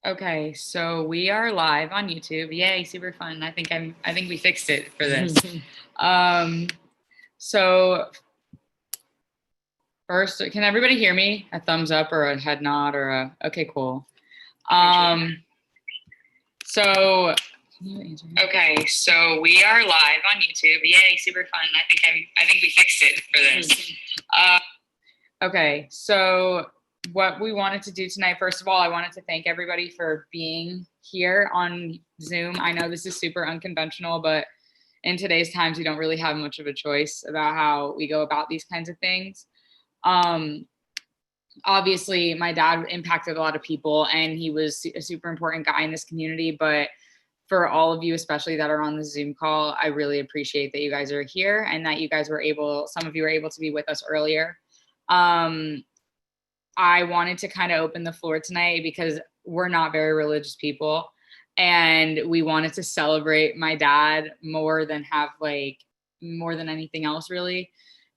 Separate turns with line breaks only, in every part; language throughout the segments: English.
Okay, so we are live on YouTube. Yay, super fun. I think we fixed it for this. So first, can everybody hear me? A thumbs up or a head nod or a okay, cool. So okay, so we are live on YouTube. Yay, super fun. I think we fixed it for this. Okay, so what we wanted to do tonight, first of all, I wanted to thank everybody for being here on Zoom. I know this is super unconventional, but in today's times, we don't really have much of a choice about how we go about these kinds of things. Obviously, my dad impacted a lot of people, and he was a super important guy in this community, but for all of you, especially that are on the Zoom call, I really appreciate that you guys are here and that you guys were some of you were able to be with us earlier. I wanted to kind of open the floor tonight because we're not very religious people, and we wanted to celebrate my dad more than anything else, really.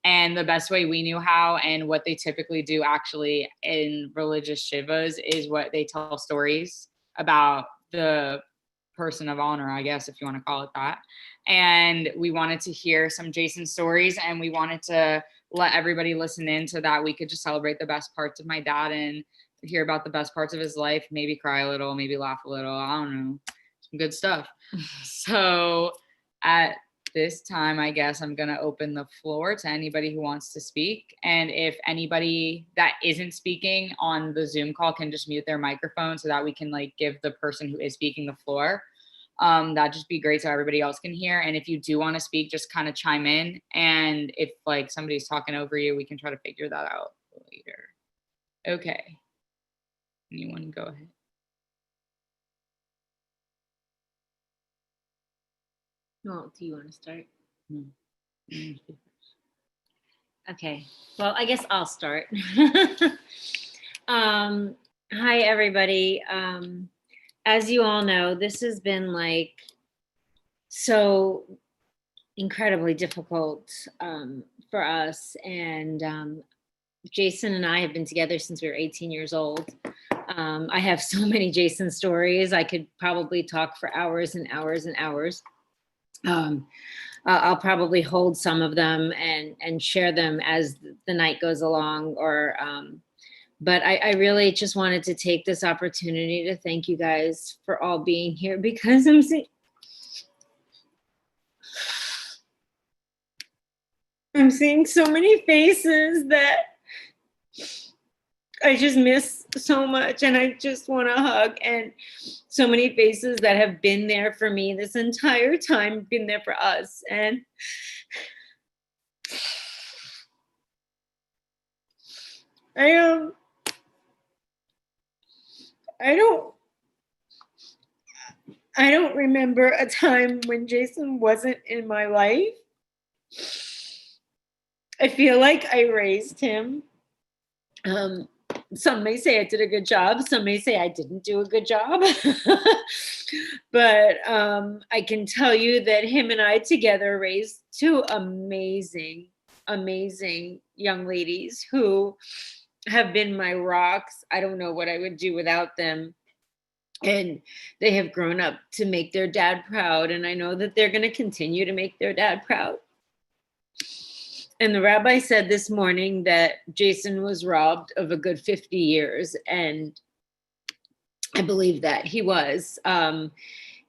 And the best way we knew how, and what they typically do actually in religious shivas, is what they tell stories about the person of honor, I guess, if you want to call it that. And we wanted to hear some Jason stories, and we wanted to let everybody listen in so that we could just celebrate the best parts of my dad and hear about the best parts of his life, maybe cry a little, maybe laugh a little. I don't know, some good stuff. So at this time, I guess I'm going to open the floor to anybody who wants to speak. And if anybody that isn't speaking on the Zoom call can just mute their microphone so that we can give the person who is speaking the floor. That'd just be great so everybody else can hear. And if you do want to speak, just kind of chime in. And if somebody's talking over you, we can try to figure that out later. Okay. Anyone go ahead.
Well, do you want to start? Okay. Well, I guess I'll start. Hi, everybody. As you all know, this has been so incredibly difficult for us. And Jason and I have been together since we were 18 years old. I have so many Jason stories. I could probably talk for hours and hours and hours. I'll probably hold some of them and share them as the night goes along, but I really just wanted to take this opportunity to thank you guys for all being here, because I'm seeing so many faces that I just miss so much, and I just want to hug. And so many faces that have been there for me this entire time, been there for us. And I don't remember a time when Jason wasn't in my life. I feel like I raised him. Some may say I did a good job. Some may say I didn't do a good job. But I can tell you that him and I together raised two amazing, amazing young ladies who have been my rocks. I don't know what I would do without them. And they have grown up to make their dad proud. And I know that they're going to continue to make their dad proud. And the rabbi said this morning that Jason was robbed of a good 50 years. And I believe that he was.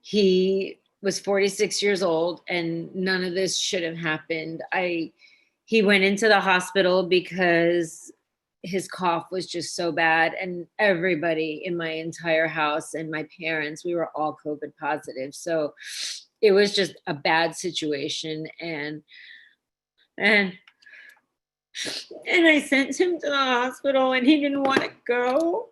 He was 46 years old, and none of this should have happened. He went into the hospital because his cough was just so bad, and everybody in my entire house and my parents, we were all COVID positive. So it was just a bad situation. And I sent him to the hospital, and he didn't want to go.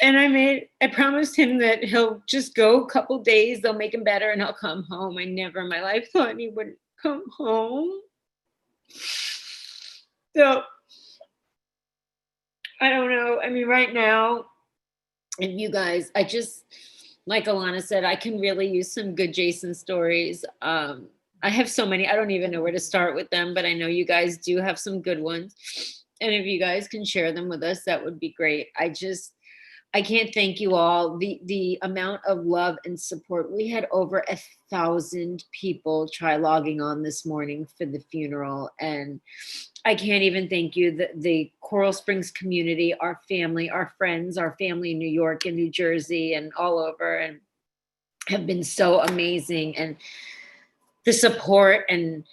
And I promised him that he'll just go a couple days, they'll make him better, and he'll come home. I never in my life thought he would come home. So I don't know. I mean, right now, and you guys, I just, like Alana said, I can really use some good Jason stories. I have so many, I don't even know where to start with them, but I know you guys do have some good ones. And if you guys can share them with us, that would be great. I can't thank you all. The amount of love and support. We had over 1,000 people try logging on this morning for the funeral, and I can't even thank you. The Coral Springs community, our family, our friends, our family in New York and New Jersey and all over, and have been so amazing. And the support and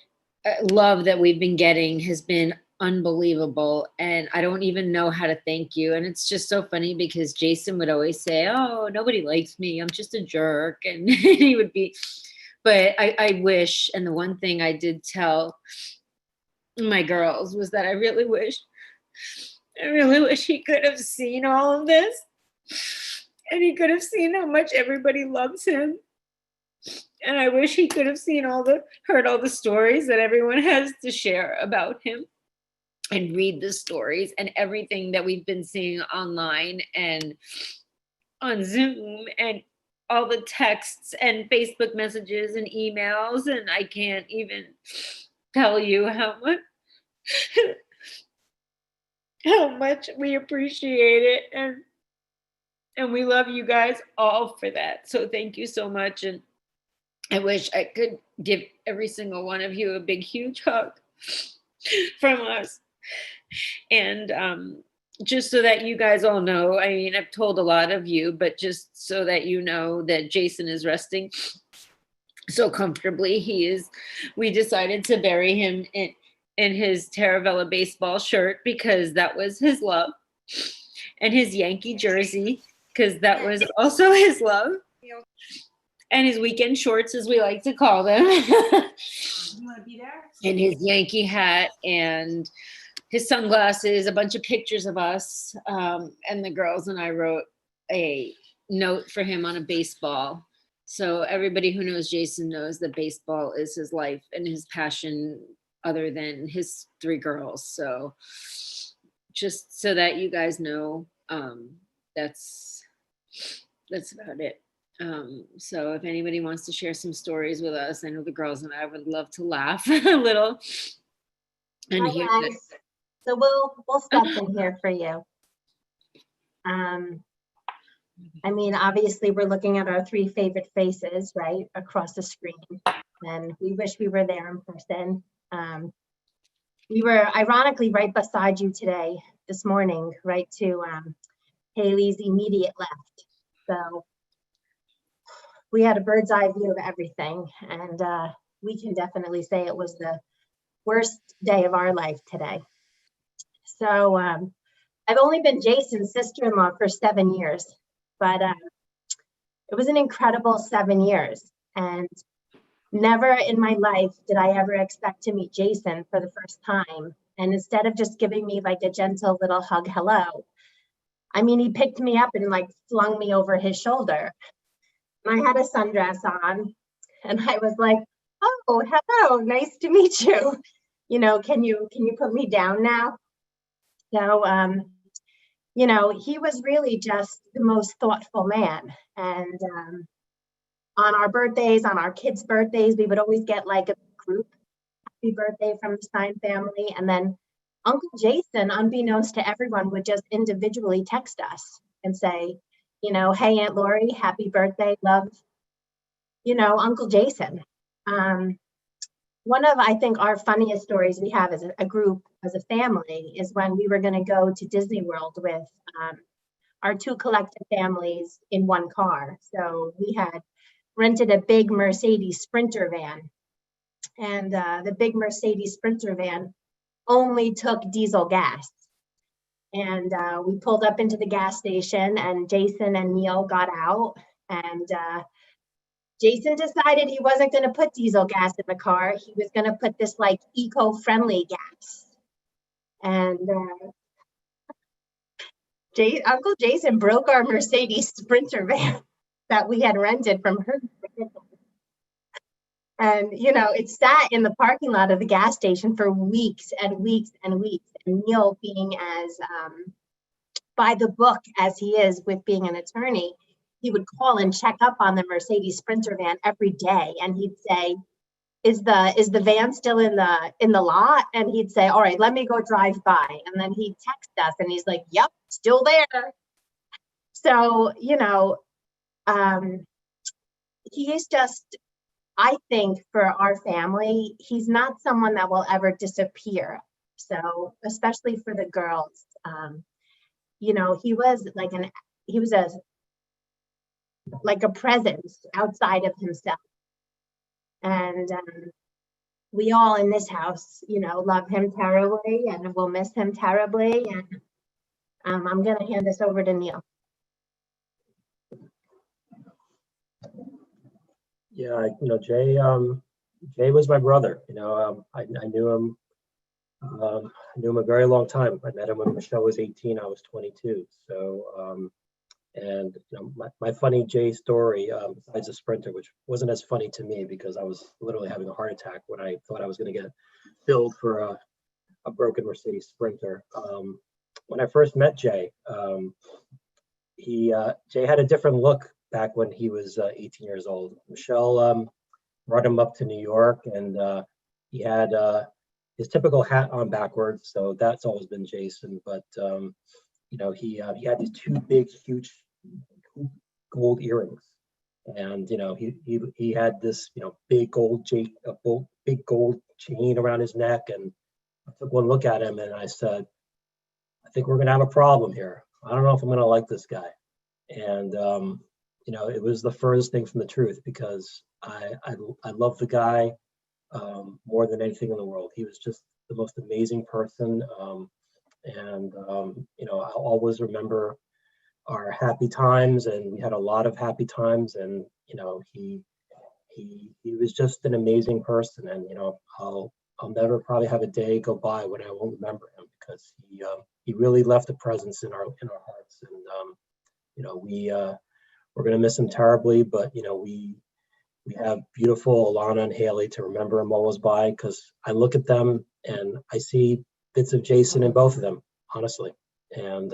love that we've been getting has been unbelievable, and I don't even know how to thank you. And it's just so funny because Jason would always say, oh, nobody likes me, I'm just a jerk, and he would be, but I wish, and the one thing I did tell my girls was that I really wish he could have seen all of this, and he could have seen how much everybody loves him. And I wish he could have heard all the stories that everyone has to share about him, and read the stories and everything that we've been seeing online and on Zoom and all the texts and Facebook messages and emails. And I can't even tell you how much we appreciate it. And we love you guys all for that. So thank you so much. And I wish I could give every single one of you a big, huge hug from us. And just so that you guys all know, I mean, I've told a lot of you, but just so that you know that Jason is resting so comfortably. We decided to bury him in his Taravella baseball shirt because that was his love, and his Yankee jersey because that was also his love, and his weekend shorts, as we like to call them. You want to be there? And his Yankee hat and his sunglasses, a bunch of pictures of us. And the girls and I wrote a note for him on a baseball. So everybody who knows Jason knows that baseball is his life and his passion, other than his 3 girls. So just so that you guys know, that's about it. So if anybody wants to share some stories with us, I know the girls and I would love to laugh a little. And
Hi guys. So we'll step in here for you. I mean, obviously we're looking at our 3 favorite faces right across the screen, and we wish we were there in person. We were ironically right beside you this morning, right to Haley's immediate left. So we had a bird's eye view of everything, and we can definitely say it was the worst day of our life today. So I've only been Jason's sister-in-law for 7 years, but it was an incredible 7 years. And never in my life did I ever expect to meet Jason for the first time. And instead of just giving me like a gentle little hug, hello, I mean, he picked me up and like flung me over his shoulder. And I had a sundress on, and I was like, oh, hello, nice to meet you. You know, can you put me down now? So, you know, he was really just the most thoughtful man. And on our birthdays, on our kids' birthdays, we would always get like a group happy birthday from the Stein family. And then Uncle Jason, unbeknownst to everyone, would just individually text us and say, you know, hey, Aunt Lori, happy birthday, love, you know, Uncle Jason. One of, I think, our funniest stories we have as a group, as a family, is when we were going to go to Disney World with our 2 collective families in one car. So we had rented a big Mercedes Sprinter van, and the big Mercedes Sprinter van only took diesel gas. And we pulled up into the gas station, and Jason and Neil got out, and Jason decided he wasn't going to put diesel gas in the car. He was going to put this like eco-friendly gas. And Uncle Jason broke our Mercedes Sprinter van that we had rented from her. And, you know, it sat in the parking lot of the gas station for weeks and weeks and weeks. And Neil, being as by the book as he is with being an attorney, he would call and check up on the Mercedes Sprinter van every day. And he'd say, is the van still in the lot? And he'd say, all right, let me go drive by. And then he'd text us and he's like, yep, still there. So, he's just, I think for our family, he's not someone that will ever disappear. So especially for the girls, he was like a presence outside of himself. And we all in this house, love him terribly and will miss him terribly. And I'm going to hand this over to Neil.
Yeah, Jay was my brother. I knew him. I knew him a very long time. I met him when Michelle was 18. I was 22. So, and my funny Jay story, besides the Sprinter, which wasn't as funny to me because I was literally having a heart attack when I thought I was going to get billed for a broken Mercedes Sprinter. When I first met Jay, Jay had a different look back when he was 18 years old. Michelle brought him up to New York, and he had his typical hat on backwards, so that's always been Jason. But he had these two big, huge gold earrings, and he had this big gold chain around his neck. And I took one look at him, and I said, I think we're gonna have a problem here. I don't know if I'm gonna like this guy. And it was the furthest thing from the truth, because I love the guy more than anything in the world. He was just the most amazing person. I'll always remember our happy times, and we had a lot of happy times. And he was just an amazing person. And I'll never probably have a day go by when I won't remember him, because he really left a presence in our hearts. And we're going to miss him terribly, but we have beautiful Alana and Haley to remember him always by, because I look at them and I see bits of Jason in both of them, honestly. And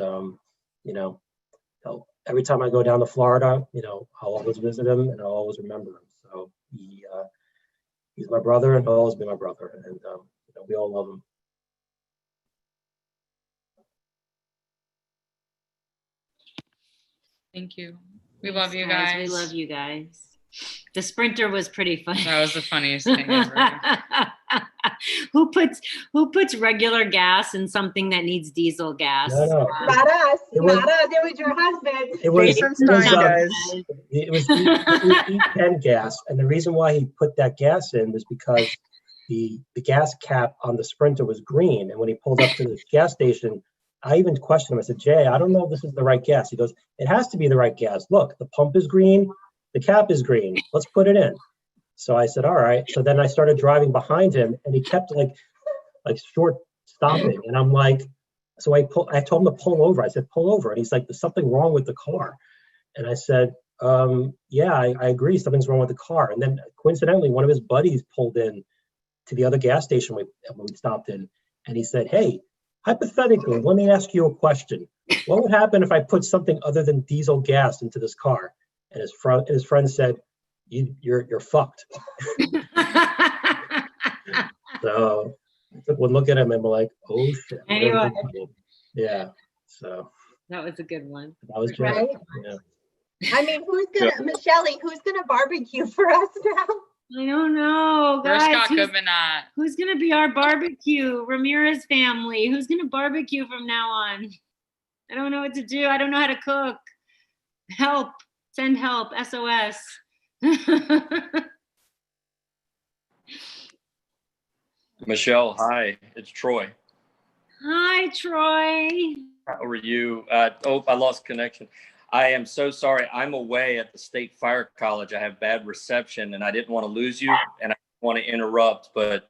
every time I go down to Florida, I'll always visit him and I'll always remember him. So he's my brother, and he'll always be my brother. And we all love him.
Thank you. We love you guys.
We love you guys. The Sprinter was pretty funny.
That was the funniest thing ever.
Who puts regular gas in something that needs diesel gas?
No. Not us. It was your husband.
It was
Stein, guys.
It was E10 gas, and the reason why he put that gas in was because the gas cap on the Sprinter was green, and when he pulled up to the gas station, I even questioned him. I said, Jay, I don't know if this is the right gas. He goes, it has to be the right gas. Look, the pump is green, the cap is green. Let's put it in. So I said, all right. So then I started driving behind him, and he kept like short stopping. And I'm like, so I told him to pull over. I said, pull over. And he's like, there's something wrong with the car. And I said, yeah, I agree. Something's wrong with the car. And then coincidentally, one of his buddies pulled in to the other gas station we stopped in. And he said, hey, hypothetically, let me ask you a question. What would happen if I put something other than diesel gas into this car? And his friend said, you're fucked. So I took one look at him and we're like, oh shit.
Anyway.
Yeah. So
that was a good one.
That was great.
Right?
Yeah.
I mean, Michelle, who's gonna barbecue for us now?
I don't know,
Where's
guys.
Scott Goodman at?
Who's gonna be our barbecue? Ramirez family. Who's gonna barbecue from now on? I don't know what to do. I don't know how to cook. Help. Send help. SOS.
Michelle, hi. It's Troy.
Hi, Troy.
How are you? I lost connection. I am so sorry. I'm away at the State Fire College. I have bad reception, and I didn't want to lose you, and I didn't want to interrupt, but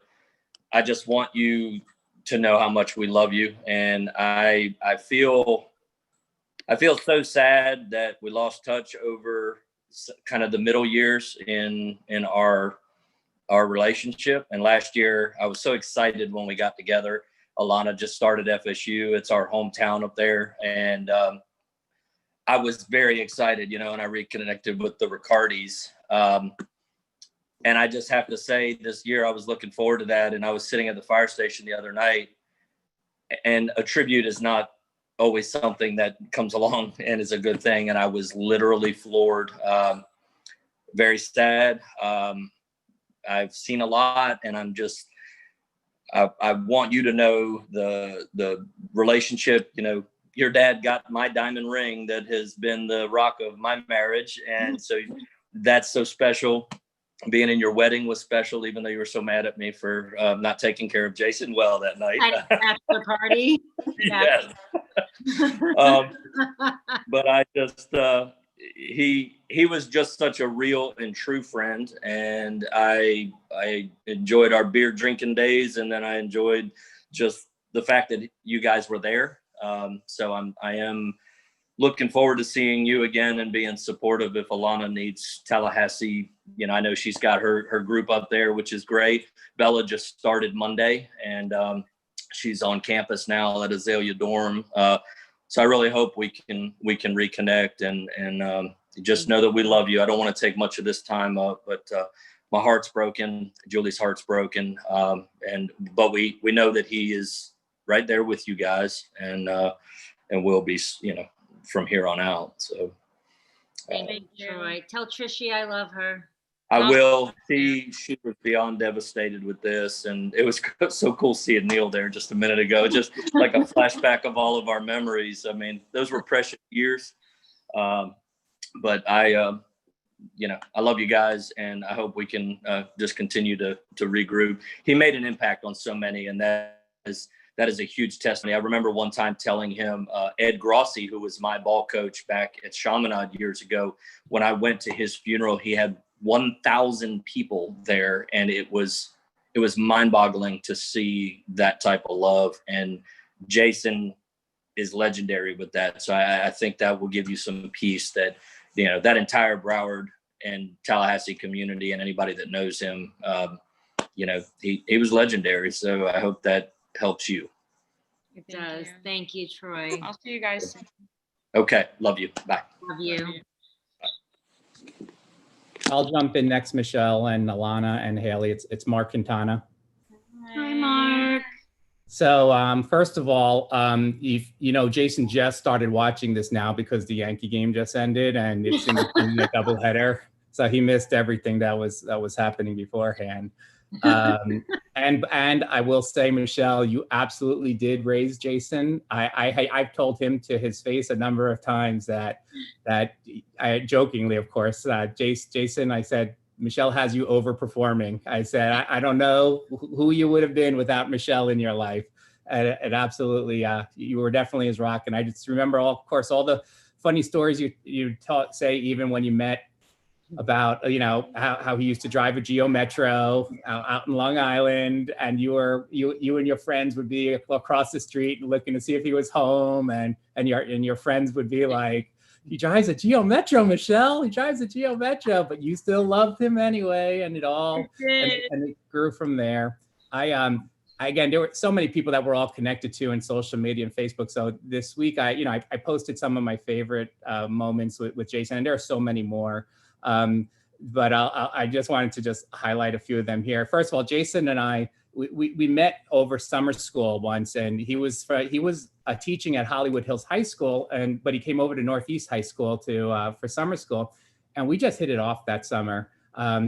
I just want you to know how much we love you. And I feel so sad that we lost touch over kind of the middle years in our relationship. And last year, I was so excited when we got together. Alana just started FSU. It's our hometown up there. And I was very excited, and I reconnected with the Ricardis. And I just have to say, this year I was looking forward to that. And I was sitting at the fire station the other night, and a tribute is not always something that comes along and is a good thing. And I was literally floored, very sad. I've seen a lot, and I want you to know the relationship. You know, your dad got my diamond ring that has been the rock of my marriage. And so that's so special. Being in your wedding was special, even though you were so mad at me for not taking care of Jason well that night.
After party.
Yes. But I just, he was just such a real and true friend. And I enjoyed our beer drinking days. And then I enjoyed just the fact that you guys were there. So I am looking forward to seeing you again and being supportive if Alana needs Tallahassee. You know, I know she's got her group up there, which is great. Bella just started Monday, and she's on campus now at Azalea Dorm. So I really hope we can reconnect and just know that we love you. I don't want to take much of this time up, but my heart's broken. Julie's heart's broken. But we know that he is right there with you guys, and will be, you know, from here on out. So
Thank you, Troy. Tell Trishy I love her.
I will. She was beyond devastated with this, and it was so cool seeing Neil there just a minute ago, just like a flashback of all of our memories. I mean, those were precious years. But I love you guys, and I hope we can just continue to regroup. He made an impact on so many, and that is a huge testimony. I remember one time telling him, Ed Grossi, who was my ball coach back at Chaminade years ago, when I went to his funeral, he had 1,000 people there, and it was mind-boggling to see that type of love. And Jason is legendary with that. So I think that will give you some peace that, you know, that entire Broward and Tallahassee community and anybody that knows him, you know, he was legendary. So I hope that helps you.
It does. Thank you, Troy.
I'll see you guys soon.
Okay. Love you. Bye.
Love you.
I'll jump in next, Michelle and Alana and Haley. It's Mark Quintana.
Hi, Mark.
So first of all, you know, Jason just started watching this now because the Yankee game just ended and it's in a doubleheader. So he missed everything that was happening beforehand. And I will say, Michelle, you absolutely did raise Jason. I've told him to his face a number of times that I jokingly, of course, Jason, I said, Michelle has you overperforming. I said, I don't know who you would have been without Michelle in your life. And absolutely, you were definitely his rock. And I just remember, all the funny stories you say even when you met, about, you know, how he used to drive a Geo Metro out in Long Island, and you and your friends would be across the street looking to see if he was home, and your friends would be like, he drives a Geo Metro, Michelle. He drives a Geo Metro, but you still loved him anyway, and it grew from there. Again, there were so many people that we're all connected to in social media and Facebook. So this week, I posted some of my favorite moments with Jason, and there are so many more. But I just wanted to just highlight a few of them here. First of all, Jason and I, we met over summer school once, and he was teaching at Hollywood Hills High School, but he came over to Northeast High School for summer school, and we just hit it off that summer.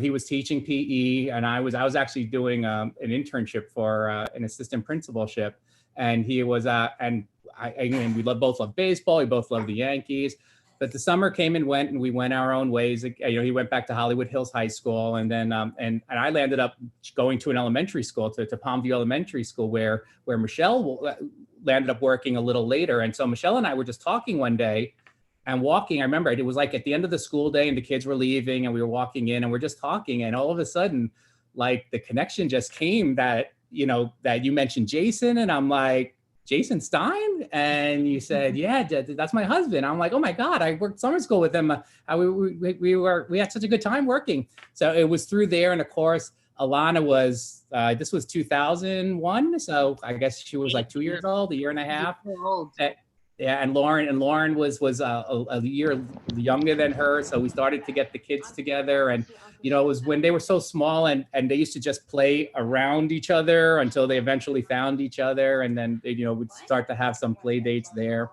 He was teaching PE, and I was actually doing an internship for an assistant principalship, and he was we both love baseball. We both love the Yankees. But the summer came and went, and we went our own ways. You know, he went back to Hollywood Hills High School, and then and I landed up going to an elementary school, to Palmview Elementary School, where Michelle landed up working a little later. And so Michelle and I were just talking one day and walking. I remember it was like at the end of the school day, and the kids were leaving, and we were walking in, and we're just talking, and all of a sudden, like, the connection just came that you mentioned Jason, and I'm like, Jason Stein? And you said, yeah, that's my husband. I'm like, oh my God, I worked summer school with him. We had such a good time working. So it was through there. And of course, Alana was, this was 2001. So I guess she was like 2 years old, a year and a half. Yeah, and Lauren was a year younger than her, so we started to get the kids together, and you know, it was when they were so small, and they used to just play around each other until they eventually found each other, and then they, you know, would start to have some play dates there.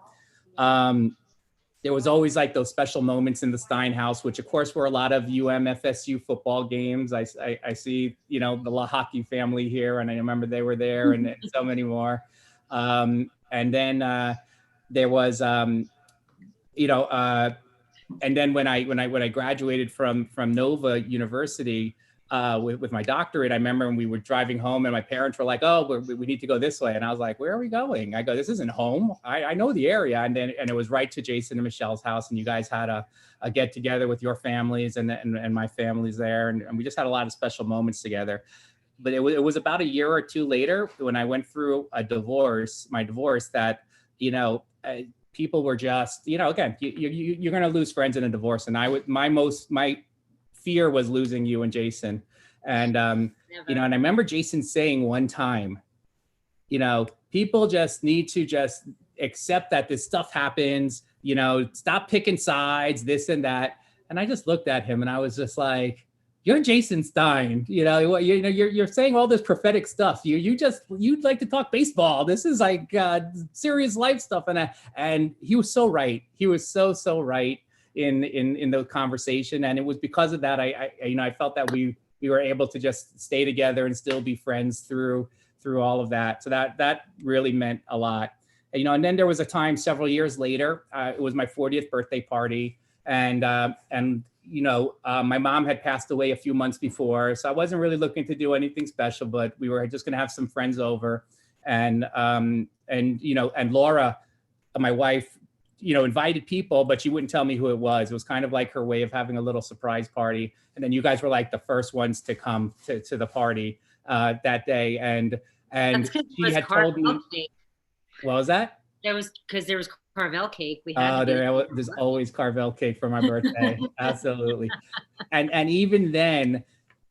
There was always like those special moments in the Stein house, which of course were a lot of UMFSU football games. I see, you know, the La Hockey family here, and I remember they were there, and so many more. And then there was, you know, and then when I graduated from Nova University with my doctorate, I remember when we were driving home and my parents were like, "Oh, we need to go this way," and I was like, "Where are we going?" I go, "This isn't home. I know the area," and it was right to Jason and Michelle's house, and you guys had a get together with your families and my families there, and we just had a lot of special moments together. But it was about a year or two later when I went through my divorce, that, you know, people were just, you know, again, you're going to lose friends in a divorce. And my fear was losing you and Jason. And, you know, and I remember Jason saying one time, you know, people just need to just accept that this stuff happens, you know, stop picking sides, this and that. And I just looked at him and I was just like, "You're Jason Stein, you know, you're saying all this prophetic stuff. You'd like to talk baseball. This is like serious life stuff." And he was so right. He was so right in the conversation. And it was because of that, I felt that we were able to just stay together and still be friends through all of that. So that really meant a lot. And, you know, and then there was a time several years later, it was my 40th birthday party, and you know, my mom had passed away a few months before, so I wasn't really looking to do anything special, but we were just going to have some friends over, and you know, and Laura, my wife, you know, invited people, but she wouldn't tell me who it was. It was kind of like her way of having a little surprise party, and then you guys were like the first ones to come to the party that day, and she had told me. What was that?
That was because there was Carvel cake. We had
there's always Carvel cake for my birthday. Absolutely. And even then,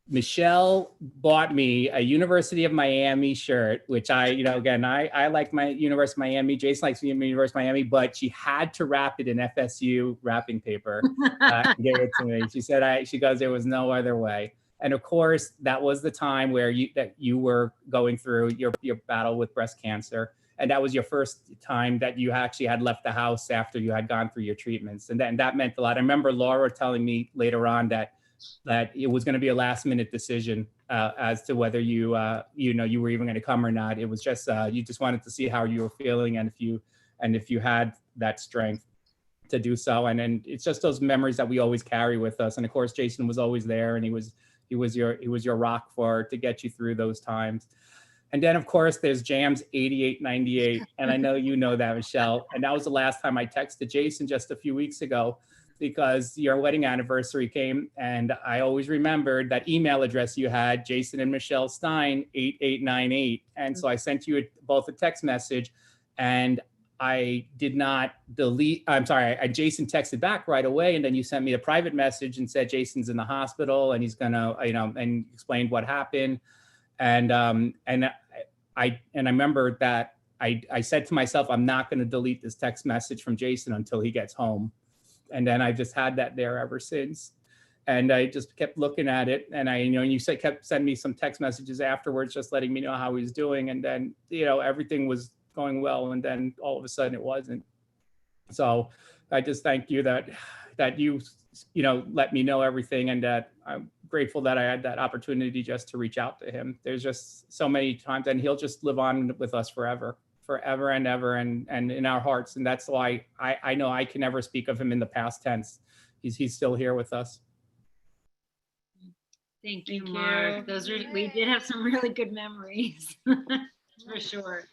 Michelle bought me a University of Miami shirt, which you know, again, I like my University of Miami. Jason likes University of Miami, but she had to wrap it in FSU wrapping paper and give it to me. She said, she goes, there was no other way. And of course, that was the time where you were going through your battle with breast cancer. And that was your first time that you actually had left the house after you had gone through your treatments. And that meant a lot. I remember Laura telling me later on that it was going to be a last minute decision as to whether you were even going to come or not. It was just, you just wanted to see how you were feeling and if you had that strength to do so. And then it's just those memories that we always carry with us. And of course, Jason was always there, and he was your rock to get you through those times. And then, of course, there's Jams 88, 98. And I know you know that, Michelle. And that was the last time I texted Jason just a few weeks ago, because your wedding anniversary came. And I always remembered that email address you had, Jason and Michelle Stein, 8898. And so I sent you both a text message, and I did not delete. I'm sorry. Jason texted back right away. And then you sent me a private message and said, Jason's in the hospital and he's going to, you know, and explained what happened. And I remember that I said to myself, I'm not going to delete this text message from Jason until he gets home. And then I just had that there ever since. And I just kept looking at it. And you kept sending me some text messages afterwards, just letting me know how he was doing. And then, you know, everything was going well. And then all of a sudden it wasn't. So I just thank you that you let me know everything, and that I'm grateful that I had that opportunity just to reach out to him. There's just so many times, and he'll just live on with us forever and ever, and in our hearts. And that's why I know I can never speak of him in the past tense. He's still here with us.
Thank you, Mark. We did have some really good memories for sure.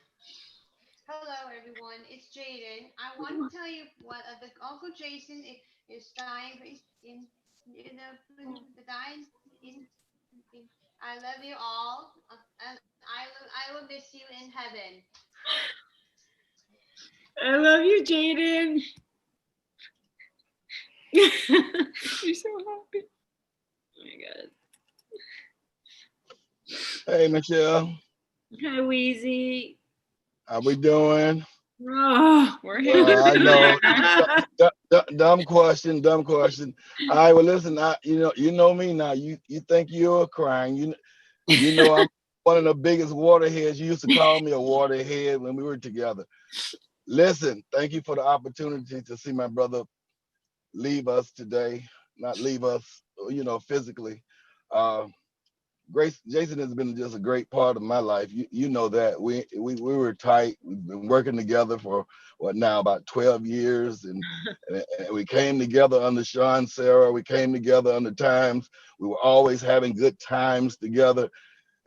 Hello, everyone. It's Jaden. I want to tell you what the Uncle Jason is dying in the dying in. I love you all, and I will miss you in heaven.
I love you, Jaden. You're so happy. Oh my God.
Hey, Michelle.
Hi, Weezy.
How we doing?
Oh, we're
I know. Dumb question. Dumb question. All right. Well, listen. You know me now. You think you're crying. You know I'm one of the biggest waterheads. You used to call me a waterhead when we were together. Listen. Thank you for the opportunity to see my brother leave us today. Not leave us, physically. Uh, Jason has been just a great part of my life. You know that we were tight. We've been working together for what now about 12 years, and we came together under Sean Sarah. We came together under times. We were always having good times together.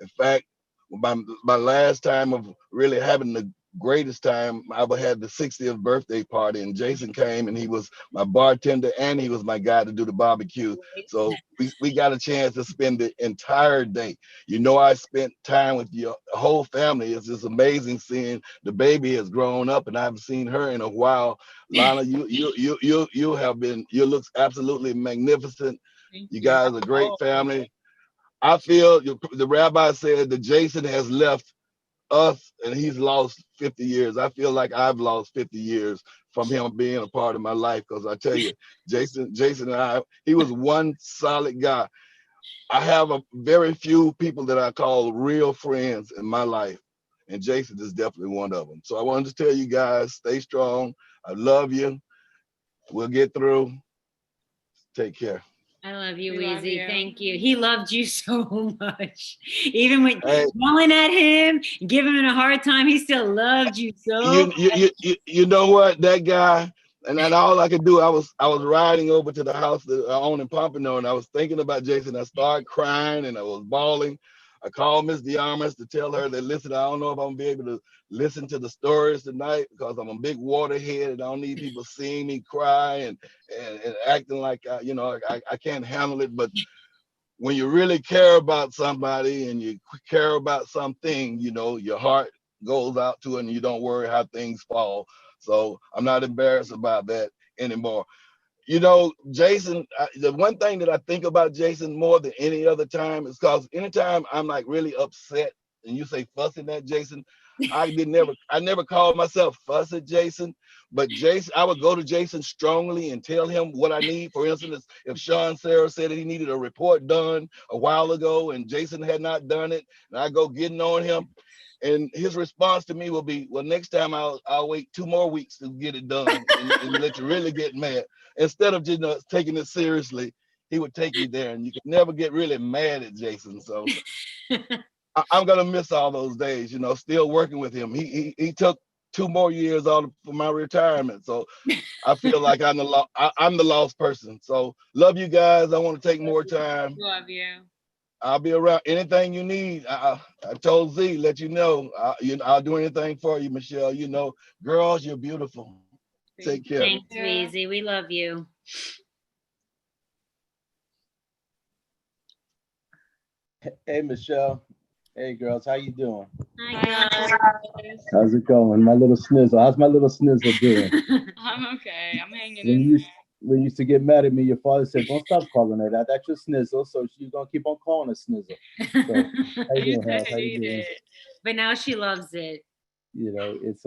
In fact, my last time of really having the greatest time, I had the 60th birthday party, and Jason came, and he was my bartender, and he was my guy to do the barbecue. So we got a chance to spend the entire day. I spent time with your whole family. It's just amazing seeing the baby has grown up, and I haven't seen her in a while. Lana, you look absolutely magnificent. You guys are a great family. I feel the rabbi said that Jason has left us and he's lost 50 years. I feel like I've lost 50 years from him being a part of my life, because I tell you, Jason and he was one solid guy. I have a very few people that I call real friends in my life, and Jason is definitely one of them. So I wanted to tell you guys, stay strong. I love you. We'll get through. Take care.
I love you,
We love
Weezy.
you.
Thank you. He loved you so much. Even when
Hey.
yelling at him, giving him a hard time, he still loved you so much.
You know what, that guy, and then all I could do, I was riding over to the house that I own in Pompano, and I was thinking about Jason. I started crying and I was bawling. I called Miss DeArmas to tell her that, listen, I don't know if I'm gonna be able to listen to the stories tonight, because I'm a big waterhead and I don't need people seeing me cry and acting like I can't handle it. But when you really care about somebody and you care about something, your heart goes out to it and you don't worry how things fall. So I'm not embarrassed about that anymore. Jason, the one thing that I think about Jason more than any other time is because anytime I'm like really upset and you say fussing at Jason, I never called myself fuss at Jason, but Jason, I would go to Jason strongly and tell him what I need. For instance, if Sean Sarah said that he needed a report done a while ago and Jason had not done it, and I go getting on him, and his response to me will be, well, next time I'll wait 2 more weeks to get it done and let you really get mad. Instead of just taking it seriously, he would take me there, and you could never get really mad at Jason. So I'm gonna miss all those days, still working with him. He took 2 more years off for my retirement, so I feel like I'm the lost person. So love you guys. I want to take more time.
Love you.
I'll be around. Anything you need, I told Z, let you know. I'll do anything for you, Michelle. Girls, you're beautiful. Take care.
Thanks, Weezy. We love you.
Hey, Michelle. Hey, girls. How you doing?
Hi, guys.
How's it going? My little snizzle. How's my little snizzle doing?
I'm okay. I'm hanging in.
When you used to get mad at me, your father said, don't stop calling her that. That's your snizzle. So you're going to keep on calling her snizzle. So, how you doing, Hal? How you doing?
But now she loves it.
It's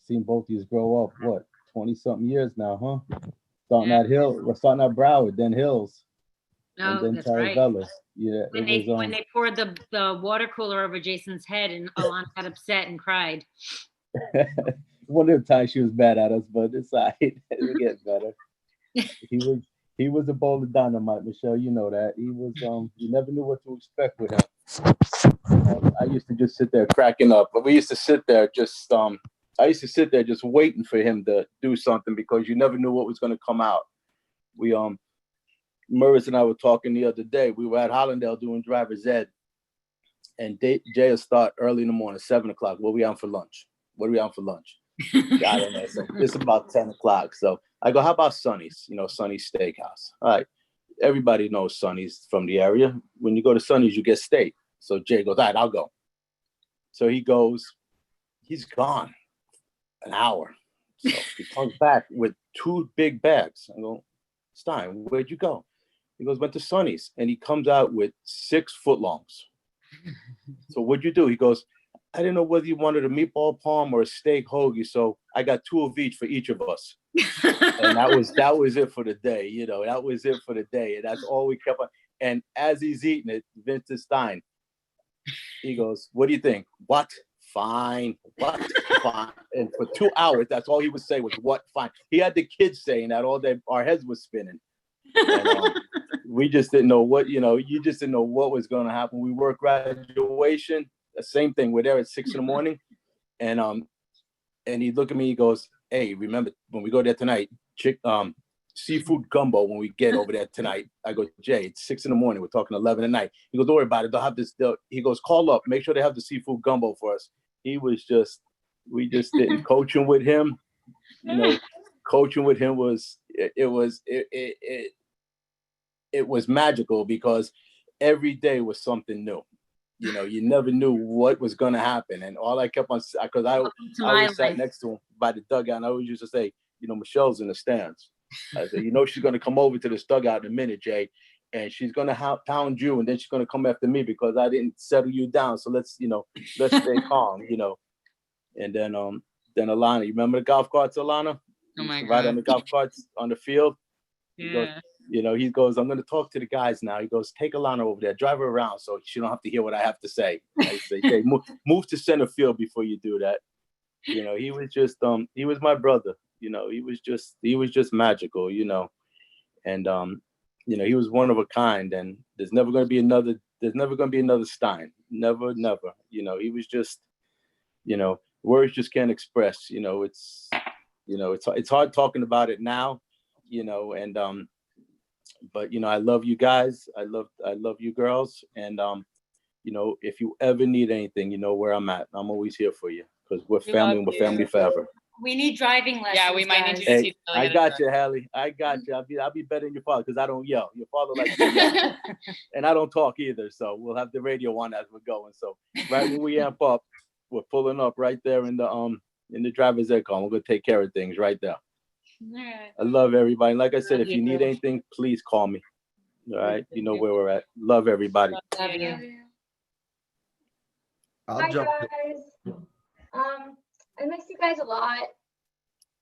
seen both of you grow up, what, 20-something years now, huh? Starting at Broward, then Hills, and then
that's right.
Taravella. Yeah,
when they poured the water cooler over Jason's head and Alana got upset and cried.
one of the times she was mad at us, but it's all right. It'll get better. He was a bowl of dynamite, Michelle. You know that. He was you never knew what to expect with him. I used to just sit there cracking up, but we used to sit there just I used to sit there just waiting for him to do something, because you never knew what was going to come out. We Murris and I were talking the other day. We were at Hollandale doing driver's ed, and Jay will start early in the morning, 7 o'clock. What are we on for lunch? I don't know. So it's about 10 o'clock. So I go, how about Sonny's? Sonny's Steakhouse. All right. Everybody knows Sonny's from the area. When you go to Sonny's, you get steak. So Jay goes, all right, I'll go. So he goes, he's gone an hour. So he comes back with 2 big bags. I go, Stein, where'd you go? He goes, went to Sonny's. And he comes out with 6 footlongs. So what'd you do? He goes, I didn't know whether you wanted a meatball palm or a steak hoagie, so I got 2 of each for each of us. And that was it for the day, you know. That was it for the day, and that's all we kept on. And as he's eating it, Vincent Stein, he goes, "What do you think?" "What? Fine. What? Fine." And for 2 hours, that's all he would say was "what? Fine." He had the kids saying that all day. Our heads were spinning. And, we just didn't know what, you know, you just didn't know what was going to happen. We worked graduation, the same thing. We're there at 6 a.m. And he looked at me, he goes, "Hey, remember when we go there tonight, seafood gumbo when we get over there tonight." I go, "Jay, it's 6 a.m. We're talking 11 at night." He goes, "Don't worry about it. They'll have this." He goes, "Call up, make sure they have the seafood gumbo for us." He was just, we just didn't. Coaching with him, you know, coaching with him was, it was magical because every day was something new. You know, you never knew what was going to happen. And all I kept on, because I always sat next to him by the dugout, and I always used to say, you know, "Michelle's in the stands." I said, "You know, she's going to come over to this dugout in a minute, Jay, and she's going to pound you, and then she's going to come after me because I didn't settle you down. So let's stay calm, you know." And then Alana, you remember the golf carts, Alana?
Oh my God.
Right on the golf carts on the field. He goes,
Yeah.
you know, he goes, "I'm going to talk to the guys now." He goes, "Take Alana over there, drive her around so she don't have to hear what I have to say." I say, "Hey, move to center field before you do that." You know, he was just, he was my brother. You know, he was just magical. You know, and you know, he was one of a kind. And there's never going to be another Stein. Never, never. You know, he was just, you know, words just can't express. You know, it's hard talking about it now. You know, and but you know, I love you guys. I love you girls. And you know, if you ever need anything, you know where I'm at. I'm always here for you because we're family and we're family forever.
We need driving lessons.
Yeah, we might need you to
Hey,
teach.
I got you, Hallie. I got you. I'll be better than your father because I don't yell. Your father likes to yell, and I don't talk either. So we'll have the radio on as we're going. So right when we amp up, we're pulling up right there in the driver's ed car. We're gonna take care of things right there. I love everybody. Like I said, if you need anything, please call me. All right, you know where we're at. Love everybody.
Love you.
Hi guys. I miss you guys a lot,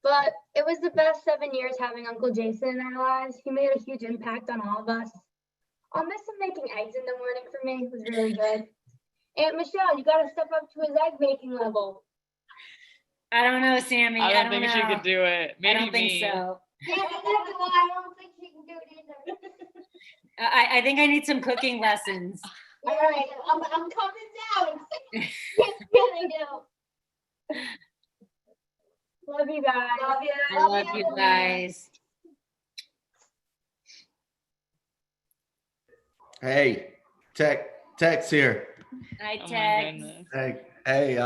but it was the best 7 years having Uncle Jason in our lives. He made a huge impact on all of us. I'll miss him making eggs in the morning for me. It was really good. Aunt Michelle, you got to step up to his egg making level.
I don't know, Sammy.
I don't think she could do it. Maybe
I don't think
me.
so.
I don't think she can do it either.
I think I need some cooking lessons.
All right, I'm coming down. Yes, I do. Love you guys. Love you.
I love you guys.
Hey, Tex here.
Hi,
Oh my
Tex.
goodness.
Hey,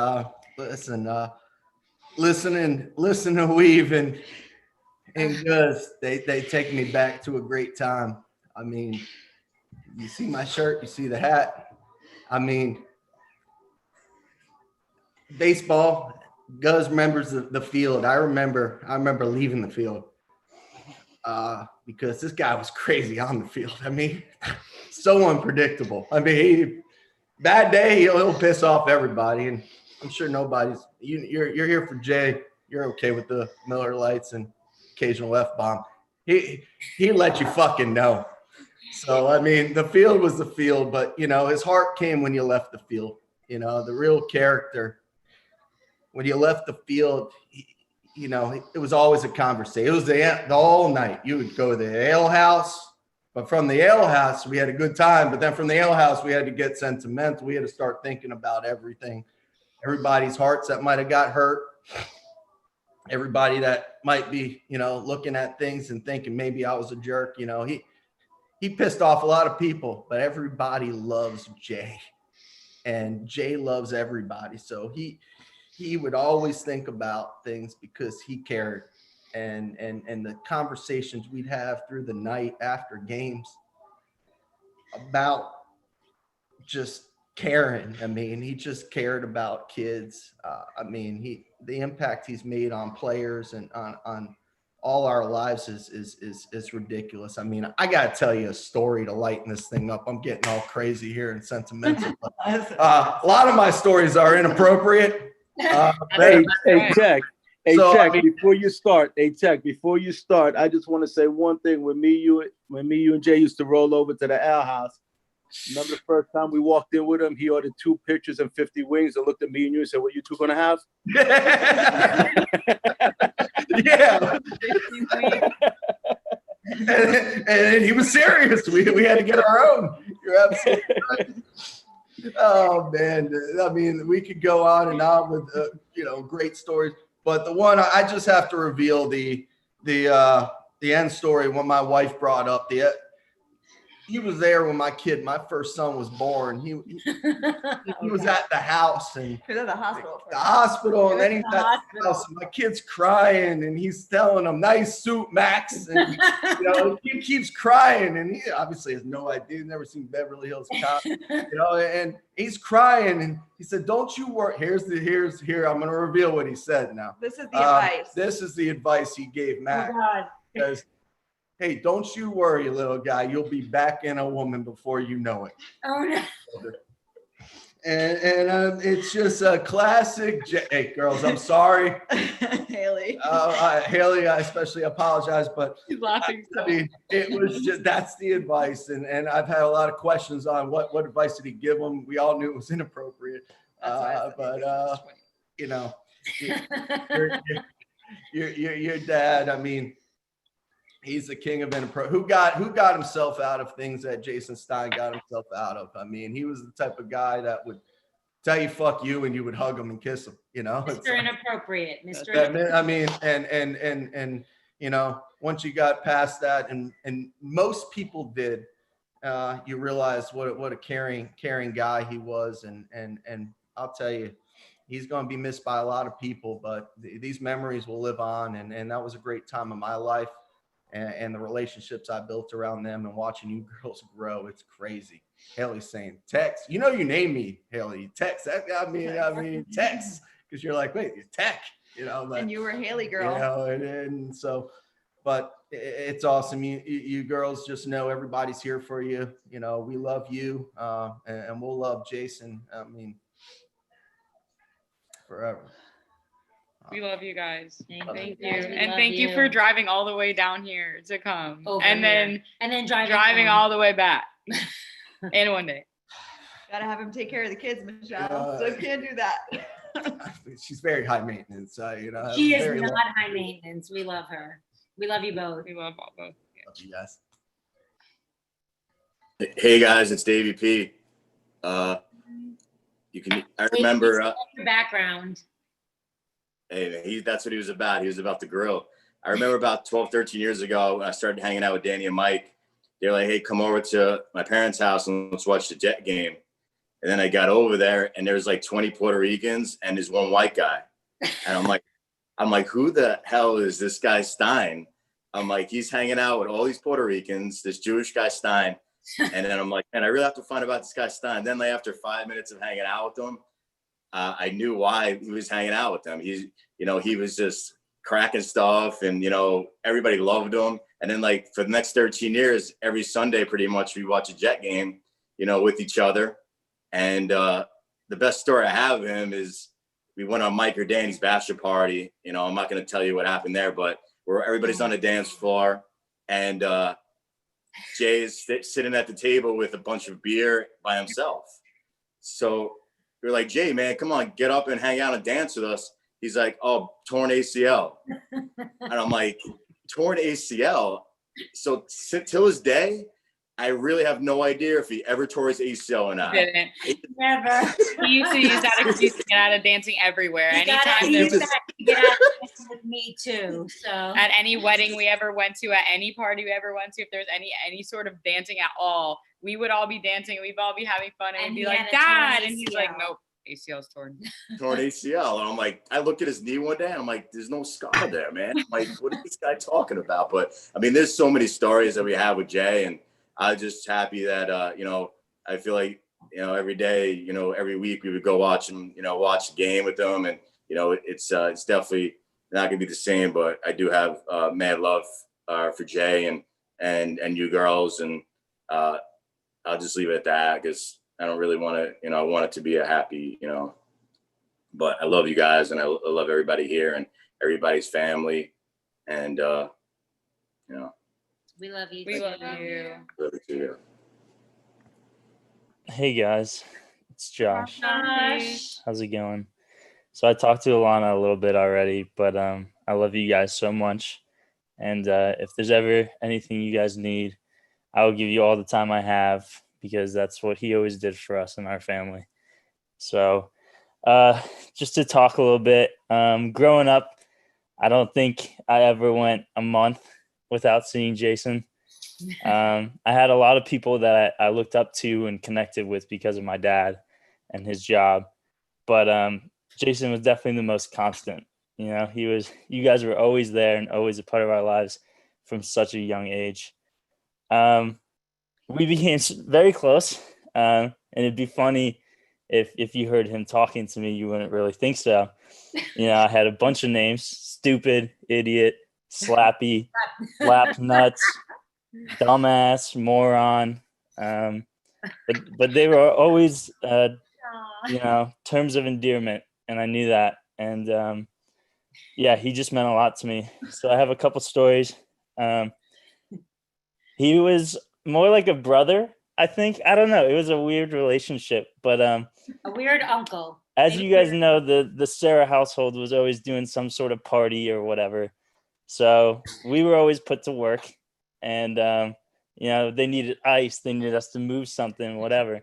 listen to Weave and Gus. They take me back to a great time. I mean, you see my shirt, you see the hat. I mean, baseball. Gus remembers the field. I remember leaving the field because this guy was crazy on the field. I mean, so unpredictable. I mean, bad day, he'll piss off everybody, and I'm sure you're here for Jay. You're okay with the Miller Lights and occasional F-bomb. He let you fucking know. So I mean, the field was the field, but you know, his heart came when you left the field. You know, the real character. When you left the field, you know, it was always a conversation. It was the whole night. You would go to the ale house, but from the ale house, we had a good time. But then from the ale house, we had to get sentimental. We had to start thinking about everything, everybody's hearts that might have got hurt, everybody that might be, you know, looking at things and thinking maybe I was a jerk. You know, he pissed off a lot of people, but everybody loves Jay, and Jay loves everybody. So he would always think about things because he cared, and the conversations we'd have through the night after games about just caring. I mean, he just cared about kids. I mean, the impact he's made on players and on all our lives is ridiculous. I mean, I gotta tell you a story to lighten this thing up. I'm getting all crazy here and sentimental. But, a lot of my stories are inappropriate.
Hey, Tech. Hey,
So,
Tech,
I mean-
before you start, I just want to say one thing. When me, you, and Jay used to roll over to the Ale House, remember the first time we walked in with him, he ordered 2 pictures and 50 wings and looked at me and you and said, "What you two gonna have?"
Yeah. and he was serious. We had to get our own. You're absolutely right. Oh man, I mean, we could go on and on with great stories, but the one I just have to reveal the end story when my wife brought up he was there when my first son was born. He was at the house and
He was at the hospital.
the hospital, and then he's at the house. And my kid's crying, and he's telling him, "Nice suit, Max." And he keeps crying, and he obviously has no idea. He's never seen Beverly Hills Cop, and he's crying, and he said, "Don't you worry." Here. I'm going to reveal what he said now.
This is the advice.
This is the advice he gave Max.
Oh God.
Because, hey, don't you worry, little guy. You'll be back in a woman before you know it.
Oh no.
And it's just a classic. Hey, girls, I'm sorry.
Haley.
Haley, I especially apologize, but
He's laughing.
I mean, it was just, that's the advice. And I've had a lot of questions on what advice did he give them. We all knew it was inappropriate. Your dad, I mean, he's the king of inappropriate. Who got himself out of things that Jason Stein got himself out of? I mean, he was the type of guy that would tell you "fuck you" and you would hug him and kiss him.
Mr. Inappropriate. Mr.
I mean, and once you got past that, and most people did, you realize what a caring guy he was, and I'll tell you, he's going to be missed by a lot of people, but these memories will live on, and that was a great time in my life. And the relationships I built around them and watching you girls grow, it's crazy. Haley's saying, "Tex, you name me, Haley. Tex." I mean, Tex, because you're like, wait, you're Tech, But,
and you were Haley girl.
And so, but it's awesome. You girls just know everybody's here for you. We love you, and we'll love Jason. I mean, forever.
We love you guys. Thank you.
guys. We
And
love
thank you for
you.
driving all the way down here to come.
Over
and
here.
then
driving
all the way back. in one day.
Gotta have him take care of the kids, Michelle. So can't do that.
She's very high maintenance.
She is not high maintenance. We love her. We love you both.
We love all both.
Love you guys.
Hey guys, it's Davey P. I remember
your background.
Hey, that's what he was about. He was about the grill. I remember about 12, 13 years ago, when I started hanging out with Danny and Mike. They were like, "Hey, come over to my parents' house and let's watch the Jet game." And then I got over there and there was like 20 Puerto Ricans and there's one white guy. And I'm like, who the hell is this guy Stein? I'm like, he's hanging out with all these Puerto Ricans, this Jewish guy Stein. And then I'm like, man, I really have to find out about this guy Stein. Then like after 5 minutes of hanging out with him, I knew why he was hanging out with them. He was just cracking stuff and, everybody loved him. And then like for the next 13 years, every Sunday, pretty much we watch a Jet game, with each other. And the best story I have of him is we went on Mike or Danny's bachelor party. I'm not going to tell you what happened there, but where everybody's on the dance floor and Jay is sitting at the table with a bunch of beer by himself. So we're like, "Jay, man, come on, get up and hang out and dance with us." He's like, "Oh, torn ACL." And I'm like, torn ACL? So till this day, I really have no idea if he ever tore his ACL or not.
He didn't.
Never.
He used to use that excuse to get out of dancing everywhere.
He
Anytime
got
there was
that to get out of dancing with me too. So
at any wedding we ever went to, at any party we ever went to, if there's any sort of dancing at all, we would all be dancing. We'd all be having fun, and we'd be like, "Dad," and he's like, "Nope, ACL's torn."
Torn ACL. And I'm like, I looked at his knee one day and I'm like, there's no scar there, man. I'm like, what is this guy talking about? But I mean, there's so many stories that we have with Jay, and I'm just happy that, I feel like, every day, every week we would go watch him, watch the game with them. And, it's definitely, not gonna be the same, but I do have mad love for Jay and you girls, and I'll just leave it at that because I don't really want to, I want it to be a happy, but I love you guys, and I love everybody here and everybody's family, and
We love you.
We
too.
love you.
love you too.
Hey guys, it's Josh.
Josh.
How's it going? So I talked to Alana a little bit already, but I love you guys so much. And if there's ever anything you guys need, I will give you all the time I have because that's what he always did for us and our family. So just to talk a little bit, growing up, I don't think I ever went a month without seeing Jason. I had a lot of people that I looked up to and connected with because of my dad and his job. But Jason was definitely the most constant. You guys were always there and always a part of our lives from such a young age. We became very close. And it'd be funny if you heard him talking to me, you wouldn't really think so. I had a bunch of names: stupid, idiot, slappy, lap nuts, dumbass, moron. But they were always, terms of endearment, and I knew that. And he just meant a lot to me. So I have a couple stories. He was more like a brother, I think. I don't know. It was a weird relationship, but
A weird uncle.
as you guys know, the Sarah household was always doing some sort of party or whatever. So we were always put to work, and they needed ice, they needed us to move something, whatever.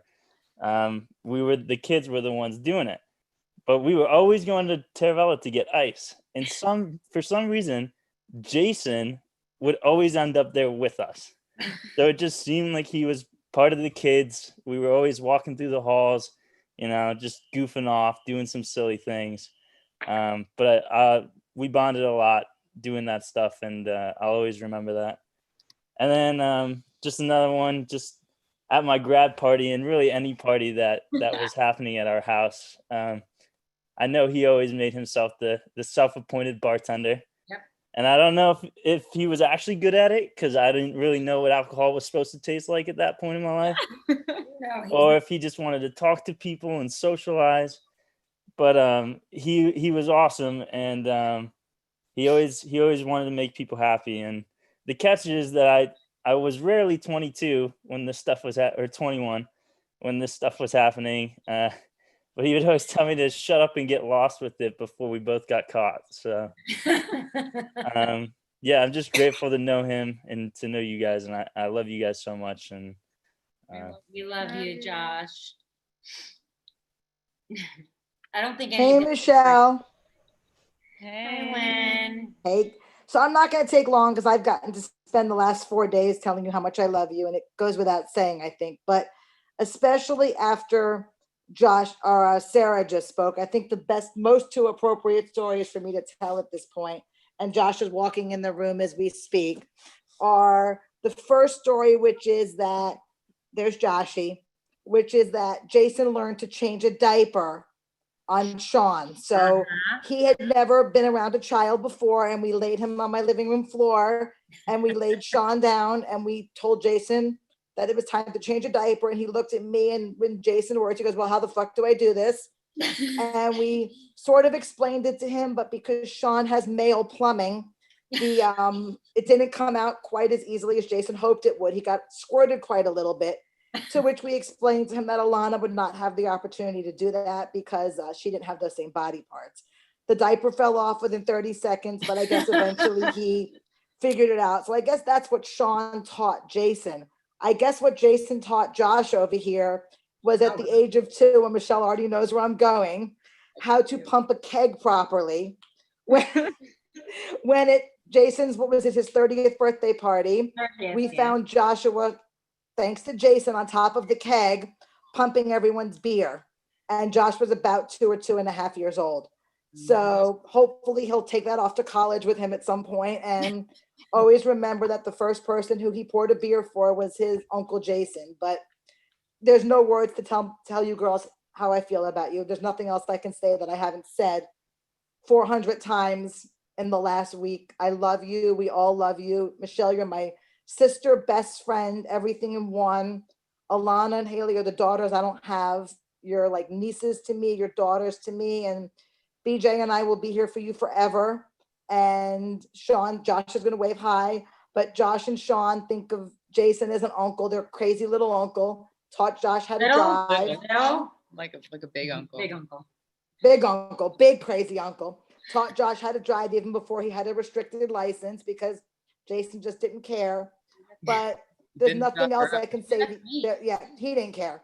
The kids were the ones doing it, but we were always going to Terravella to get ice. And for some reason, Jason would always end up there with us. So it just seemed like he was part of the kids. We were always walking through the halls, just goofing off, doing some silly things. But we bonded a lot doing that stuff, and I'll always remember that. And then just another one, just at my grad party, and really any party that was happening at our house. I know he always made himself the self-appointed bartender.
Yep.
And I don't know if he was actually good at it, because I didn't really know what alcohol was supposed to taste like at that point in my life. Or if he just wanted to talk to people and socialize. But he was awesome, and he always wanted to make people happy. And the catch is that I was rarely 22 when this stuff was or 21 when this stuff was happening. But he would always tell me to shut up and get lost with it before we both got caught. So I'm just grateful to know him and to know you guys, and I love you guys so much. And
we love you, Josh. I don't think
Hey, Michelle.
Hey, Wen.
Hey. So I'm not going to take long because I've gotten to spend the last 4 days telling you how much I love you, and it goes without saying, I think. But especially after Josh or Sarah just spoke, I think the most two appropriate stories for me to tell at this point, and Josh is walking in the room as we speak, are the first story, which is that there's Joshy, which is that Jason learned to change a diaper on Sean. So he had never been around a child before, and we laid him on my living room floor, and we laid Sean down, and we told Jason that it was time to change a diaper. And he looked at me, and when Jason worked, he goes, well, how the fuck do I do this? And we sort of explained it to him, but because Sean has male plumbing, it didn't come out quite as easily as Jason hoped it would. He got squirted quite a little bit, to which we explained to him that Alana would not have the opportunity to do that because she didn't have those same body parts. The diaper fell off within 30 seconds, but I guess eventually he figured it out. So I guess that's what Sean taught Jason. I guess what Jason taught Josh over here was at the age of 2, and Michelle already knows where I'm going, how to pump a keg properly. When Jason's, what was it, his 30th birthday party, we found Joshua, thanks to Jason, on top of the keg, pumping everyone's beer. And Josh was about 2 or 2.5 years old. So hopefully he'll take that off to college with him at some point, and always remember that the first person who he poured a beer for was his Uncle Jason. But there's no words to tell you girls how I feel about you. There's nothing else I can say that I haven't said 400 times in the last week. I love you. We all love you. Michelle, you're my sister, best friend, everything in one. Alana and Haley are the daughters I don't have. You're like nieces to me, your daughters to me. And BJ and I will be here for you forever. And Sean, Josh is going to wave hi. But Josh and Sean think of Jason as an uncle. They're crazy little uncle. Taught Josh how to drive.
Like a big uncle.
Big uncle.
Big uncle, big crazy uncle. Taught Josh how to drive even before he had a restricted license because Jason just didn't care. But there's
Didn't
nothing
stop
else
her.
I can say. Yeah, he didn't care.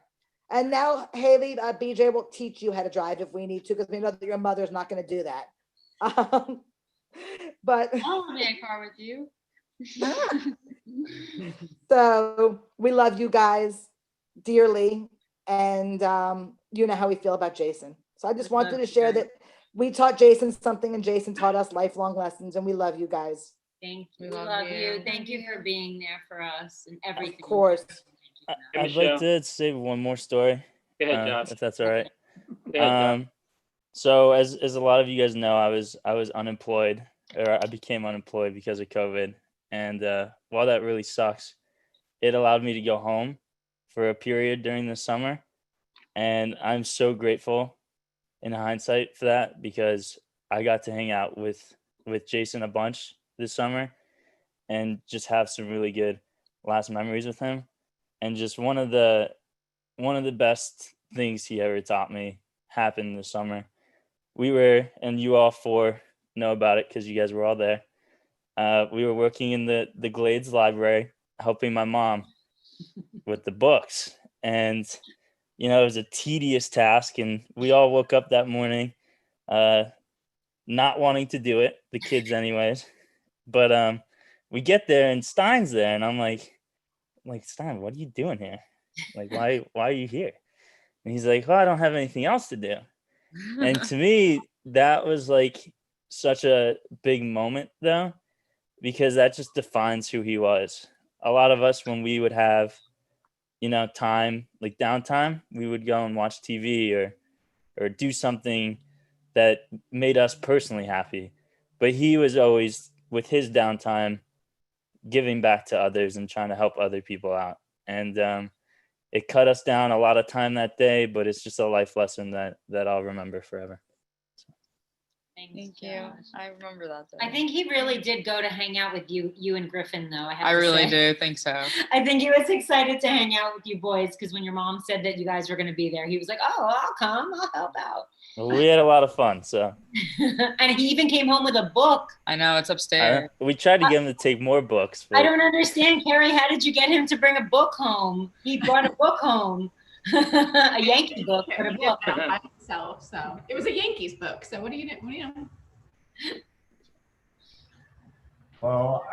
And now Haley, BJ will teach you how to drive if we need to, because we know that your mother's not going to do that. But
I'll be in a car with you.
so we love you guys dearly, and you know how we feel about Jason. So I just wanted to share that we taught Jason something, and Jason taught us lifelong lessons, and we love you guys.
Thank you.
We
We
love
love
you.
you. Thank you for being there for us and everything.
Of course.
I'd like to say one more story,
Go ahead, Josh.
if that's all right.
Go ahead, Josh.
So as a lot of you guys know, I was unemployed, or I became unemployed because of COVID. And while that really sucks, it allowed me to go home for a period during the summer. And I'm so grateful in hindsight for that, because I got to hang out with Jason a bunch this summer and just have some really good last memories with him. And just one of the best things he ever taught me happened this summer. We were, and you all four know about it because you guys were all there. We were working in the Glades library, helping my mom with the books. And, it was a tedious task. And we all woke up that morning not wanting to do it, the kids anyways. But we get there and Stein's there. And I'm like, Stein, what are you doing here? Like, why are you here? And he's like, I don't have anything else to do. And to me, that was like such a big moment, though, because that just defines who he was. A lot of us, when we would have, time, like downtime, we would go and watch TV or do something that made us personally happy. But he was always, with his downtime, giving back to others and trying to help other people out. And it cut us down a lot of time that day, but it's just a life lesson that I'll remember forever.
Thank you. I remember that day.
I think he really did go to hang out with you and Griffin, though.
I really do think so.
I think he was excited to hang out with you boys because when your mom said that you guys were going to be there, he was like, "Oh, I'll come. I'll help out."
Well, we had a lot of fun, so.
And he even came home with a book.
I know, it's upstairs.
We tried to get him to take more books.
I don't understand, Carrie. How did you get him to bring a book home? He brought a book home. A Yankee book, but a book.
By himself, so it was a Yankees book. So what do you know?
Well,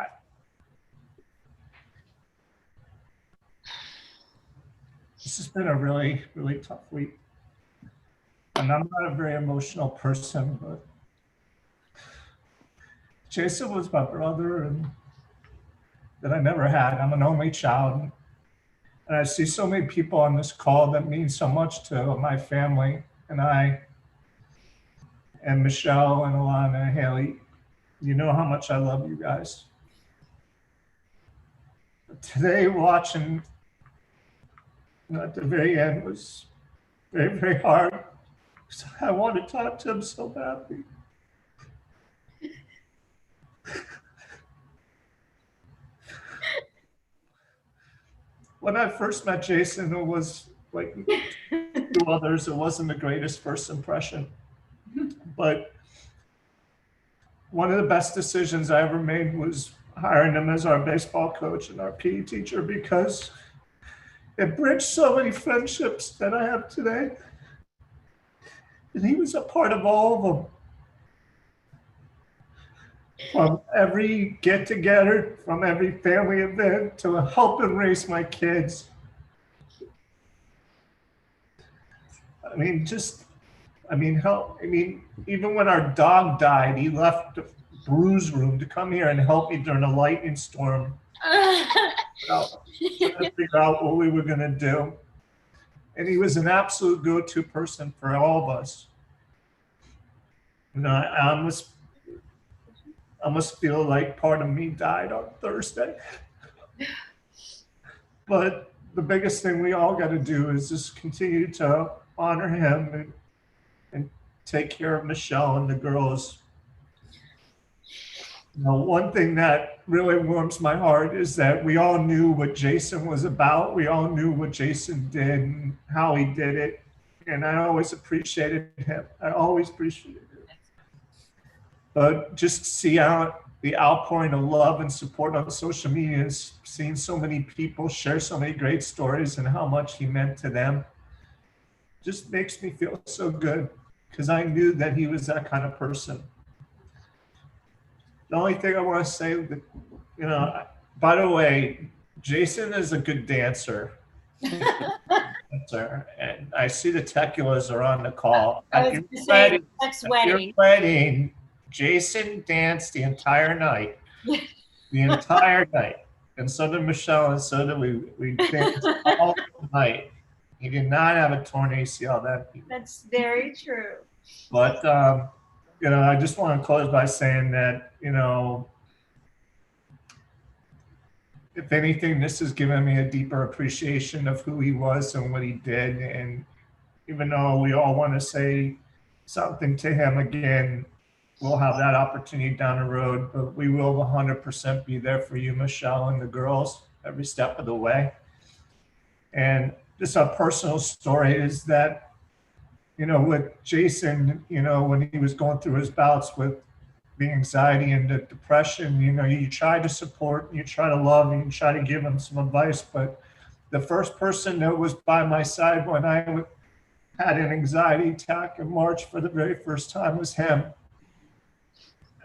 this has been a really, really tough week. And I'm not a very emotional person, but Jason was my brother and that I never had. I'm an only child. And I see so many people on this call that mean so much to my family and I, and Michelle and Alana and Haley. You know how much I love you guys. But today, watching at the very end was very, very hard. I want to talk to him so badly. When I first met Jason, it was like two others. It wasn't the greatest first impression, but one of the best decisions I ever made was hiring him as our baseball coach and our PE teacher, because it bridged so many friendships that I have today. And he was a part of all of them. From every get-together, from every family event, to helping raise my kids. Even when our dog died, he left the bruise room to come here and help me during a lightning storm. Trying to figure out what we were going to do. And he was an absolute go-to person for all of us. I almost feel like part of me died on Thursday. But the biggest thing we all got to do is just continue to honor him and take care of Michelle and the girls. You know, one thing that really warms my heart is that we all knew what Jason was about. We all knew what Jason did and how he did it. And I always appreciated him. I always appreciated him. But just to see out the outpouring of love and support on social media, and seeing so many people share so many great stories and how much he meant to them, just makes me feel so good, because I knew that he was that kind of person. The only thing I want to say that, you know, by the way, Jason is a good dancer. And I see the Teculas are on the call. At your wedding, Jason danced the entire night. The entire night. And so did Michelle, and so did we. We danced all night. He did not have a torn ACL that evening.
That's very true.
But, you know, I just want to close by saying that, you know, if anything, this has given me a deeper appreciation of who he was and what he did. And even though we all want to say something to him again, we'll have that opportunity down the road, but we will 100% be there for you, Michelle, and the girls every step of the way. And just a personal story is that, you know, with Jason, you know, when he was going through his bouts with the anxiety and the depression, you know, you try to support, you try to love, and you try to give him some advice. But the first person that was by my side when I had an anxiety attack in March for the very first time was him.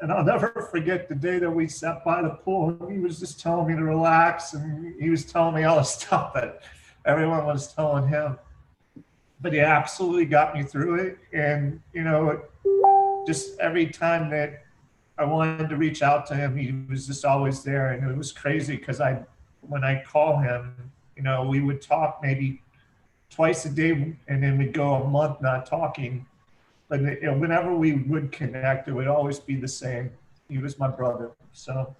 And I'll never forget the day that we sat by the pool and he was just telling me to relax, and he was telling me all the stuff that everyone was telling him. But he absolutely got me through it. And, you know, just every time that I wanted to reach out to him, he was just always there. And it was crazy because when I call him, you know, we would talk maybe twice a day, and then we'd go a month not talking. But you know, whenever we would connect, it would always be the same. He was my brother. So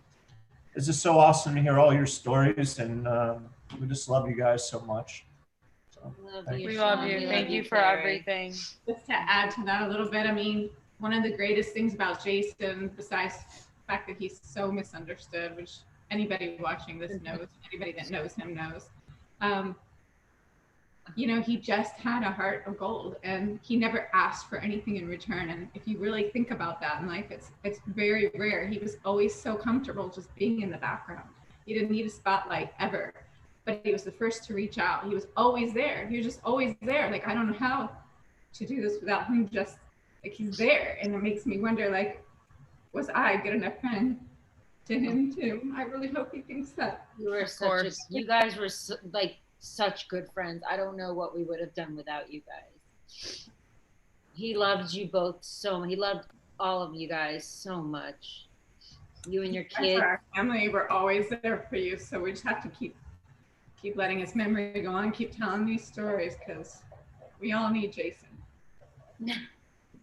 it's just so awesome to hear all your stories, and we just love you guys so much. So,
We love you. Thank you for everything.
Just to add to that a little bit, I mean, one of the greatest things about Jason, besides the fact that he's so misunderstood, which anybody watching this knows, anybody that knows him knows, you know, he just had a heart of gold, and he never asked for anything in return. And if you really think about that in life, it's very rare. He was always so comfortable just being in the background. He didn't need a spotlight ever, but he was the first to reach out. He was always there. He was just always there. Like, I don't know how to do this without him. Just like, he's there. And it makes me wonder, like, was I a good enough friend to him too? I really hope he thinks that.
You guys were like such good friends. I don't know what we would have done without you guys. He loved you both so much. He loved all of you guys so much. You and your kids.
Our family were always there for you. So we just have to keep letting his memory go on, keep telling these stories, because we all need Jason.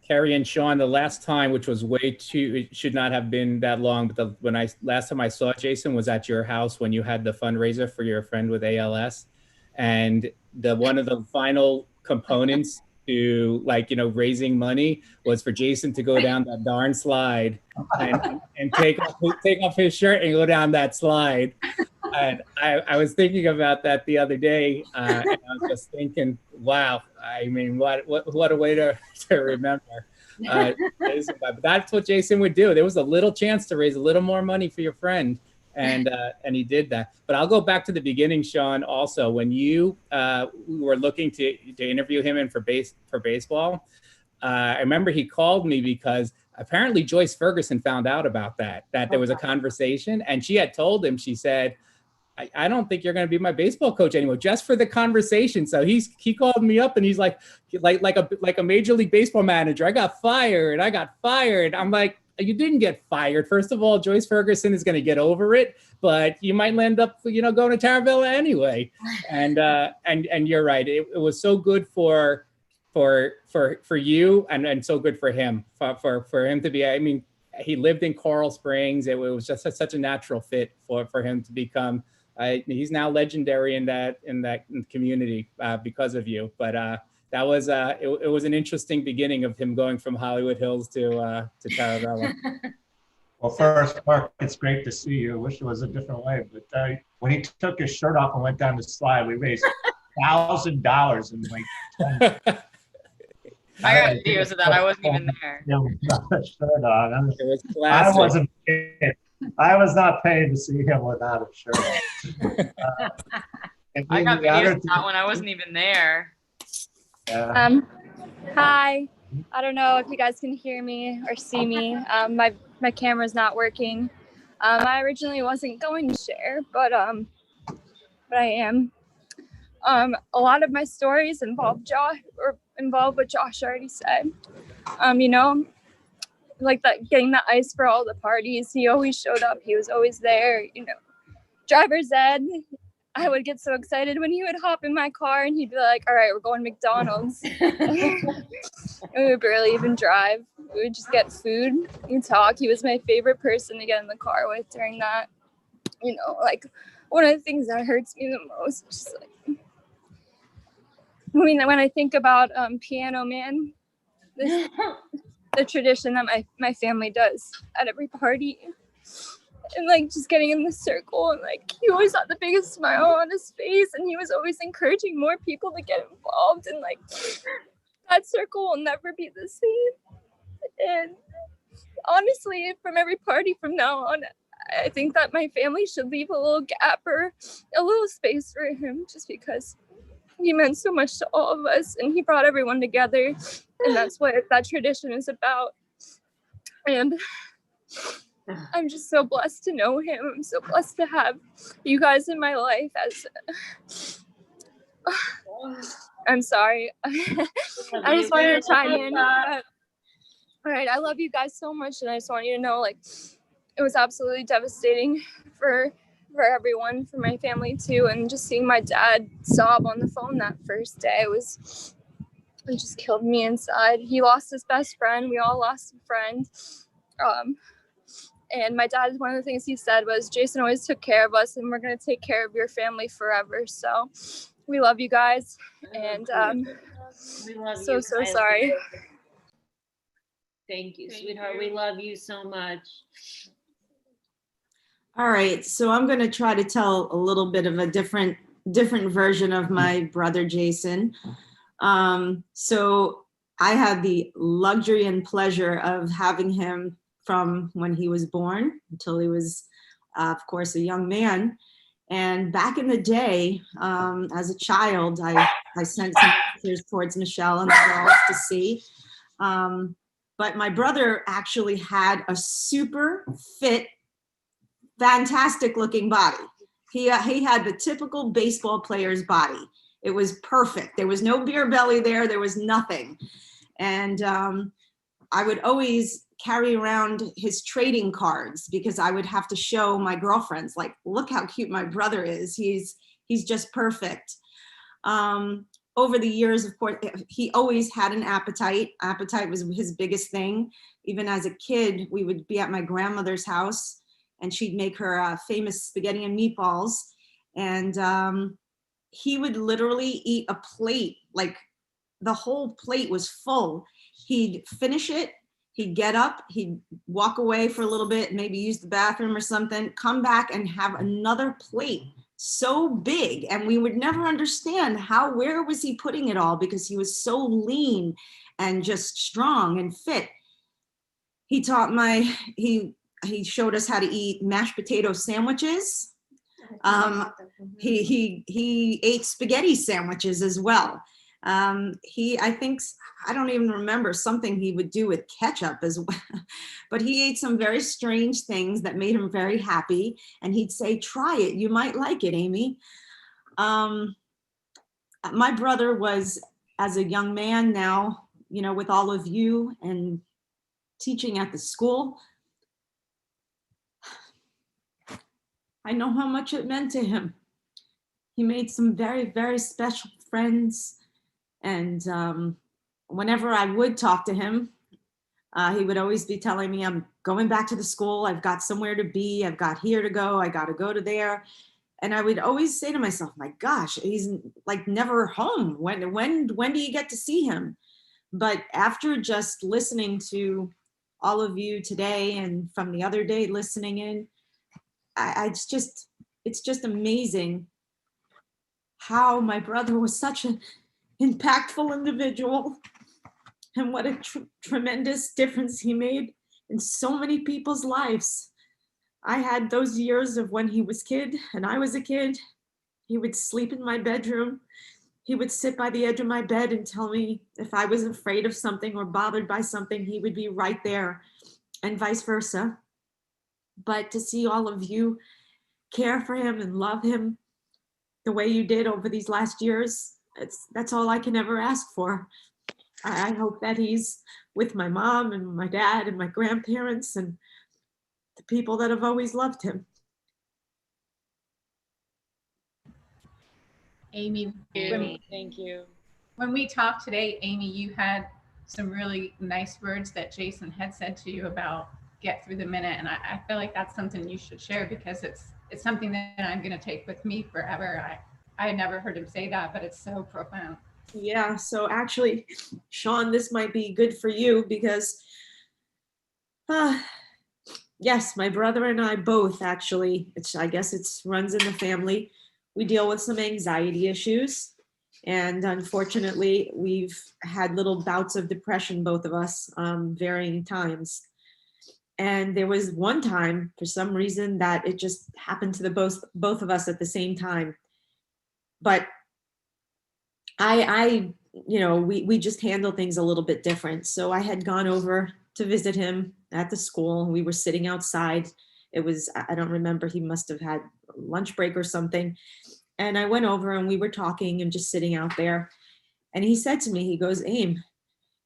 Carrie and Sean, the last time, which was way too, it should not have been that long, but last time I saw Jason was at your house when you had the fundraiser for your friend with ALS. And one of the final components to, like, you know, raising money was for Jason to go down that darn slide and take off his shirt and go down that slide. And I was thinking about that the other day, and I was just thinking, wow, I mean, what a way to remember. But that's what Jason would do. There was a little chance to raise a little more money for your friend, and he did that. But I'll go back to the beginning, Sean. Also, when you were looking to interview him for baseball, I remember he called me because apparently Joyce Ferguson found out about that there was a conversation, and she had told him, she said, I don't think you're going to be my baseball coach anymore, just for the conversation. So he called me up and he's like a Major League Baseball manager. I got fired. I'm like, you didn't get fired. First of all, Joyce Ferguson is going to get over it, but you might end up, you know, going to Taravella anyway. And you're right. It was so good for you and so good for him, for him to be, I mean, he lived in Coral Springs. It was just such a natural fit for him to become. He's now legendary in that community because of you. But that was it was an interesting beginning of him going from Hollywood Hills to Taravella.
Well, first, Mark, it's great to see you. I wish it was a different way, but when he took his shirt off and went down the slide, we raised $1,000 in like 10
I got videos of that. I wasn't even there.
Yeah, without a shirt on.
It was
I
classic.
wasn't paying. I was not paying to see him without a shirt on. And
I got
the
videos
other
of that when I wasn't even there.
Hi. I don't know if you guys can hear me or see me. My camera's not working. I originally wasn't going to share, but I am. A lot of my stories involve what Josh already said. You know, like that, getting the ice for all the parties. He always showed up. He was always there. You know, driver's ed. I would get so excited when he would hop in my car and he'd be like, "All right, we're going to McDonald's." We would barely even drive. We would just get food and talk. He was my favorite person to get in the car with during that. You know, like one of the things that hurts me the most is just like, I mean, when I think about Piano Man, the tradition that my family does at every party, and like just getting in the circle, and like he always had the biggest smile on his face, and he was always encouraging more people to get involved, and like that circle will never be the same. And honestly, from every party from now on, I think that my family should leave a little gap or a little space for him, just because he meant so much to all of us and he brought everyone together, and that's what that tradition is about. And I'm just so blessed to know him. I'm so blessed to have you guys in my life. I'm sorry. I just wanted to chime in. All right, I love you guys so much, and I just want you to know, like, it was absolutely devastating for everyone, for my family too, and just seeing my dad sob on the phone that first day it just killed me inside. He lost his best friend. We all lost a friend. And my dad, one of the things he said was, "Jason always took care of us, and we're going to take care of your family forever." So we love you guys, and
We love
so
you.
sorry.
Thank you, sweetheart. We love you so much.
All right, so I'm going to try to tell a little bit of a different version of my brother Jason. So I had the luxury and pleasure of having him from when he was born until he was, of course, a young man. And back in the day, as a child, I sent some pictures towards Michelle and the girls to see. But my brother actually had a super fit, fantastic looking body. He had the typical baseball player's body. It was perfect. There was no beer belly there. There was nothing. And I would always carry around his trading cards because I would have to show my girlfriends, like, look how cute my brother is. He's just perfect. Over the years, of course, he always had an appetite. Appetite was his biggest thing. Even as a kid, we would be at my grandmother's house and she'd make her famous spaghetti and meatballs. And he would literally eat a plate, like the whole plate was full. He'd finish it, he'd get up, he'd walk away for a little bit, maybe use the bathroom or something, come back and have another plate so big. And we would never understand where was he putting it all, because he was so lean and just strong and fit. He showed us how to eat mashed potato sandwiches. He ate spaghetti sandwiches as well. I don't even remember, something he would do with ketchup as well, but he ate some very strange things that made him very happy. And he'd say, "Try it, you might like it, Amy." My brother was, as a young man now, with all of you and teaching at the school, I know how much it meant to him. He made some very, very special friends. And whenever I would talk to him, He would always be telling me, I'm going back to the school. I've got somewhere to be. I've got here to go. I got to go to there. And I would always say to myself, my gosh, he's like never home. When do you get to see him? But after just listening to all of you today and from the other day listening in, it's just amazing how my brother was such an impactful individual and what a tremendous difference he made in so many people's lives. I had those years of when he was kid and I was a kid. He would sleep in my bedroom. He would sit by the edge of my bed and tell me if I was afraid of something or bothered by something, he would be right there, and vice versa. But to see all of you care for him and love him the way you did over these last years, that's all I can ever ask for. I hope that he's with my mom and my dad and my grandparents and the people that have always loved him.
Amy,
Thank you.
When we talked today, Amy, you had some really nice words that Jason had said to you about get through the minute. And I feel like that's something you should share because it's something that I'm going to take with me forever. I had never heard him say that, but it's so profound.
Yeah, so actually, Sean, this might be good for you because, yes, my brother and I both actually, I guess it runs in the family. We deal with some anxiety issues. And unfortunately, we've had little bouts of depression, both of us, varying times. And there was one time, for some reason, that it just happened to the both of us at the same time. But we just handle things a little bit different. So I had gone over to visit him at the school. We were sitting outside. It was, I don't remember, he must have had lunch break or something. And I went over and we were talking and just sitting out there. And he said to me, he goes, Aim,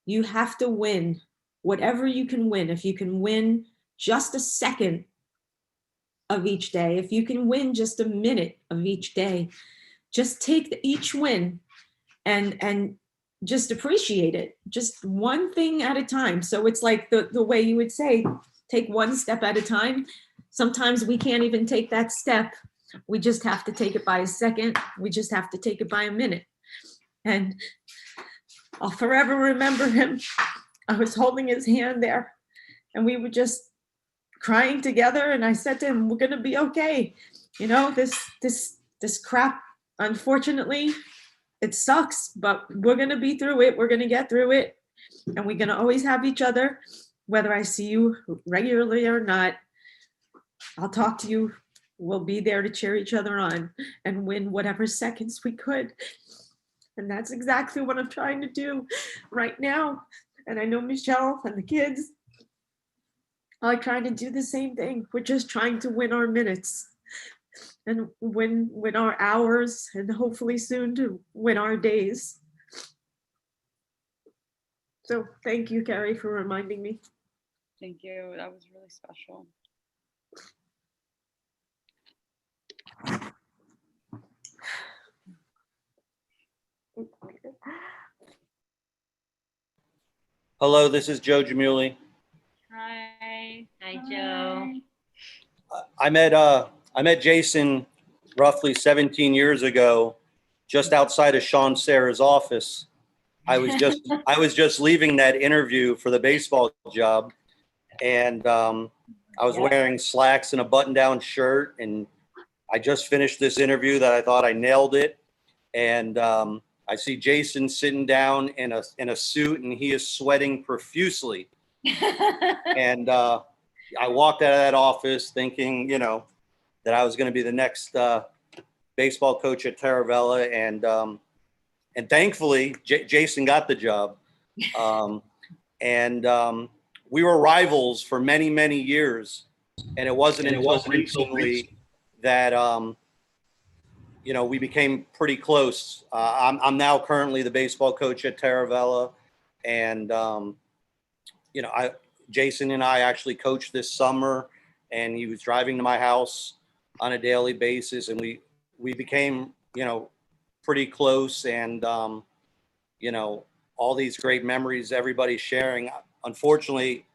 you have to win whatever you can win. If you can win just a second of each day, if you can win just a minute of each day, just take each win and just appreciate it. Just one thing at a time. So it's like the way you would say, take one step at a time. Sometimes we can't even take that step. We just have to take it by a second. We just have to take it by a minute. And I'll forever remember him. I was holding his hand there and we were just crying together. And I said to him, we're going to be okay. You know, this crap, unfortunately, it sucks, but we're going to be through it. We're going to get through it. And we're going to always have each other, whether I see you regularly or not. I'll talk to you. We'll be there to cheer each other on and win whatever seconds we could. And that's exactly what I'm trying to do right now. And I know Michelle and the kids are trying to do the same thing. We're just trying to win our minutes and win our hours and hopefully soon to win our days. So thank you, Carrie, for reminding me.
Thank you. That was really special.
Hello, this is Joe Jamuli.
Hi. Hi, Joe.
I met Jason roughly 17 years ago, just outside of Sean Sarah's office. I was just leaving that interview for the baseball job, and I was wearing slacks and a button-down shirt, and I just finished this interview that I thought I nailed it, and I see Jason sitting down in a suit, and he is sweating profusely, and I walked out of that office thinking, that I was going to be the next baseball coach at Taravella, and thankfully Jason got the job, and we were rivals for many, many years, and it wasn't until recently that we became pretty close. I'm now currently the baseball coach at Taravella, and Jason and I actually coached this summer, and he was driving to my house on a daily basis, and we became pretty close, and all these great memories everybody's sharing.
unfortunately,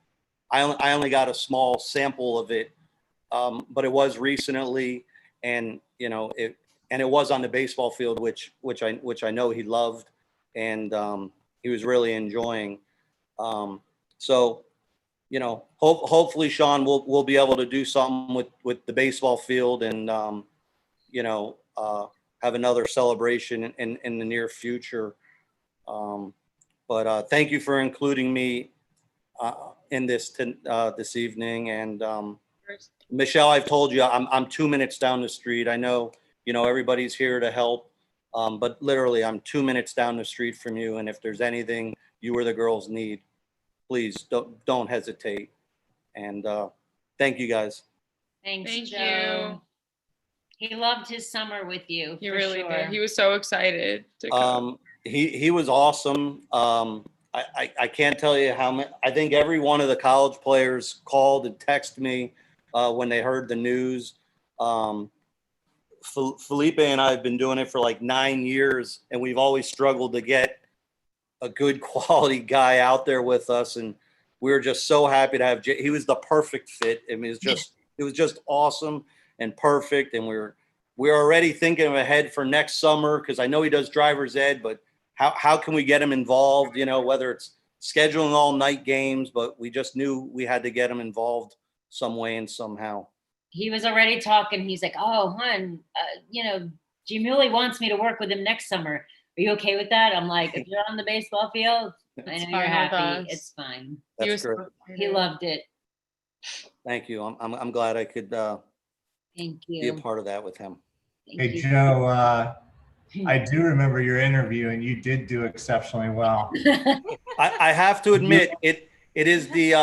I only got a small sample of it, but it was recently, and it was on the baseball field, which I know he loved, and he was really enjoying. So, hopefully, Sean, we'll be able to do something with the baseball field, and have another celebration in the near future. But thank you for including me in this this evening. And Michelle, I've told you I'm 2 minutes down the street. I know everybody's here to help, but literally I'm 2 minutes down the street from you. And if there's anything you or the girls need, please don't hesitate. And thank you guys.
Thanks,
Thank
Joe. He loved his summer with you.
He
for
really
sure.
did. He was so excited to come.
He was awesome. I can't tell you how many. I think every one of the college players called and texted me when they heard the news. Felipe and I have been doing it for like 9 years, and we've always struggled to get a good quality guy out there with us. And we were just so happy to have Jay. He was the perfect fit. I mean, it was just awesome and perfect. And we're already thinking ahead for next summer, because I know he does driver's ed, but how can we get him involved, whether it's scheduling all night games, but we just knew we had to get him involved some way and somehow.
He was already talking. He's like, "Oh, hon, Jamuli wants me to work with him next summer. Are you okay with that?" I'm like, "If you're on the baseball field, I know you're happy. It's fine."
That's great.
He loved it.
Thank you. I'm glad I could
Thank
be
you.
a part of that with him.
Hey, Joe, I do remember your interview, and you did do exceptionally well.
I have to admit, it is the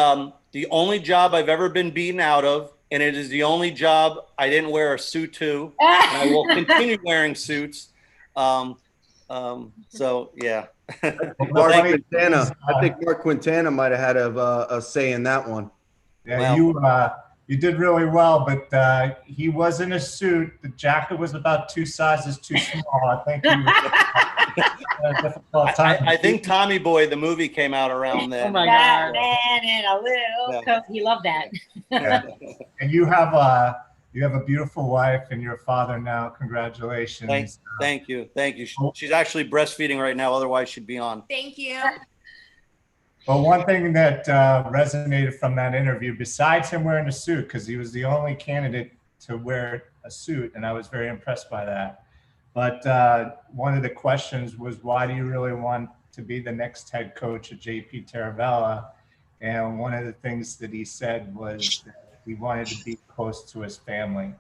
only job I've ever been beaten out of, and it is the only job I didn't wear a suit to, and I will continue wearing suits. So yeah.
I think Mark Quintana might have had a say in that one.
Yeah, you did really well, but he was in a suit. The jacket was about 2 sizes too small. I think he was a difficult time.
I think Tommy Boy, the movie, came out around then.
Oh my God. Man in a little coat. He loved that.
Yeah. And you have a beautiful wife and you're a father now. Congratulations.
Thank you. She's actually breastfeeding right now. Otherwise, she'd be on.
Thank you.
Well, one thing that resonated from that interview, besides him wearing a suit, because he was the only candidate to wear a suit, and I was very impressed by that. But one of the questions was, why do you really want to be the next head coach of JP Taravella? And one of the things that he said was that he wanted to be close to his family.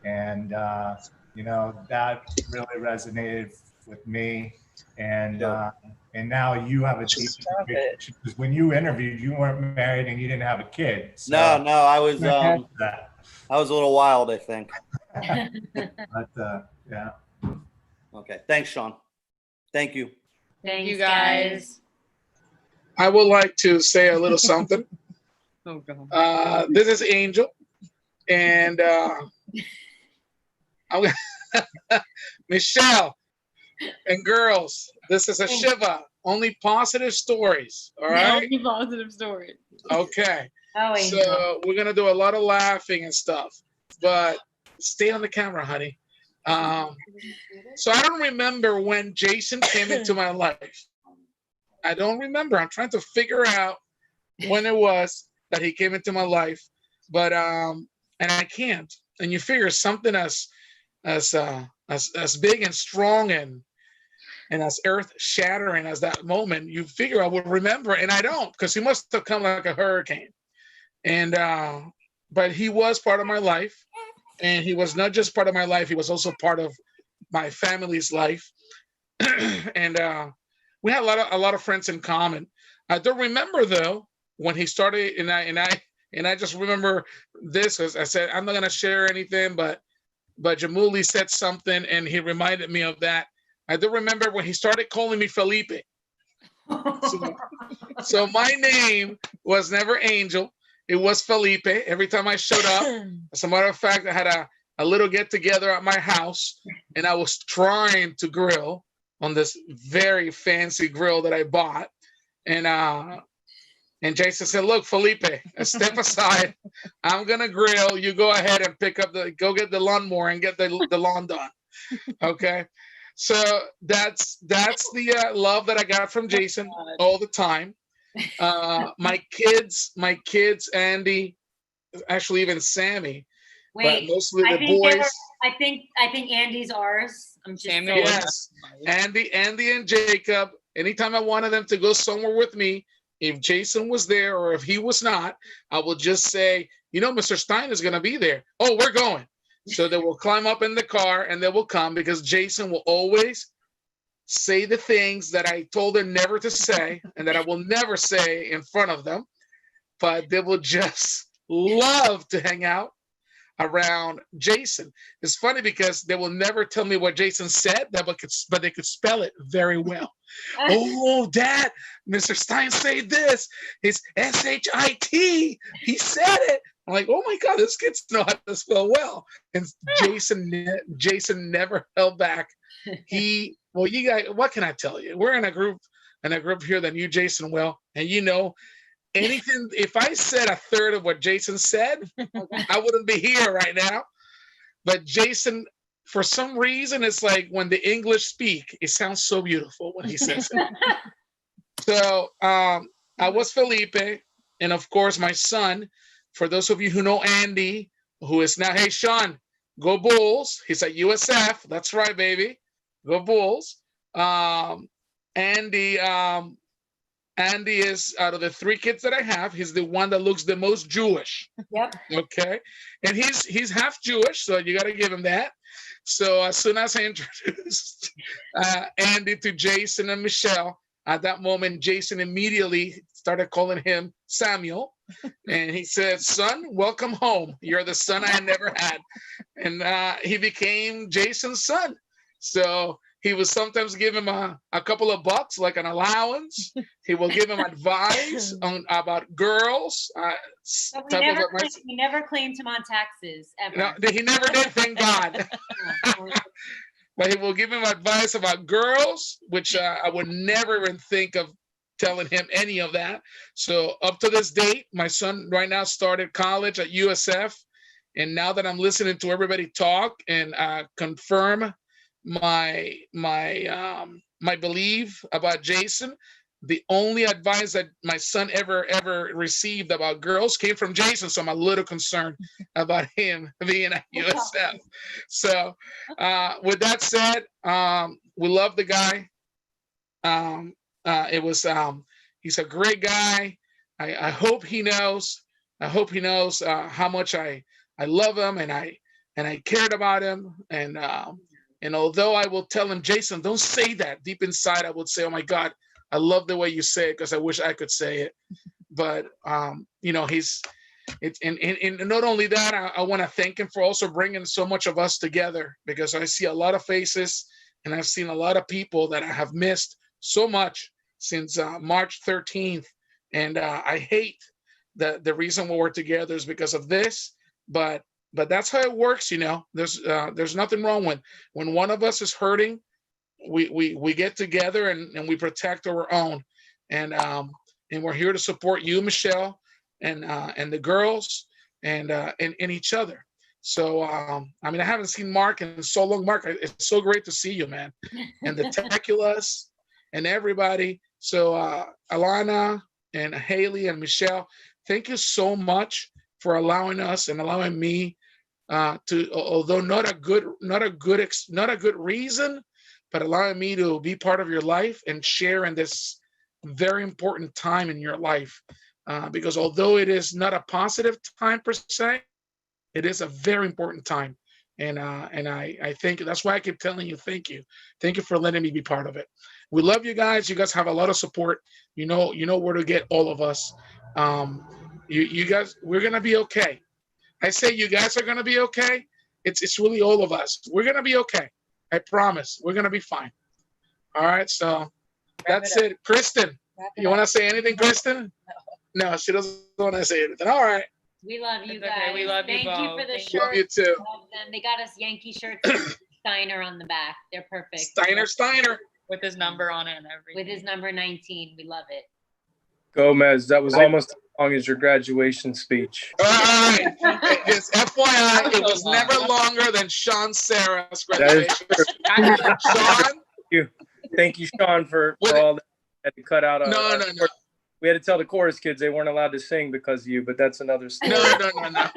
And, that really resonated with me. And now you have a deep relationship, because when you interviewed, you weren't married and you didn't have a kid. So
No, I was a little wild, I think.
But yeah.
Okay. Thanks, Sean. Thank you.
Thanks, you guys.
I would like to say a little something.
Oh God.
This is Angel, and Michelle and girls, this is a Shiva. Only positive stories. All right.
Only positive stories.
Okay.
Oh,
so we're gonna do a lot of laughing and stuff, but stay on the camera, honey. So I don't remember when Jason came into my life. I don't remember. I'm trying to figure out when it was that he came into my life, but and I can't. And you figure something as big and strong and as earth shattering as that moment, you figure I would remember, and I don't, because he must have come like a hurricane. And but he was part of my life, and he was not just part of my life, he was also part of my family's life. And we had a lot of friends in common. I don't remember though when he started, and I just remember this, as I said, I'm not gonna share anything, but Jamuli said something and he reminded me of that. I do remember when he started calling me Felipe. So my name was never Angel. It was Felipe. Every time I showed up, as a matter of fact, I had a little get together at my house, and I was trying to grill on this very fancy grill that I bought. And And Jason said, look, Felipe, step aside. I'm going to grill. You go ahead and go get the lawnmower and get the lawn done. Okay. So that's the love that I got from Jason all the time. My kids, Andy, actually even Sammy, but
Wait,
mostly
I
the
think they
boys.
were. I think Andy's ours. I'm just saying.
Yes, Andy and Jacob. Anytime I wanted them to go somewhere with me, if Jason was there or if he was not, I will just say, Mr. Stein is going to be there. Oh, we're going. So they will climb up in the car and they will come because Jason will always say the things that I told her never to say and that I will never say in front of them. But they will just love to hang out around Jason. It's funny because they will never tell me what Jason said, but they could spell it very well. Oh, Dad, Mr. Stein said this. It's S-H-I-T. He said it. I'm like, oh my God, this kids know how to spell well. And Jason never held back. Well, you guys, what can I tell you? We're in a group here that knew Jason well, and anything, if I said a third of what Jason said, I wouldn't be here right now. But Jason, for some reason, it's like when the English speak, it sounds so beautiful when he says it. So I was Felipe, and of course my son. For those of you who know Andy, who is now, hey Sean, go Bulls. He's at USF. That's right, baby. Go Bulls. Andy is, out of the 3 kids that I have, he's the one that looks the most Jewish.
Yep.
Okay. And he's half Jewish, so you got to give him that. So as soon as I introduced Andy to Jason and Michelle, at that moment, Jason immediately started calling him Samuel. And he said, son, welcome home. You're the son I never had. And he became Jason's son. So he will sometimes give him a couple of bucks, like an allowance. He will give him advice about girls.
We never claimed him on taxes, ever.
No, he never did, thank God. But he will give him advice about girls, which I would never even think of telling him any of that. So up to this date, my son right now started college at USF. And now that I'm listening to everybody talk and confirm my belief about Jason, the only advice that my son ever received about girls came from Jason. So I'm a little concerned about him being at USF. So with that said, we love the guy. He's a great guy. I hope he knows. How much I love him and I cared about him. And although I will tell him, Jason, don't say that. Deep inside, I would say, oh my God, I love the way you say it because I wish I could say it. But and not only that, I want to thank him for also bringing so much of us together, because I see a lot of faces and I've seen a lot of people that I have missed so much since March 13th. And I hate that the reason why we're together is because of this, but that's how it works. There's nothing wrong when one of us is hurting, we get together and we protect our own, and we're here to support you, Michelle, and the girls and each other. So I haven't seen Mark in so long. Mark, it's so great to see you, man, and the Teculas and everybody. So Alana and Haley and Michelle, thank you so much for allowing us and allowing me to, although not a good reason, but allowing me to be part of your life and share in this very important time in your life. Because although it is not a positive time per se, it is a very important time. And I think that's why I keep telling you, thank you. Thank you for letting me be part of it. We love you guys. You guys have a lot of support. You know where to get all of us. You guys, we're going to be okay. I say you guys are going to be okay. It's really all of us. We're going to be okay. I promise. We're going to be fine. All right. So that's it. Kristen, you want to say anything, Kristen? No, she doesn't want to say anything. All right.
We love you guys.
Okay, we love you
Thank you
both.
for the
Thank
shirts.
you.
Love you too.
They got us Yankee shirts with Steiner on the back. They're perfect.
Steiner.
With his number on it and everything.
With his number 19. We love it.
Gomez, that was almost as long as your graduation speech.
All right. Just FYI, it was never longer than Sean Sarah's
That is
graduation. Sean?
Thank you, Sean, for all that. Had to cut out.
No.
We had to tell the chorus kids they weren't allowed to sing because of you, but that's another story.
No.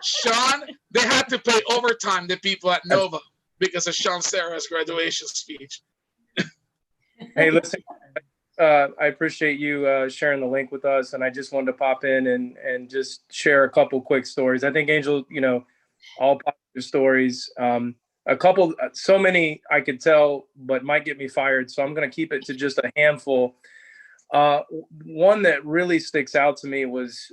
Sean, they had to pay overtime to people at Nova because of Sean Sarah's graduation speech.
Hey, listen, I appreciate you sharing the link with us, and I just wanted to pop in and just share a couple quick stories. I think Angel, all positive stories. A couple, so many I could tell, but might get me fired. So I'm going to keep it to just a handful. One that really sticks out to me was,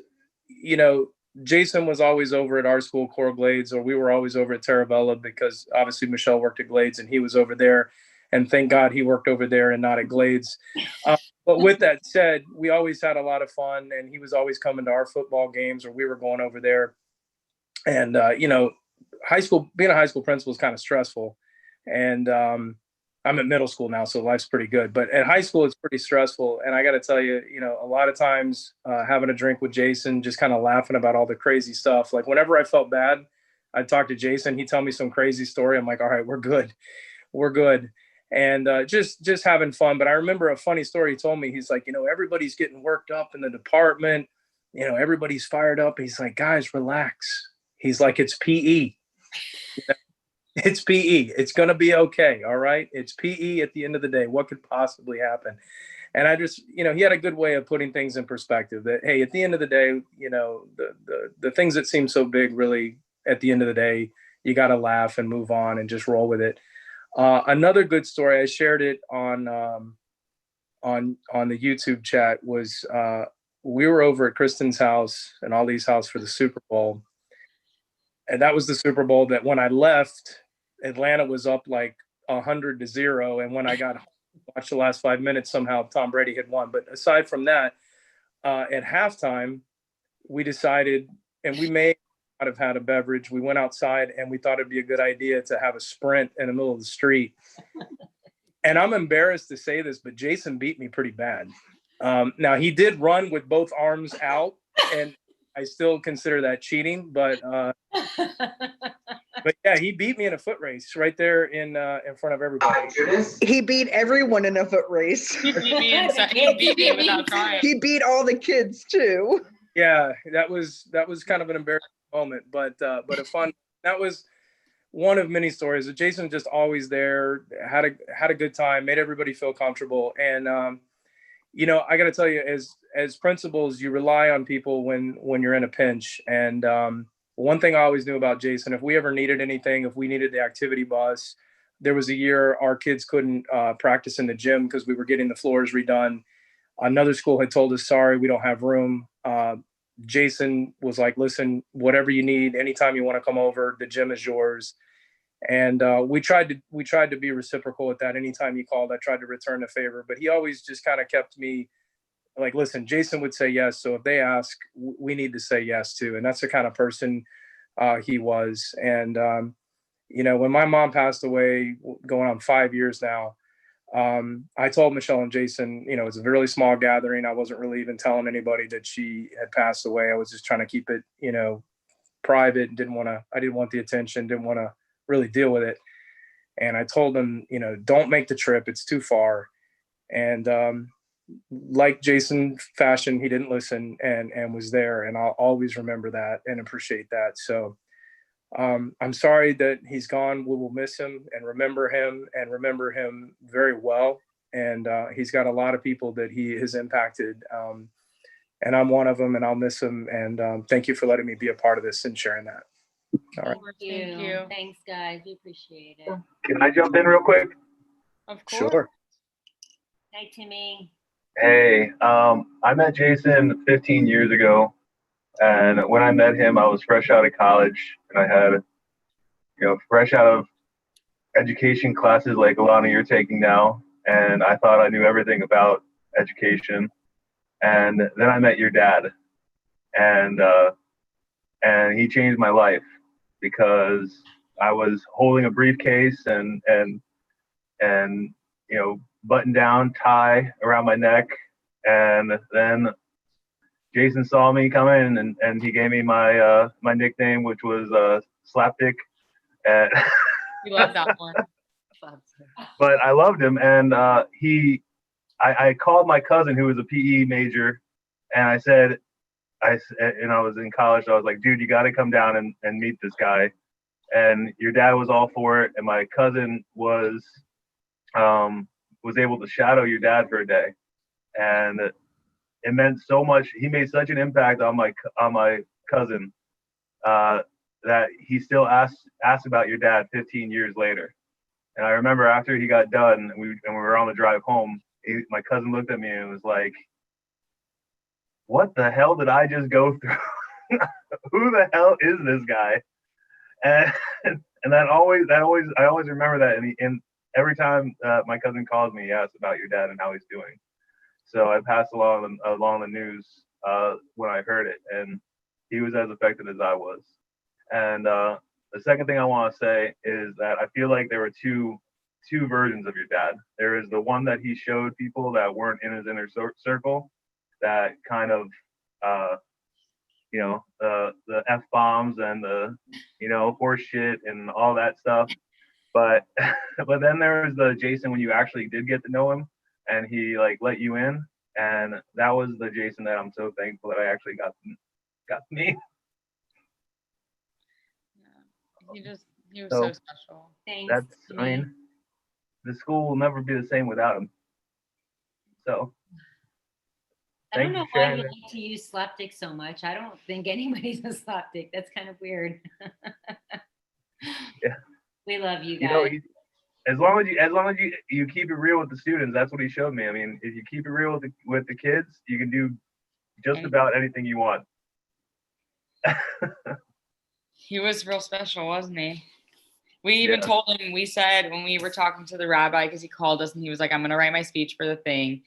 Jason was always over at our school, Coral Glades, or we were always over at Taravella because obviously Michelle worked at Glades and he was over there. And thank God he worked over there and not at Glades. But with that said, we always had a lot of fun, and he was always coming to our football games, or we were going over there. And, being a high school principal is kind of stressful. And I'm at middle school now, so life's pretty good. But at high school, it's pretty stressful. And I got to tell you, a lot of times having a drink with Jason, just kind of laughing about all the crazy stuff. Like whenever I felt bad, I'd talk to Jason. He'd tell me some crazy story. I'm like, all right, we're good. We're good. And just having fun. But I remember a funny story he told me. He's like, everybody's getting worked up in the department. Everybody's fired up. He's like, guys, relax. He's like, it's PE. It's PE. It's going to be okay. All right. It's PE at the end of the day. What could possibly happen? And I just, he had a good way of putting things in perspective that, hey, at the end of the day, the things that seem so big, really, at the end of the day, you got to laugh and move on and just roll with it. Another good story, I shared it on the YouTube chat, was we were over at Kristen's house and Ollie's house for the Super Bowl. And that was the Super Bowl that when I left, Atlanta was up like 100-0. And when I got home, watched the last 5 minutes, somehow Tom Brady had won. But aside from that, at halftime, we decided, and we may not have had a beverage. We went outside and we thought it'd be a good idea to have a sprint in the middle of the street. And I'm embarrassed to say this, but Jason beat me pretty bad. Now, he did run with both arms out, and I still consider that cheating, but yeah, he beat me in a foot race right there in front of everybody.
He beat everyone in a foot race.
He beat me without trying.
He beat all the kids too.
Yeah, that was kind of an embarrassing moment, but a fun. That was one of many stories. Jason just always there, had a good time, made everybody feel comfortable, and I got to tell you, as principals, you rely on people when you're in a pinch. And one thing I always knew about Jason, if we ever needed anything, if we needed the activity bus, there was a year our kids couldn't practice in the gym because we were getting the floors redone. Another school had told us, sorry, we don't have room. Jason was like, listen, whatever you need, anytime you want to come over, the gym is yours. And we tried to be reciprocal with that. Anytime he called, I tried to return the favor, but he always just kind of kept me like, listen, Jason would say yes. So if they ask, we need to say yes too. And that's the kind of person he was. And, when my mom passed away, going on 5 years now, I told Michelle and Jason, it's a really small gathering. I wasn't really even telling anybody that she had passed away. I was just trying to keep it, private. I didn't want the attention, didn't want to really deal with it. And I told them, don't make the trip. It's too far. And like Jason fashion, he didn't listen and was there. And I'll always remember that and appreciate that. So I'm sorry that he's gone. We will miss him and remember him very well. And he's got a lot of people that he has impacted. And I'm one of them, and I'll miss him. And thank you for letting me be a part of this and sharing that. All right.
Thank you. Thanks, guys. We appreciate it.
Can I jump in real quick?
Of course.
Sure.
Hi, Timmy.
Hey, I met Jason 15 years ago, and when I met him, I was fresh out of college, and I had, fresh out of education classes like a lot of you're taking now, and I thought I knew everything about education. And then I met your dad, and he changed my life because I was holding a briefcase and button down tie around my neck, and then Jason saw me coming and he gave me my my nickname, which was Slapdick. And
We love that one.
but I loved him, and I called my cousin who was a PE major, and I said, and I was in college, so I was like, dude, you got to come down and meet this guy. And your dad was all for it, and my cousin was able to shadow your dad for a day, and it meant so much. He made such an impact on my cousin that he still asked about your dad 15 years later. And I remember after he got done, and we were on the drive home, my cousin looked at me and was like, "What the hell did I just go through? Who the hell is this guy?" And I always remember that. And every time my cousin calls me, he asks about your dad and how he's doing. So I passed along the news when I heard it, and he was as affected as I was. And the second thing I want to say is that I feel like there were two versions of your dad. There is the one that he showed people that weren't in his inner circle, that kind of the F-bombs and the horse shit and all that stuff. But then there was the Jason when you actually did get to know him and he like let you in, and that was the Jason that I'm so thankful that I actually got to meet.
He was
So,
so special.
Thanks.
I mean, the school will never be the same without him. So
I don't
thank
know
you for
why
sharing
you
it.
like to use slapdick so much. I don't think anybody's a slapdick. That's kind of weird.
Yeah.
We love you
You know,
guys.
as long as you keep it real with the students, that's what he showed me. I mean, if you keep it real with the kids, you can do just about anything you want.
He was real special, wasn't he? We even told him, we said when we were talking to the rabbi, because he called us and he was like, I'm going to write my speech for the thing.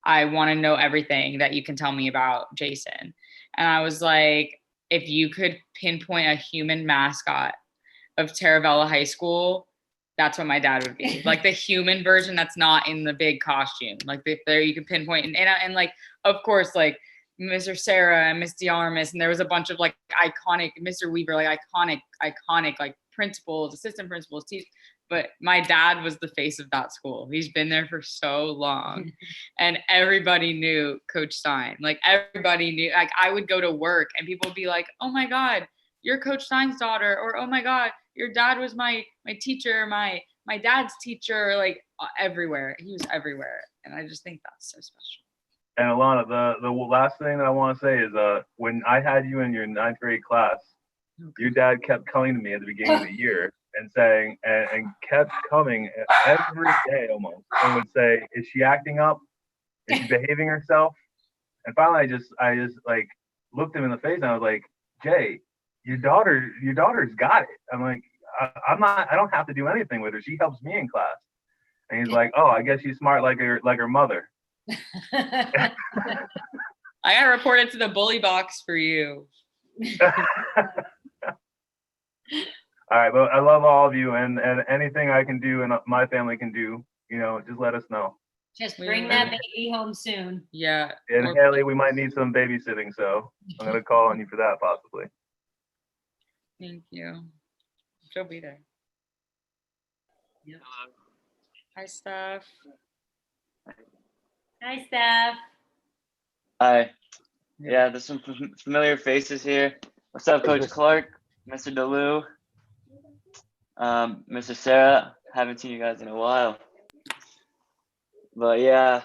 I want to know everything that you can tell me about Jason. And I was like, if you could pinpoint a human mascot of Taravella High School, that's what my dad would be. Like the human version that's not in the big costume. Like there you can pinpoint. And like, of course, like Mr. Sarah and Miss DeArmas, and there was a bunch of like iconic, Mr. Weaver, like iconic like principals, assistant principals, teachers. But my dad was the face of that school. He's been there for so long. And everybody knew Coach Stein. Like everybody knew, like I would go to work and people would be like, oh my God, you're Coach Stein's daughter. Or, oh my God, your dad was my teacher, my dad's teacher, like everywhere. He was everywhere. And I just think that's so special.
And Alana, the last thing that I want to say is when I had you in your 9th grade class, your dad kept coming to me at the beginning of the year and saying, and kept coming every day almost, and would say, is she acting up? Is she behaving herself? And finally I just like looked him in the face and I was like, Jay, your daughter's got it. I'm like, I don't have to do anything with her. She helps me in class. And he's like, oh, I guess she's smart like her mother.
I got reported to the bully box for you.
All right, but I love all of you, and anything I can do and my family can do, just let us know.
Just bring that baby home soon.
Yeah.
And Haley, we might need some babysitting, so I'm gonna call on you for that possibly.
Thank you. She'll be there.
Yep.
Hi, Steph.
Hi, Steph.
Hi. Yeah, there's some familiar faces here. What's up, Coach Clark, Mr. DeLu, Mr. Sarah? Haven't seen you guys in a while. But yeah,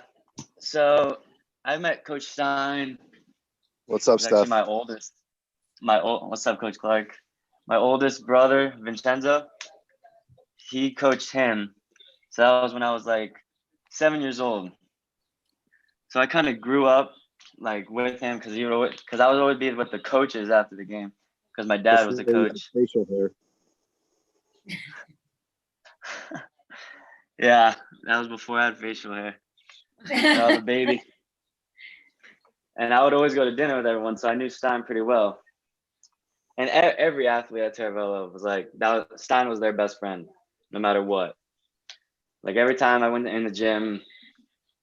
so I met Coach Stein.
What's up, Steph?
My oldest. What's up, Coach Clark? My oldest brother, Vincenzo, he coached him. So that was when I was like 7 years old. So I kind of grew up like with him because I would always be with the coaches after the game because my dad was the coach.
Facial hair.
Yeah, that was before I had facial hair. I was a baby. And I would always go to dinner with everyone, so I knew Stein pretty well. And every athlete at Taravella was like, Stein was their best friend, no matter what. Like every time I went in the gym,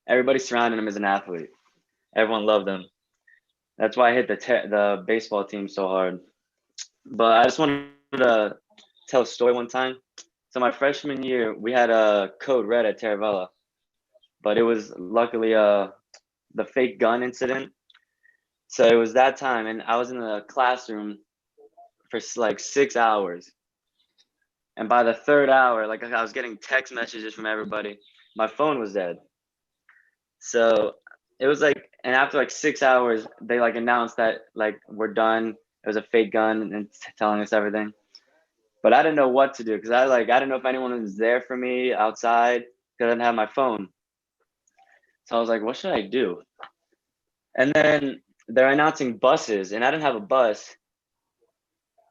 everybody surrounded him as an athlete. Everyone loved him. That's why I hit the baseball team so hard. But I just wanted to tell a story one time. So my freshman year, we had a code red at Taravella, but it was luckily the fake gun incident. So it was that time, and I was in the classroom for like 6 hours. And by the third hour, like I was getting text messages from everybody. My phone was dead. So it was like, and after like 6 hours, they like announced that like we're done. It was a fake gun and telling us everything. But I didn't know what to do because I didn't know if anyone was there for me outside because I didn't have my phone. So I was like, what should I do? And then they're announcing buses, and I didn't have a bus,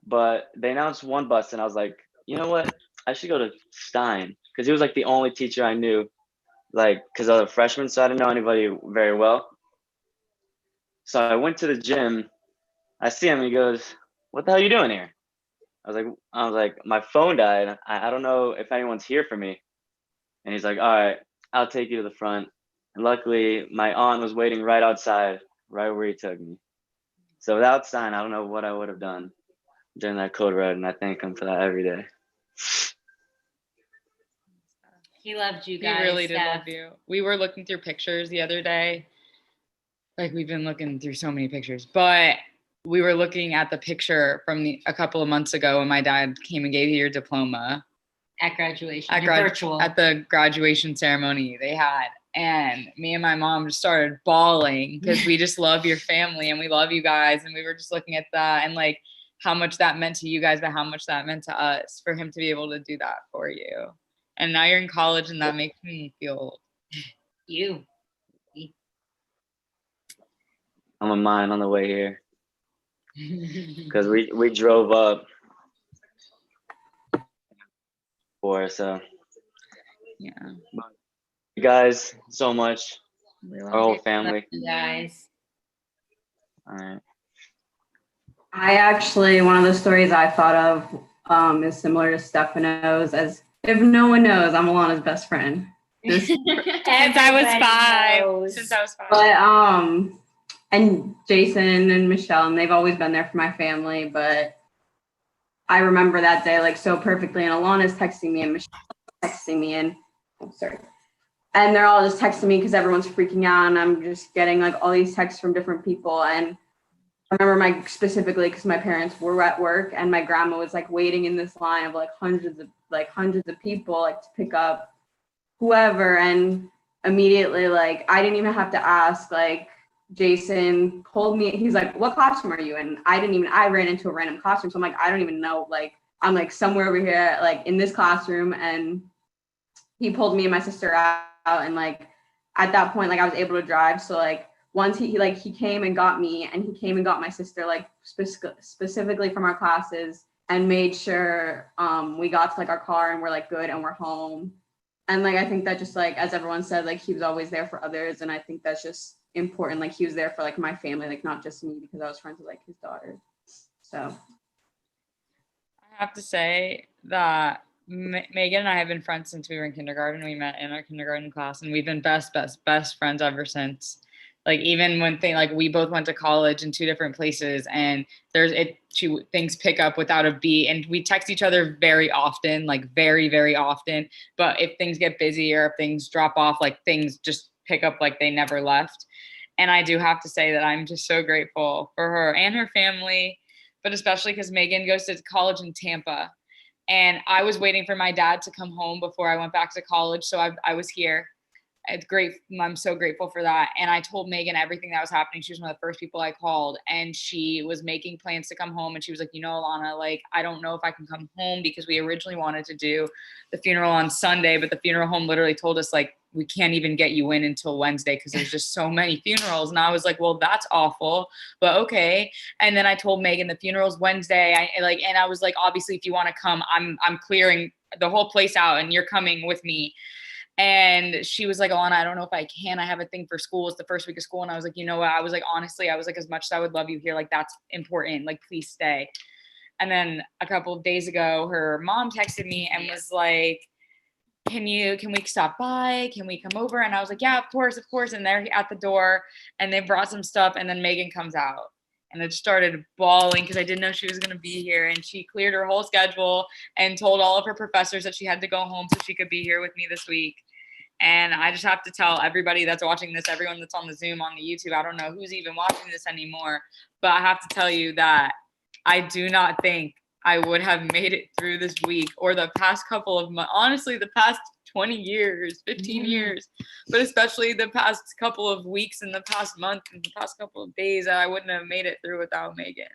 but they announced one bus, and I was like, you know what? I should go to Stein because he was like the only teacher I knew, like because I was a freshman, so I didn't know anybody very well. So I went to the gym. I see him. He goes, "What the hell are you doing here?" I was like, my phone died. I don't know if anyone's here for me. And he's like, all right, I'll take you to the front. And luckily, my aunt was waiting right outside, right where he took me. So without Stein, I don't know what I would have done during that code red, and I thank him for that every day.
He loved you
We
guys.
really did
Steph.
love you. We were looking through pictures the other day. Like we've been looking through so many pictures, but we were looking at the picture from a couple of months ago when my dad came and gave you your diploma.
At graduation,
At
virtual.
At the graduation ceremony they had. And me and my mom just started bawling because we just love your family and we love you guys. And we were just looking at that and like how much that meant to you guys, but how much that meant to us for him to be able to do that for you. And now you're in college and that makes me feel old.
You.
I'm a mine on the way here because we drove up for so
yeah.
But you guys so much, our whole family.
You guys.
All right.
I actually, one of the stories I thought of is similar to Stefano's. As if no one knows, I'm Alana's best friend.
Since I was 5.
But and Jason and Michelle, and they've always been there for my family. But I remember that day like so perfectly. And Alana's texting me and Michelle's texting me, and and they're all just texting me because everyone's freaking out, and I'm just getting like all these texts from different people. And I remember specifically because my parents were at work, and my grandma was like waiting in this line of like hundreds of people like to pick up whoever. And immediately like I didn't even have to ask, like Jason pulled me, he's like, what classroom are you in? I ran into a random classroom, so I'm like, I don't even know, like I'm like somewhere over here like in this classroom. And he pulled me and my sister out, and like at that point like I was able to drive. So like once he came and got me, and he came and got my sister like specifically from our classes, and made sure we got to like our car and we're like good and we're home. And like I think that just like, as everyone said, like he was always there for others, and I think that's just important. Like he was there for like my family, like not just me, because I was friends with like his daughter. So
I have to say that Megan and I have been friends since we were in kindergarten. We met in our kindergarten class, and we've been best friends ever since. Like even when we both went to college in 2 different places, and things pick up without a beat, and we text each other very often, like very, very often. But if things get busy or if things drop off, like things just pick up like they never left. And I do have to say that I'm just so grateful for her and her family, but especially because Megan goes to college in Tampa. And I was waiting for my dad to come home before I went back to college. So I was here. It's great. I'm so grateful for that. And I told Megan everything that was happening. She was one of the first people I called, and she was making plans to come home. And she was like, you know, Alana, like, I don't know if I can come home because we originally wanted to do the funeral on Sunday, but the funeral home literally told us like, we can't even get you in until Wednesday because there's just so many funerals. And I was like, well, that's awful, but okay. And then I told Megan the funeral's Wednesday. And I was like, obviously, if you want to come, I'm clearing the whole place out and you're coming with me. And she was like, Alana, I don't know if I can. I have a thing for school. It's the first week of school. And I was like, you know what? I was like, honestly, I was like, as much as I would love you here, like that's important. Like, please stay. And then a couple of days ago, her mom texted me and was like, can we stop by? Can we come over? And I was like, yeah, of course. And they're at the door and they brought some stuff. And then Megan comes out and it started bawling because I didn't know she was going to be here. And she cleared her whole schedule and told all of her professors that she had to go home so she could be here with me this week. And I just have to tell everybody that's watching this, everyone that's on the Zoom, on the YouTube, I don't know who's even watching this anymore, but I have to tell you that I do not think I would have made it through this week or the past couple of months, honestly, the past 20 years, 15 years, but especially the past couple of weeks and the past month and the past couple of days, I wouldn't have made it through without Megan.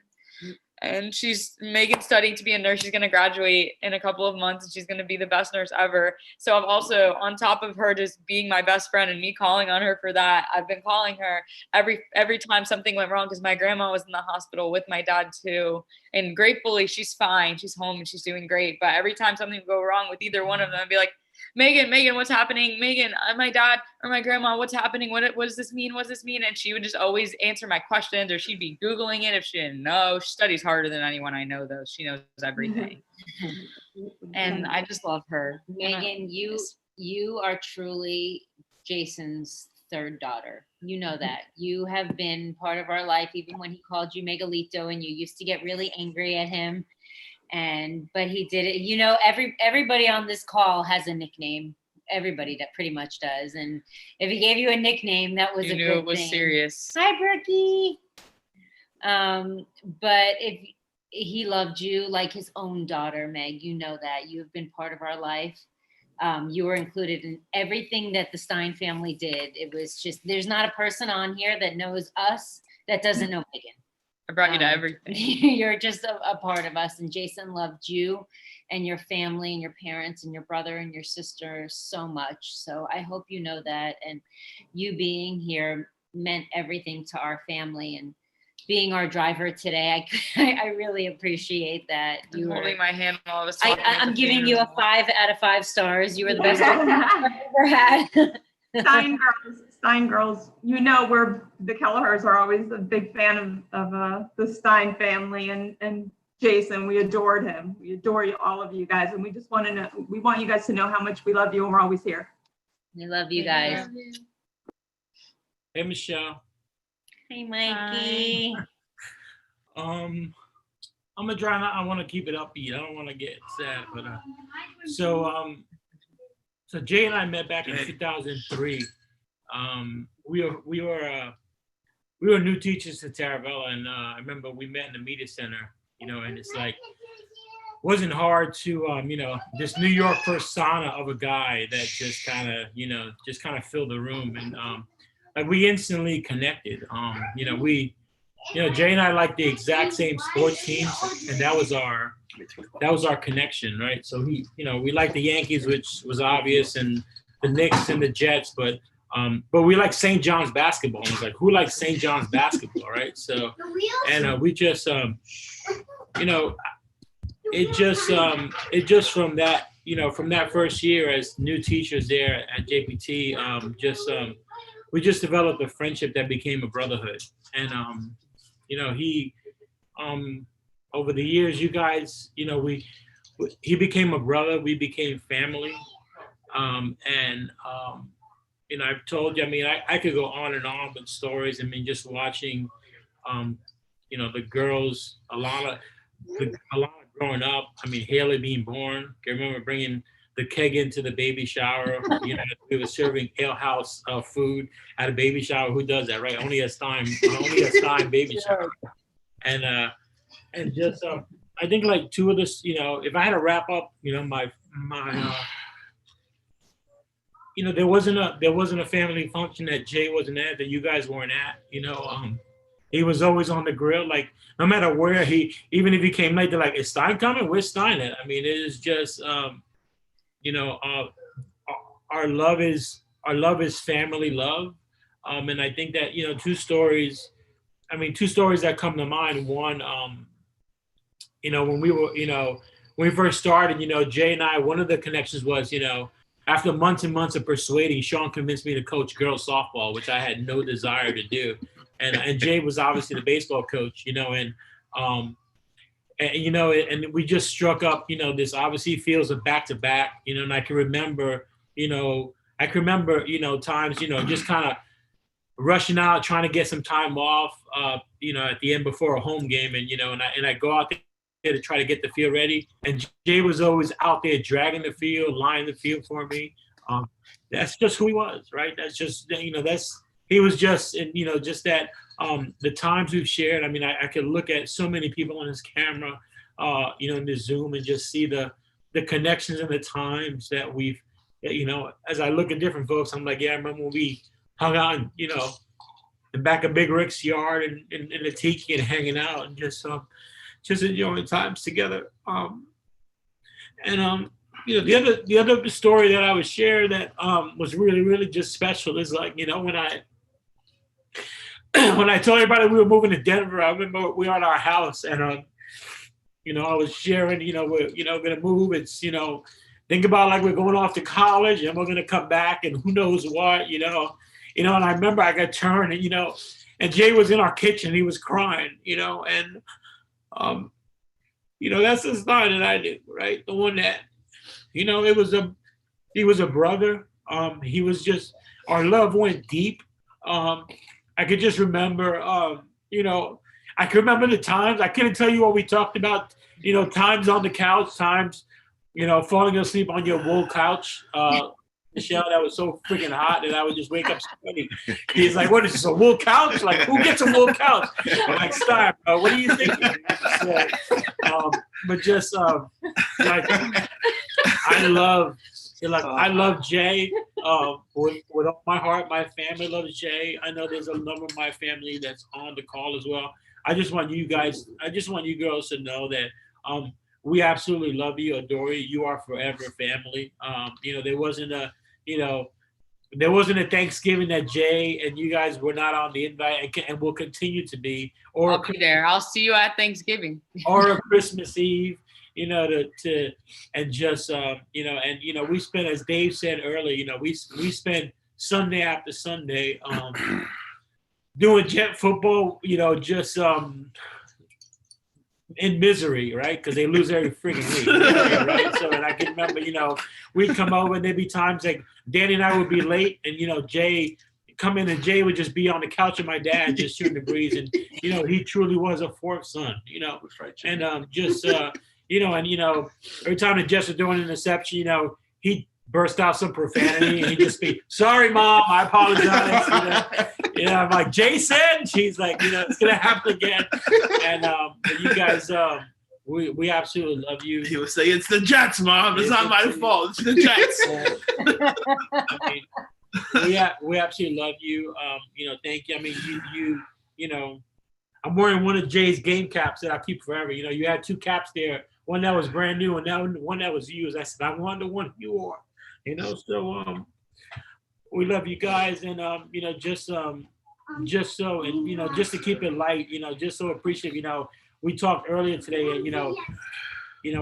And Megan's studying to be a nurse. She's going to graduate in a couple of months and she's going to be the best nurse ever. So I'm also, on top of her just being my best friend and me calling on her for that, I've been calling her every time something went wrong because my grandma was in the hospital with my dad too. And gratefully, she's fine. She's home and she's doing great. But every time something would go wrong with either one of them, I'd be like, Megan, what's happening? Megan, my dad or my grandma, what's happening? What does this mean? What's this mean? And she would just always answer my questions, or she'd be Googling it if she didn't know. She studies harder than anyone I know, though. She knows everything. And I just love her.
Megan, you are truly Jason's third daughter. You know that. You have been part of our life, even when he called you Megalito and you used to get really angry at him. But he did it. You know, everybody on this call has a nickname. Everybody that pretty much does. And if he gave you a nickname, that was
You
a
knew
good
it was
thing.
serious.
Hi, Brookie. But if he loved you like his own daughter, Meg, you know that. You have been part of our life. You were included in everything that the Stein family did. It was just, there's not a person on here that knows us that doesn't know Megan.
I brought you to everything.
You're just a part of us. And Jason loved you and your family and your parents and your brother and your sister so much. So I hope you know that. And you being here meant everything to our family. And being our driver today, I really appreciate that. You were
holding my hand while I was
talking. I'm giving you a 5 out of 5 stars. You were the best I've ever had.
Stein girls, you know, the Kelleher's are always a big fan of the Stein family and Jason. We adored him. We adore you, all of you guys, and we just want you guys to know how much we love you, and we're always here.
We love you guys.
Hey, Michelle.
Hey, Mikey.
I'm a driver. I want to keep it upbeat. I don't want to get sad, but so Jay and I met back in 2003. We were new teachers at Taravella, and I remember we met in the media center, you know, and it's like, wasn't hard to, you know, this New York persona of a guy that just kind of filled the room. And like we instantly connected. Jay and I liked the exact same sports teams, and that was our connection, right? So we liked the Yankees, which was obvious, and the Knicks and the Jets, but we like St. John's basketball. And it's like, who likes St. John's basketball, right? So, and we just, it just from that first year as new teachers there at JPT, we just developed a friendship that became a brotherhood. And, he, over the years, you guys, he became a brother, we became family. I've told you, I mean, I could go on and on with stories. I mean, just watching, the girls, Alana growing up. I mean, Haley being born. I remember bringing the keg into the baby shower. We were serving ale house food at a baby shower. Who does that, right? Only a Stein baby shower. And just, I think like two of this, if I had to wrap up, my there wasn't a family function that Jay wasn't at, that you guys weren't at. He was always on the grill. Like no matter where even if he came late, they're like, "Is Stein coming? Where's Stein at?" I mean, it is just, our love is family love, and I think that two stories that come to mind. One, when we first started, Jay and I, one of the connections was, after months and months of persuading, Sean convinced me to coach girls softball, which I had no desire to do. And Jay was obviously the baseball coach, and And, you know, and we just struck up, you know, this obviously feels a back-to-back, you know, and I can remember, you know, times, you know, just kind of rushing out, trying to get some time off, you know, at the end before a home game. And, you know, and I go out there to try to get the field ready. And Jay was always out there dragging the field, lining the field for me. That's just who he was, right? That's just, you know, he was just, and, you know, just that, the times we've shared. I mean, I could look at so many people on his camera, you know, in the Zoom, and just see the connections and the times that we've, you know, as I look at different folks, I'm like, yeah, I remember when we hung out, in, you know, in back of Big Rick's yard and in the tiki and hanging out and just enjoying times together. You know, the other story that I would share that was really, really just special is, like, you know, when I told everybody we were moving to Denver, I remember we were at our house, and you know, I was sharing, you know, we're, you know, gonna move. It's, you know, think about, like, we're going off to college and we're gonna come back and who knows what, you know. And I remember I got turned, and, you know, and Jay was in our kitchen, he was crying, you know, and you know, that's the Stein that I knew, right? The one that, you know, he was a brother. He was just, our love went deep. I could just remember, you know, I can remember the times. I couldn't tell you what we talked about, you know, times on the couch, times, you know, falling asleep on your wool couch, Michelle, that was so freaking hot that I would just wake up sweating. He's like, what is this, a wool couch? Like, who gets a wool couch? I'm like, Stein, bro, what are you thinking? So, but just, like, I love Jay with all my heart. My family loves Jay. I know there's a number of my family that's on the call as well. I just want you girls to know that we absolutely love you, adore you. You are forever family. You know, there wasn't a Thanksgiving that Jay and you guys were not on the invite, and will continue to be. Or
I'll be there. I'll see you at Thanksgiving.
Or a Christmas Eve. You know, and just you know, and, you know, we spent, as Dave said earlier, you know, we spend Sunday after Sunday doing Jet football, you know, just in misery, right? Because they lose every freaking week, right? So, and I can remember, you know, we'd come over and there'd be times like Danny and I would be late, and, you know, Jay come in and Jay would just be on the couch with my dad just shooting the breeze, and, you know, he truly was a fourth son, you know, and just you know, and, you know, every time the Jets are doing an interception, you know, he burst out some profanity and he'd just be, sorry, Mom, I apologize. You know, I'm like, Jason, she's like, you know, it's going to happen again. And but you guys, we absolutely love you.
He would say, it's the Jets, Mom. It's not my fault. It's the Jets.
I mean, we absolutely love you. You know, thank you. I mean, you know, I'm wearing one of Jay's game caps that I keep forever. You know, you had two caps there. One that was brand new, and one that was used. I said, I want the one you wore. You know, so we love you guys, and you know, just so, and, you know, just to keep it light, you know, just so appreciative. You know, we talked earlier today, and, you know,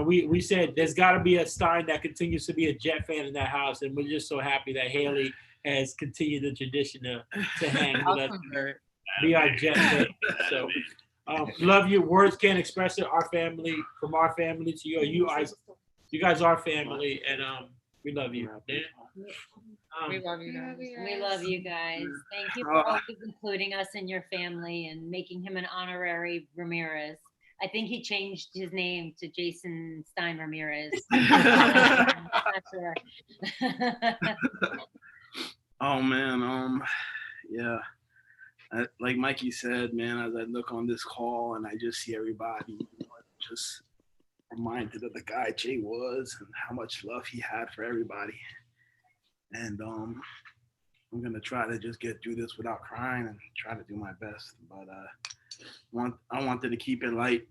we said there's got to be a Stein that continues to be a Jet fan in that house, and we're just so happy that Haley has continued the tradition to hang with us, be our Jet fan. So. Love you. Words can't express it. Our family, from our family to you guys are family, and we love you.
We love you guys.
We love you guys. Thank you for always including us in your family and making him an honorary Ramirez. I think he changed his name to Jason Stein Ramirez. Not sure.
Oh man, yeah. Like Mikey said, man, as I look on this call and I just see everybody, you know, just reminded of the guy Jay was and how much love he had for everybody. And I'm gonna try to just get through this without crying and try to do my best. But I wanted to keep it light,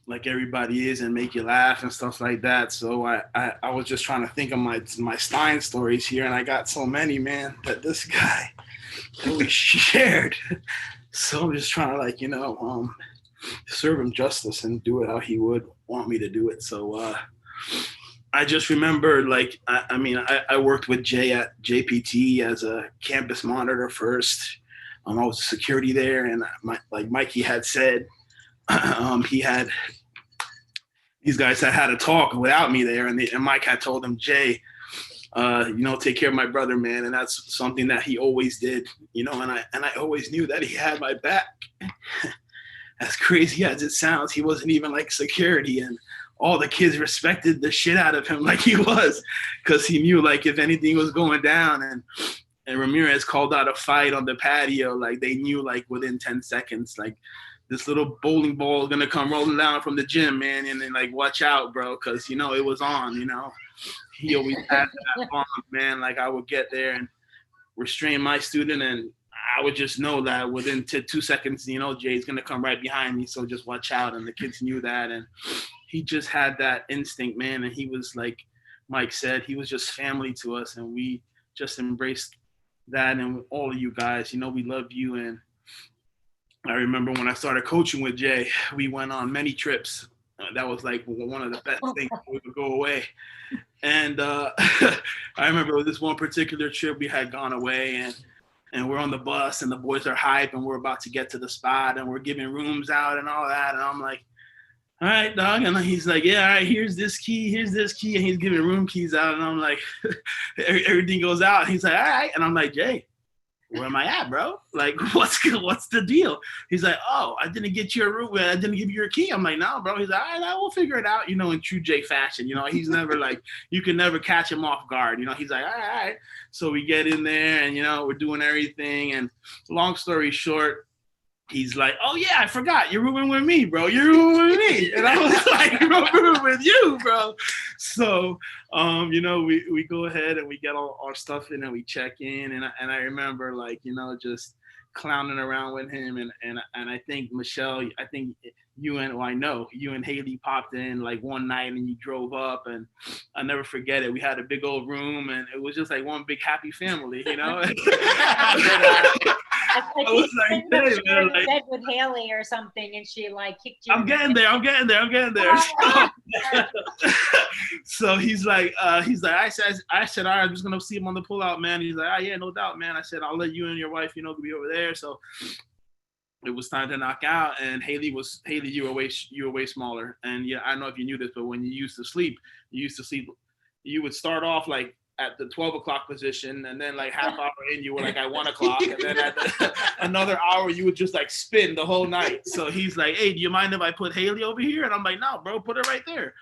like everybody is, and make you laugh and stuff like that. So I was just trying to think of my Stein stories here, and I got so many, man, that this guy that we shared. So I'm just trying to, like, you know, serve him justice and do it how he would want me to do it. So I just remember, like, I worked with Jay at JPT as a campus monitor first. I was security there, and like Mikey had said, he had these guys had a talk without me there, and Mike had told him, Jay, take care of my brother, man. And that's something that he always did, and I always knew that he had my back. As crazy as it sounds, he wasn't even like security, and all the kids respected the shit out of him like he was, because he knew like if anything was going down, and Ramirez called out a fight on the patio, like they knew like within 10 seconds, like this little bowling ball is gonna come rolling down from the gym, man, and then like watch out, bro, because it was on. He always had that bond, man. Like I would get there and restrain my student, and I would just know that within 2 seconds, Jay's gonna come right behind me, so just watch out. And the kids knew that, and he just had that instinct, man. And he was like Mike said, he was just family to us, and we just embraced that. And all of you guys, we love you. And I remember when I started coaching with Jay, we went on many trips. That was like one of the best things. We would go away. And I remember this one particular trip, we had gone away, and we're on the bus, and the boys are hype, and we're about to get to the spot, and we're giving rooms out and all that. And I'm like, all right, dog. And he's like, yeah, all right, here's this key. And he's giving room keys out. And I'm like, everything goes out. And he's like, all right. And I'm like, Jay, where am I at, bro? Like, what's the deal? He's like, oh, I didn't get you a room. I didn't give you your key. I'm like, no, bro. He's like, all right, we'll figure it out, in true Jay fashion. He's never like, you can never catch him off guard. He's like, all right. So we get in there, and, we're doing everything. And long story short, he's like, oh, yeah, I forgot. You're rooming with me, bro. You're rooming with me. And I was like, I'm rooming with you, bro. So, we go ahead and we get all our stuff in, and we check in. And I remember, like, just clowning around with him. And I think, Michelle, you and Haley popped in like one night, and you drove up, and I'll never forget it. We had a big old room, and it was just like one big happy family,
I was like, hey, man, like, bed with Haley or something, and she like kicked you.
I'm getting there. So he's like, I said, all right, I'm just gonna see him on the pullout, man. He's like, oh yeah, no doubt, man. I said, I'll let you and your wife, be over there. So it was time to knock out, and Haley, you were way smaller. And yeah, I don't know if you knew this, but when you used to sleep, you would start off like at the 12 o'clock position, and then like half hour in, you were like at 1 o'clock, and then at another hour, you would just like spin the whole night. So he's like, hey, do you mind if I put Haley over here? And I'm like, no, bro, put her right there.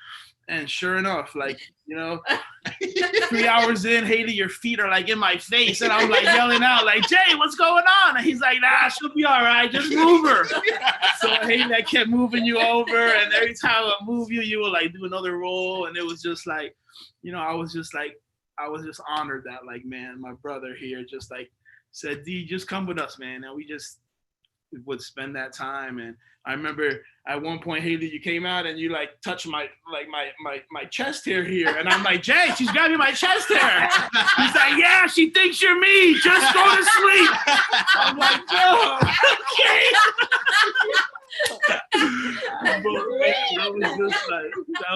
And sure enough, like, 3 hours in, Haley, your feet are like in my face. And I'm like yelling out, like, Jay, what's going on? And he's like, nah, she'll be all right. Just move her. So Haley, I kept moving you over. And every time I move you, you would like do another roll. And it was just like, I was just honored that, like, man, my brother here just like said, D, just come with us, man. And we just would spend that time. And I remember at one point, Haley, you came out and you like touched my chest hair here. And I'm like, Jay, she's got me my chest hair. He's like, yeah, she thinks you're me. Just go to sleep. I'm like, no, okay. That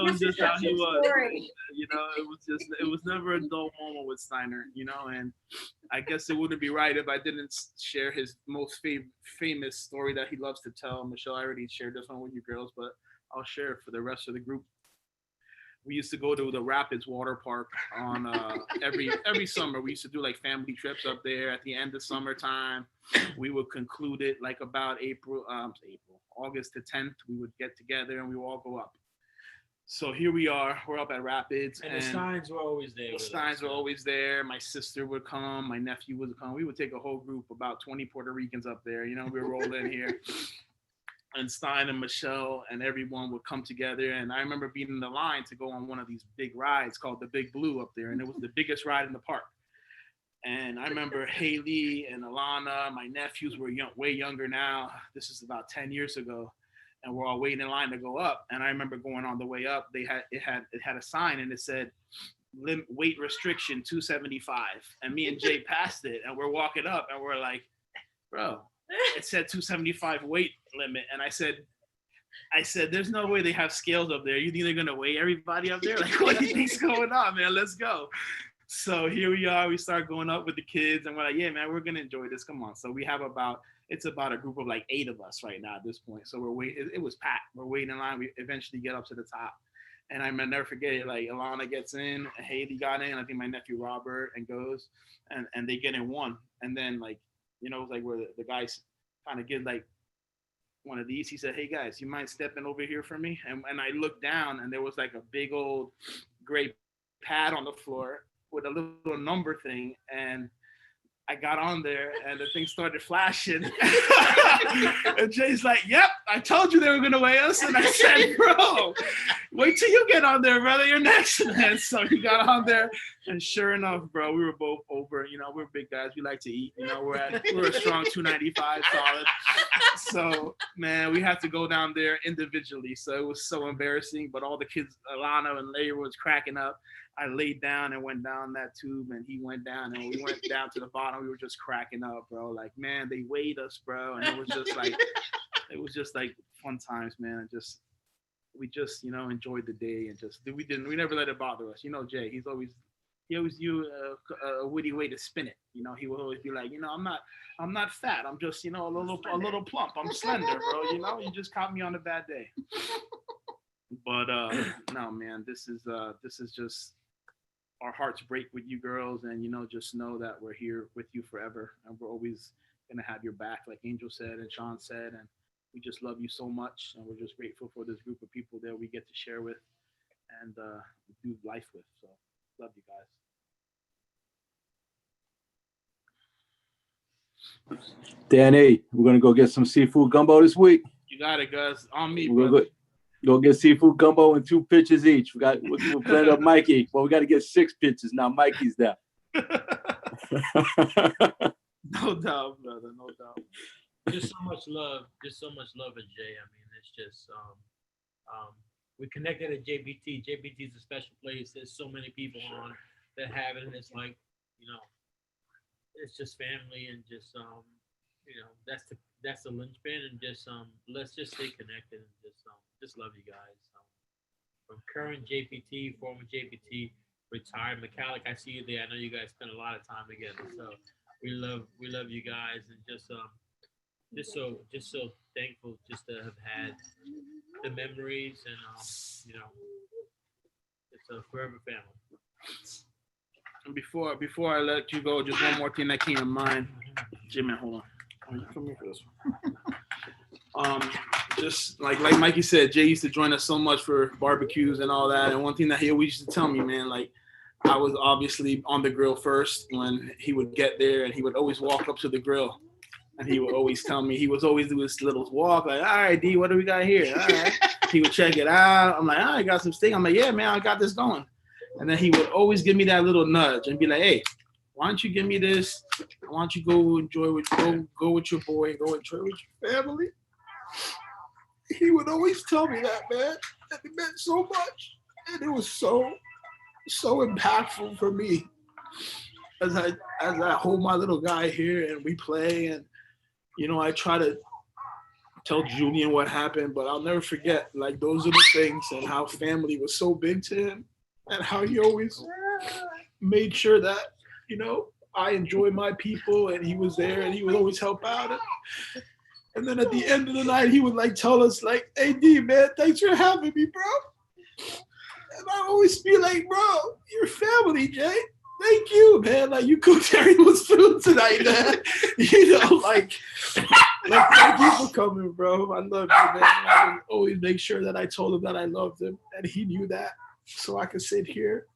was just how he was. It was never a dull moment with Steiner, and I guess it wouldn't be right if I didn't share his most famous story that he loves to tell. Michelle, I already shared this one with you girls, but I'll share it for the rest of the group. We used to go to the Rapids water park on every summer. We used to do like family trips up there at the end of summertime. We would conclude it like about August the 10th. We would get together and we would all go up. So here we are. We're up at Rapids.
And the Steins were always there.
The Steins were always there. My sister would come. My nephew would come. We would take a whole group, about 20 Puerto Ricans up there. We would roll in here. And Stein and Michelle and everyone would come together. And I remember being in the line to go on one of these big rides called the Big Blue up there. And it was the biggest ride in the park. And I remember Haley and Alana, my nephews were way younger now. This is about 10 years ago. And we're all waiting in line to go up. And I remember going on the way up, it had a sign and it said, weight restriction 275. And me and Jay passed it and we're walking up and we're like, bro, it said 275 weight limit. And I said, there's no way they have scales up there. You think they're gonna weigh everybody up there? Like, what do you think's going on, man? Let's go. So here we are, we start going up with the kids and we're like, yeah, man, we're gonna enjoy this, come on. So we have it's about a group of like 8 of us right now at this point. So we're waiting, it was packed. We're waiting in line, we eventually get up to the top. And I might never forget it. Like Alana gets in, Haley got in, I think my nephew Robert, and goes, and they get in one. And then like, you know, like where the guys kind of get like one of these. He said, "Hey guys, you mind stepping over here for me?" And I looked down, and there was like a big old gray pad on the floor with a little number thing, and I got on there and the thing started flashing. And Jay's like, "Yep, I told you they were gonna weigh us." And I said, "Bro, wait till you get on there, brother. You're next." And so he got on there, and sure enough, bro, we were both over. You know, we're big guys. We like to eat. You know, we're a strong 295 solid. So man, we had to go down there individually. So it was so embarrassing. But all the kids, Alana and Leia, was cracking up. I laid down and went down that tube, and he went down, and we went down to the bottom. We were just cracking up, bro. Like, man, they weighed us, bro, and it was just like fun times, man. And we just, you know, enjoyed the day, and we never let it bother us. You know, Jay, he always used a witty way to spin it. You know, he would always be like, you know, I'm not fat. I'm just, you know, a little plump. I'm slender, bro. You know, you just caught me on a bad day. But no, man, this is just. Our hearts break with you girls, and you know, just know that we're here with you forever, and we're always gonna have your back, like Angel said and Sean said, and we just love you so much, and we're just grateful for this group of people that we get to share with and do life with. So love you guys.
Danny, we're gonna go get some seafood gumbo this week.
You got it, guys. On me,
We're
brother.
Go get seafood gumbo and 2 pitches each. We'll blend up Mikey. Well, we got to get 6 pitches now. Mikey's there.
No doubt, brother. No doubt.
Just so much love. Just so much love at Jay. I mean, it's just we connected at JBT. JBT is a special place. There's so many people on that have it, and it's like, you know, it's just family, and just you know, that's the linchpin, and just let's just stay connected, and just love you guys. From current JPT, former JPT, retired Metallic, I see you there. I know you guys spend a lot of time together, so we love you guys, and just so thankful just to have had the memories, and you know, it's a forever family.
And before I let you go, just one more thing that came to mind. Jimmy, hold on. Oh, you come here for this one. Just like Mikey said, Jay used to join us so much for barbecues and all that. And one thing that he always used to tell me, man, like, I was obviously on the grill first when he would get there, and he would always walk up to the grill, and he would always tell me, he was always do his little walk, like, "All right, D, what do we got here?" All right. He would check it out. I'm like, "All right, got some steak." I'm like, "Yeah, man, I got this going." And then he would always give me that little nudge and be like, "Hey, why don't you give me this? Why don't you go enjoy go with your boy, go enjoy with your family?" He would always tell me that, man. And it meant so much. And it was so impactful for me as I hold my little guy here and we play, and you know, I try to tell Julian what happened, but I'll never forget, like, those are the things, and how family was so big to him, and how he always made sure that, you know, I enjoy my people, and he was there, and he would always help out. And then at the end of the night, he would like tell us, like, "Hey D, man, thanks for having me, bro." And I always be like, "Bro, you're family, Jay. Thank you, man. Like, you cooked everyone's food tonight, man." You know, like thank you for coming, bro. I love you, man. I would always make sure that I told him that I loved him, and he knew that, so I could sit here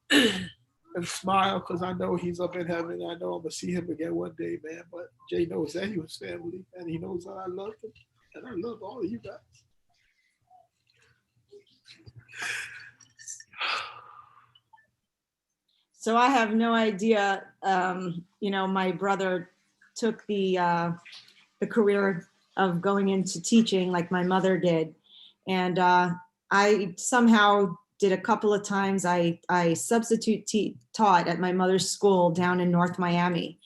and smile, because I know he's up in heaven. I know I'm gonna see him again one day, man. But Jay knows that he was family, and he knows that I love him, and I love all of you guys.
So I have no idea. You know, my brother took the career of going into teaching like my mother did, and I somehow did a couple of times. I substitute taught at my mother's school down in North Miami,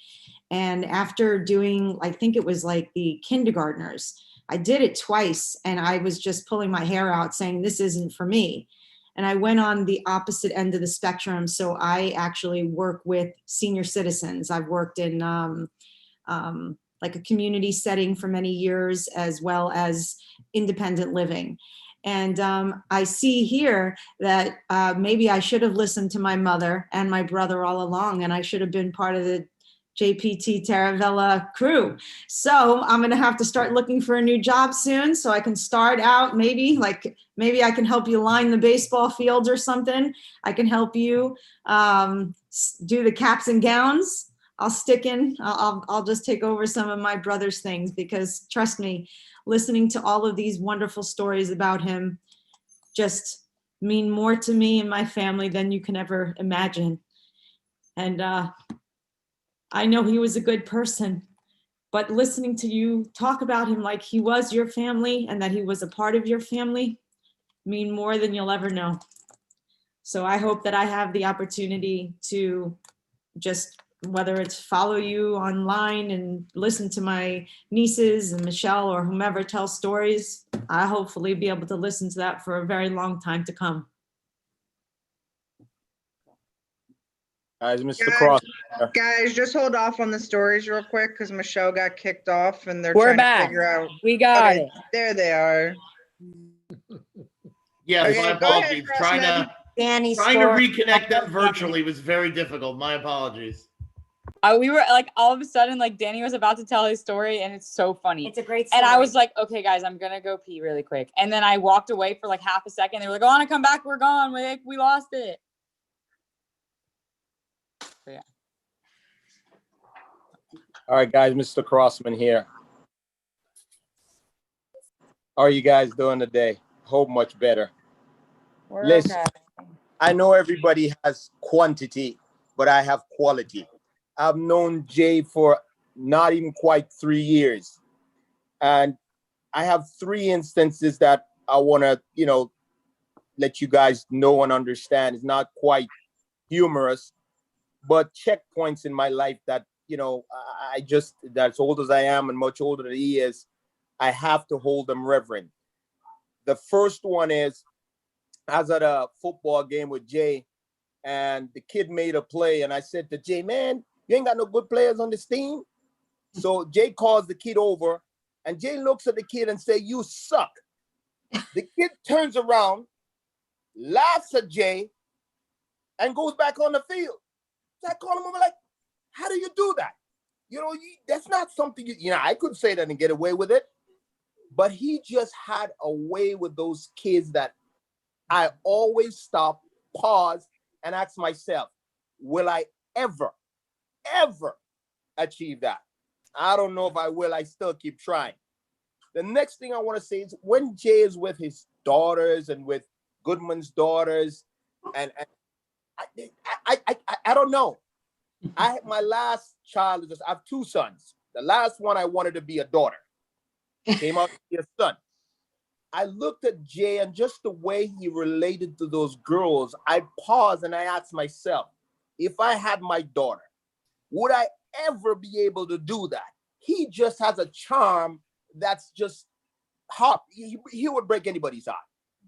and after doing, I think it was like the kindergartners, I did it twice, and I was just pulling my hair out saying, "This isn't for me." And I went on the opposite end of the spectrum. So I actually work with senior citizens. I've worked in like a community setting for many years, as well as independent living. And I see here that maybe I should have listened to my mother and my brother all along, and I should have been part of the JPT Taravella crew. So I'm going to have to start looking for a new job soon so I can start out maybe I can help you line the baseball fields or something. I can help you do the caps and gowns. I'll stick in. I'll just take over some of my brother's things, because trust me, listening to all of these wonderful stories about him just mean more to me and my family than you can ever imagine. And I know he was a good person, but listening to you talk about him like he was your family and that he was a part of your family mean more than you'll ever know. So I hope that I have the opportunity to just, whether it's follow you online and listen to my nieces and Michelle or whomever tell stories, I hopefully be able to listen to that for a very long time to come.
Guys, Mr. Cross.
Guys, just hold off on the stories real quick because Michelle got kicked off and they're
We're
trying
back.
to figure out.
We got it.
There they are.
Yes,
Okay,
my
go ahead,
apologies. Trying to
Danny's
reconnect them virtually was very difficult. My apologies.
We were like, all of a sudden, like Danny was about to tell his story, and it's so funny.
It's a great
And I
story.
was like, okay, guys, I'm gonna go pee really quick. And then I walked away for like half a second. They were like, "Oh, Anna, come back. We're gone. We lost it." So, yeah.
All right, guys, Mr. Crossman here. How are you guys doing today? Hope much better.
We're
Listen,
okay.
I know everybody has quantity, but I have quality. I've known Jay for not even quite 3 years. And I have 3 instances that I want to, let you guys know and understand. It's not quite humorous, but checkpoints in my life that, I just, as old as I am and much older than he is, I have to hold them reverent. The first one is, I was at a football game with Jay, and the kid made a play, and I said to Jay, "Man, you ain't got no good players on this team." So Jay calls the kid over, and Jay looks at the kid and say, "You suck." The kid turns around, laughs at Jay, and goes back on the field. So I call him over like, "How do you do that? That's not something I could say that and get away with it." But he just had a way with those kids that I always stop, pause, and ask myself, will I ever achieve that? I don't know if I will. I still keep trying. The next thing I want to say is when Jay is with his daughters and with Goodman's daughters, and I don't know. My last child I have 2 sons. The last one I wanted to be a daughter. Came out to be a son. I looked at Jay and just the way he related to those girls, I paused and I asked myself, if I had my daughter, would I ever be able to do that? He just has a charm that's just hot. He would break anybody's heart.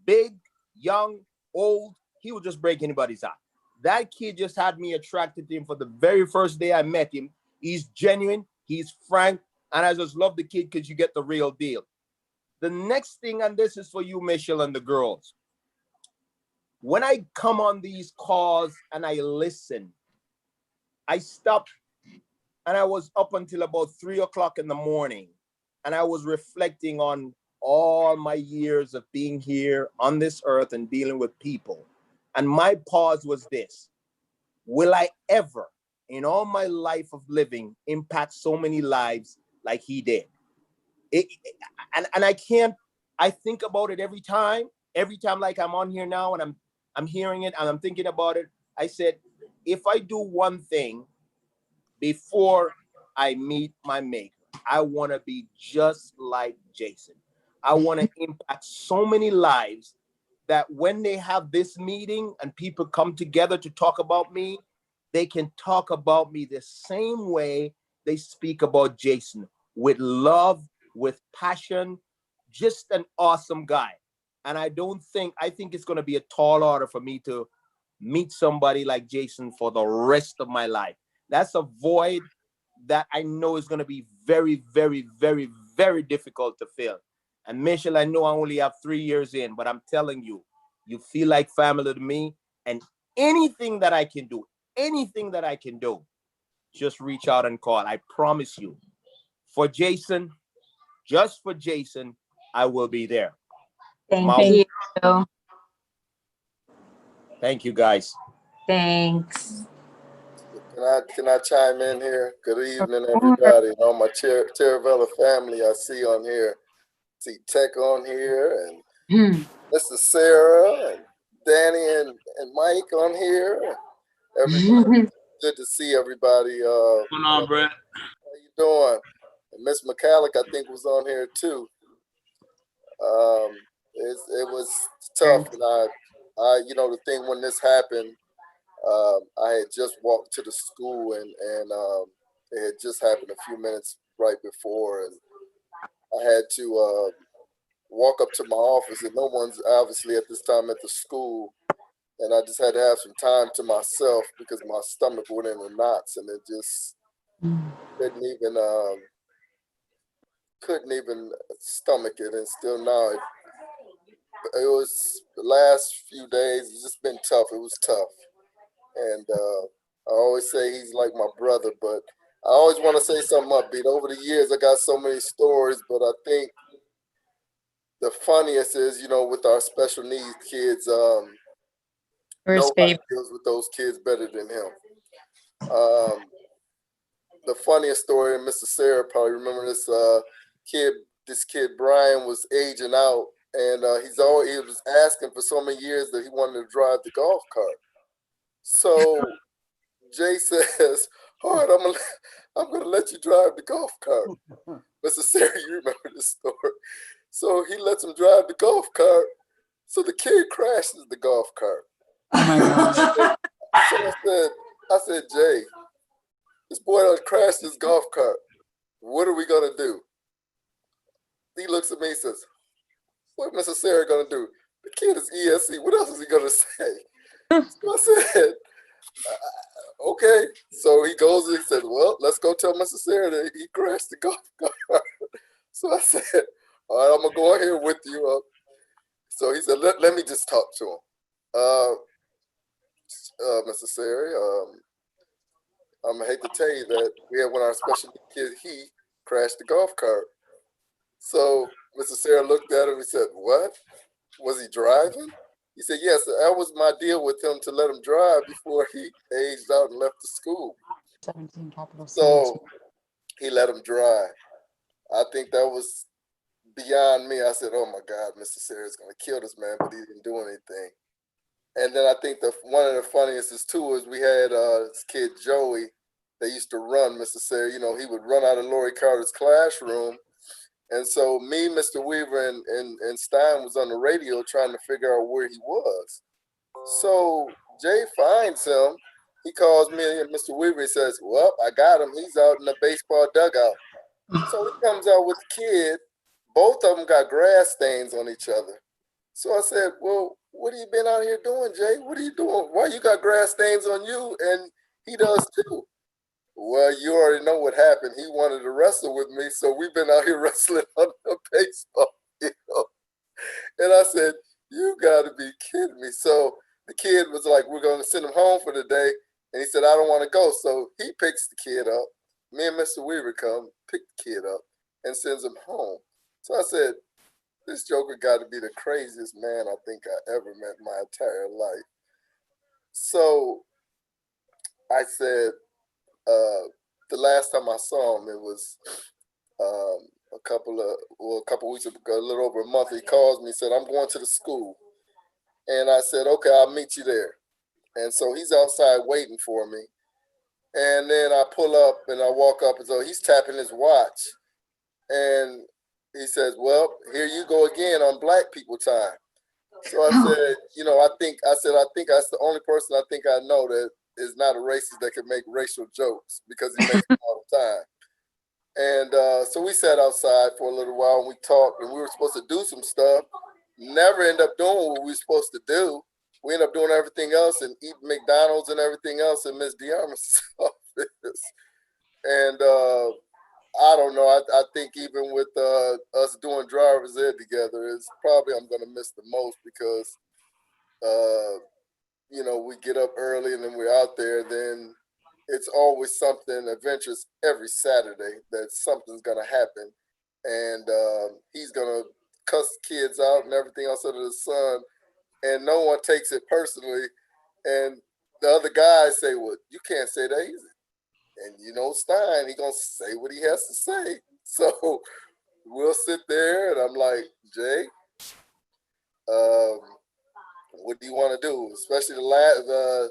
Big, young, old, he would just break anybody's heart. That kid just had me attracted to him for the very first day I met him. He's genuine, he's frank, and I just love the kid because you get the real deal. The next thing, and this is for you, Michelle, and the girls. When I come on these calls and I listen, I stop, and I was up until about 3 o'clock in the morning, and I was reflecting on all my years of being here on this earth and dealing with people. And my pause was this: will I ever, in all my life of living, impact so many lives like he did? And I think about it every time like I'm on here now and I'm hearing it and I'm thinking about it. I said, if I do one thing before I meet my maker, I want to be just like Jason. I want to impact so many lives that when they have this meeting and people come together to talk about me, they can talk about me the same way they speak about Jason, with love, with passion, just an awesome guy. And I think it's going to be a tall order for me to meet somebody like Jason for the rest of my life. That's a void that I know is going to be very, very, very, very difficult to fill. And Mitchell, I know I only have 3 years in, but I'm telling you, you feel like family to me. And anything that I can do, just reach out and call. I promise you. For Jason, just for Jason, I will be there.
Thank you.
Thank you, guys.
Thanks.
Can I chime in here? Good evening, everybody. All my Terravella family I see on here. See Tech on here and Mr. Sarah and Danny and Mike on here. Everybody, good to see everybody.
What's going on, Brett?
How you doing? And Miss McCallick, I think, was on here too. It was tough, and I, the thing when this happened, I had just walked to the school, and it had just happened a few minutes right before, and I had to walk up to my office, and no one's obviously at this time at the school, and I just had to have some time to myself because my stomach went in the knots, and it just couldn't even stomach it, and still now it was the last few days. It's just been tough. It was tough, and I always say he's like my brother, but I always want to say something upbeat. Over the years, I got so many stories, but I think the funniest is, with our special needs kids, nobody deals with those kids better than him. The funniest story, and Mr. Sarah probably remember this kid Brian was aging out, and he was asking for so many years that he wanted to drive the golf cart. So Jay says, "All right, I'm gonna let you drive the golf cart." Mr. Sarah, you remember this story? So he lets him drive the golf cart. So the kid crashes the golf cart. Oh my gosh. So I said, Jay, this boy done crashed his golf cart. What are we gonna do? He looks at me and says, "What Mr. Sarah gonna do? The kid is ESC. What else is he gonna say?" So I said, "Okay." So he goes and he said, "Well, let's go tell Mr. Sarah that he crashed the golf cart." So I said, "All right, I'm gonna go in here with you." So he said, let me just talk to him. Mr. Sarah, I'm gonna hate to tell you that we had one of our special kids, he crashed the golf cart. So Mr. Sarah looked at him and said, "What? Was he driving?" He said, "Yes, that was my deal with him, to let him drive before he aged out and left the school."
17 capital
So he let him drive. I think that was beyond me. I said, "Oh my God, Mr. Sarah's gonna kill this man," but he didn't do anything. And then I think one of the funniest is too is we had this kid Joey that used to run Mr. Sarah. He would run out of Lori Carter's classroom. And so me, Mr. Weaver, and Stein was on the radio trying to figure out where he was. So Jay finds him. He calls me and Mr. Weaver. He says, "Well, I got him. He's out in the baseball dugout." So he comes out with the kid. Both of them got grass stains on each other. So I said, "Well, what have you been out here doing, Jay? What are you doing? Why you got grass stains on you and he does too?" "Well, you already know what happened. He wanted to wrestle with me, so we've been out here wrestling on the baseball field." And I said, "You got to be kidding me." So the kid was like, "We're going to send him home for the day." And he said, "I don't want to go." So he picks the kid up. Me and Mr. Weaver come, pick the kid up, and sends him home. So I said, this joker got to be the craziest man I think I ever met in my entire life. So I said, the last time I saw him, it was a couple weeks ago, a little over a month. He calls me and said, "I'm going to the school." And I said, "Okay, I'll meet you there." And so he's outside waiting for me. And then I pull up and I walk up, and so he's tapping his watch. And he says, "Well, here you go again on Black people time." So I said, I think that's the only person I think I know that is not a racist that can make racial jokes, because he makes them all the time. And so we sat outside for a little while and we talked, and we were supposed to do some stuff. Never end up doing what we were supposed to do. We end up doing everything else and eating McDonald's and everything else in Miss DeArmas' office. And I don't know. I think even with us doing driver's ed together, it's probably I'm gonna miss the most because you know, we get up early and then we're out there, then it's always something adventurous every Saturday that something's gonna happen. And he's gonna cuss kids out and everything else under the sun, and no one takes it personally. And the other guys say, well, you can't say that easy. And you know, Stein, he gonna say what he has to say. So we'll sit there and I'm like, Jay, what do you want to do? Especially the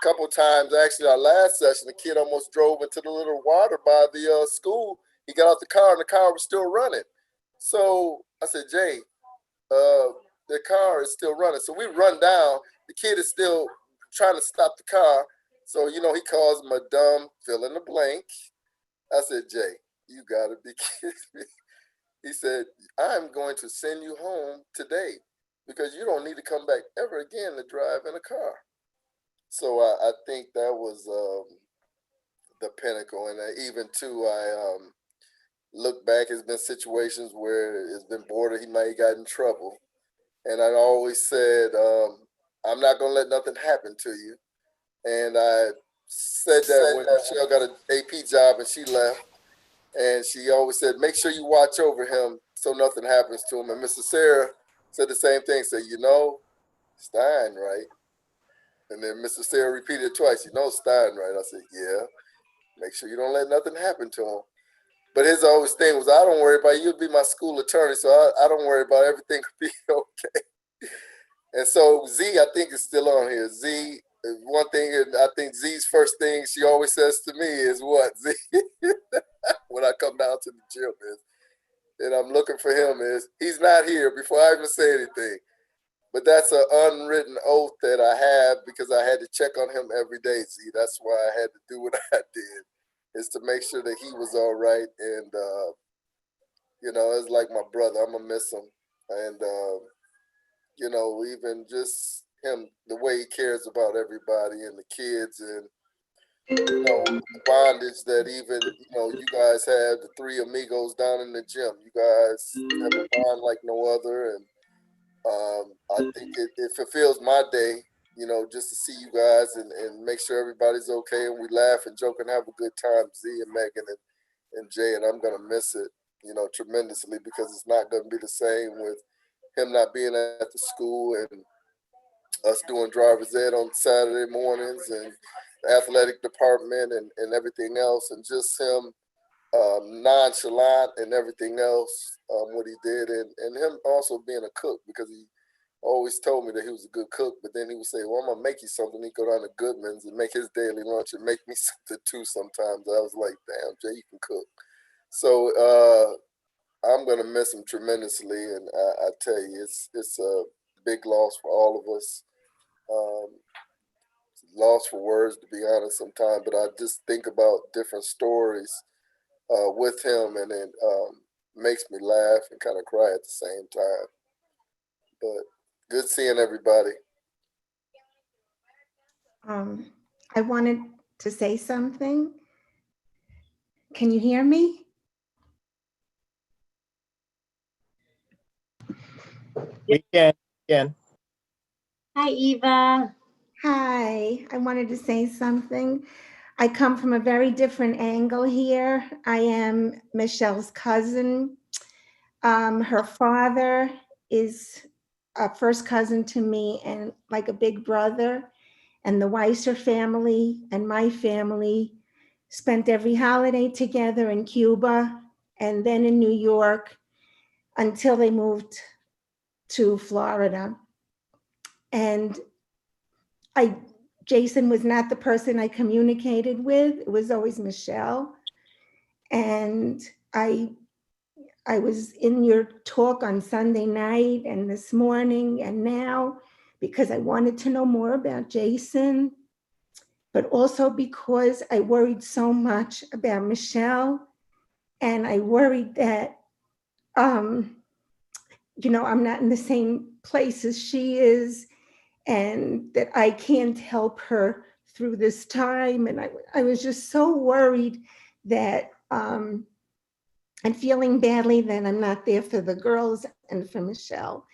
couple times, actually, our last session, the kid almost drove into the little water by the school. He got out the car and the car was still running. So I said, Jay, the car is still running. So we run down. The kid is still trying to stop the car. So, you know, he calls him a dumb fill in the blank. I said, Jay, you got to be kidding me. He said, I'm going to send you home today because you don't need to come back ever again to drive in a car. So I think that was the pinnacle. And even too, I look back, there's been situations where it's been border, he might have got in trouble. And I always said, I'm not going to let nothing happen to you. And I said that when Michelle got an AP job and she left. And she always said, make sure you watch over him so nothing happens to him. And Mr. Sarah said the same thing, said, you know, Stein, right? And then Mr. Sarah repeated it twice, you know, Stein, right? I said, yeah, make sure you don't let nothing happen to him. But his always thing was, I don't worry about you. You'll be my school attorney, so I don't worry about it. Everything will be okay. And so Z, I think, is still on here. Z, one thing, I think Z's first thing she always says to me is what, Z? When I come down to the gym is, and I'm looking for him is, he's not here before I even say anything. But that's an unwritten oath that I have because I had to check on him every day, Z. That's why I had to do what I did, is to make sure that he was all right. And, you know, it's like my brother. I'm going to miss him. And, you know, even just him, the way he cares about everybody and the kids and, you know, the bondage that even, you know, you guys have, the three amigos down in the gym. You guys have a bond like no other. And I think it fulfills my day, you know, just to see you guys and make sure everybody's okay and we laugh and joke and have a good time, Z and Megan and Jay. And I'm going to miss it, you know, tremendously because it's not going to be the same with him not being at the school and us doing driver's ed on Saturday mornings and the athletic department and everything else, and just him nonchalant and everything else, what he did, and him also being a cook because he always told me that he was a good cook, but then he would say, well, I'm going to make you something. He'd go down to Goodman's and make his daily lunch and make me something too sometimes. I was like, damn, Jay, you can cook. So I'm going to miss him tremendously, and I tell you, it's a big loss for all of us. Lost for words, to be honest, sometimes, but I just think about different stories with him, and it makes me laugh and kind of cry at the same time. But good seeing everybody.
I wanted to say something. Can you hear me?
We can.
Hi, Eva. Hi. I wanted to say something. I come from a very different angle here. I am Michelle's cousin. Her father is a first cousin to me and like a big brother. And the Weiser family and my family spent every holiday together in Cuba and then in New York until they moved to Florida. And Jason was not the person I communicated with. It was always Michelle. And I was in your talk on Sunday night and this morning and now because I wanted to know more about Jason, but also because I worried so much about Michelle. And I worried that, you know, I'm not in the same place as she is and that I can't help her through this time. And I was just so worried that and feeling badly that I'm not there for the girls and for Michelle.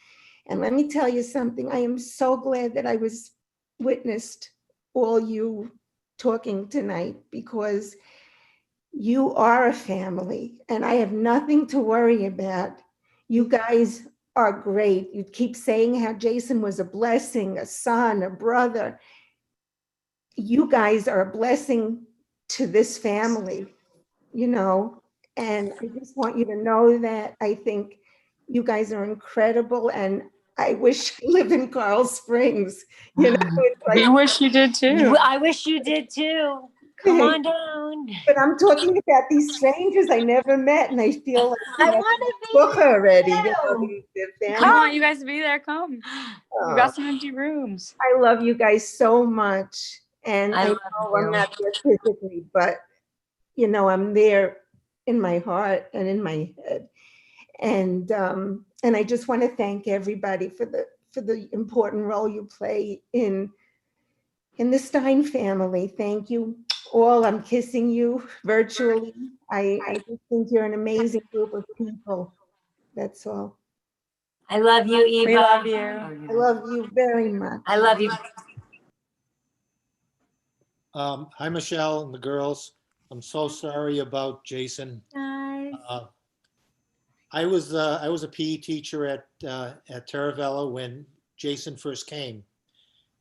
And let me tell you something, I am so glad that I was witnessed all you talking tonight, because you are a family and I have nothing to worry about. You guys are great. You keep saying how Jason was a blessing, a son, a brother. You guys are a blessing to this family, you know, and I just want you to know that I think you guys are incredible, and I wish I lived in Coral Springs. You know, it's like,
We wish you did too.
I wish you did too. Come on down.
but I'm talking about these strangers I never met, and I feel like
I
you know,
want to
book already. You know,
too.
the
I
family.
want you guys to be there. Come. We
Oh,
got some empty rooms.
I love you guys so much, and
I
I
love
know I'm
you.
not there physically, but you know, I'm there in my heart and in my head. And I just want to thank everybody for the important role you play in the Stein family. Thank you all. I'm kissing you virtually. I just think you're an amazing group of people. That's all.
I love you, Eva.
We love you.
I love you very much.
I love you.
Hi, Michelle and the girls. I'm so sorry about Jason.
Guys.
I was a PE teacher at Taravella when Jason first came,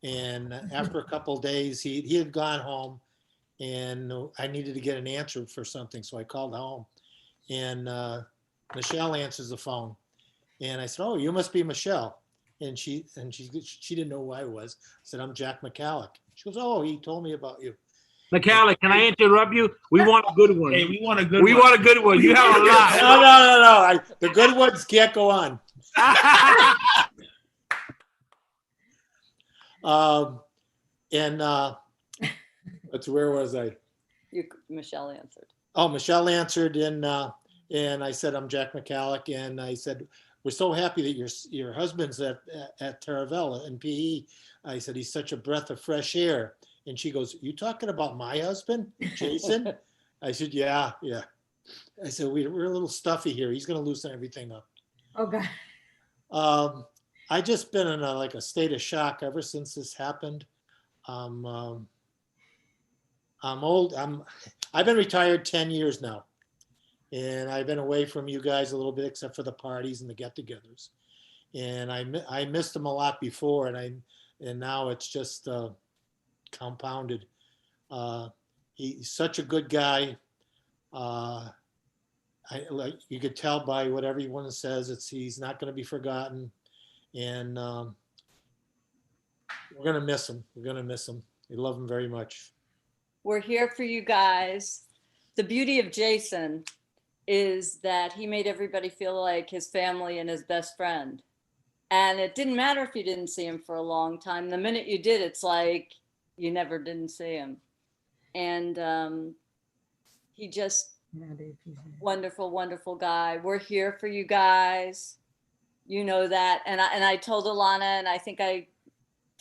and after a couple of days, he had gone home, and I needed to get an answer for something, so I called home, and Michelle answers the phone, and I said, "Oh, you must be Michelle," and she didn't know who I was. I said, "I'm Jack McCallick." She goes, "Oh, he told me about you."
McCallick, can I interrupt you? We want a good one.
Hey, we want a good
We
one.
want a good one. You have a lot.
No. The good ones can't go on. Where was I?
Michelle answered.
Oh, Michelle answered, and I said, "I'm Jack McCallick," and I said, "We're so happy that your husband's at Taravella in PE." I said, "He's such a breath of fresh air." And she goes, "You talking about my husband, Jason?" I said, yeah. I said, we're a little stuffy here. He's going to loosen everything up.
Oh, God.
I just been in a state of shock ever since this happened. I'm old. I've been retired 10 years now, and I've been away from you guys a little bit, except for the parties and the get-togethers. And I missed them a lot before, and now it's just compounded. He's such a good guy. You could tell by what everyone says, he's not going to be forgotten, and we're going to miss him. We're going to miss him. We love him very much.
We're here for you guys. The beauty of Jason is that he made everybody feel like his family and his best friend. And it didn't matter if you didn't see him for a long time. The minute you did, it's like you never didn't see him. And he just wonderful, wonderful guy. We're here for you guys. You know that. And I told Alana, and I think I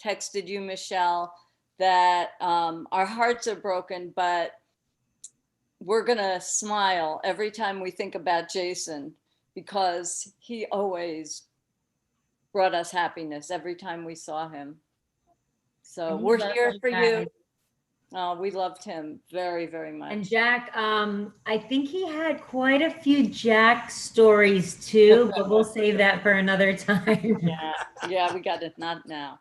texted you, Michelle, that our hearts are broken, but we're going to smile every time we think about Jason, because he always brought us happiness every time we saw him. So we're here for you. Oh, we loved him very, very much.
And Jack, I think he had quite a few Jack stories too, but we'll save that for another time.
Yeah, we got it. Not now.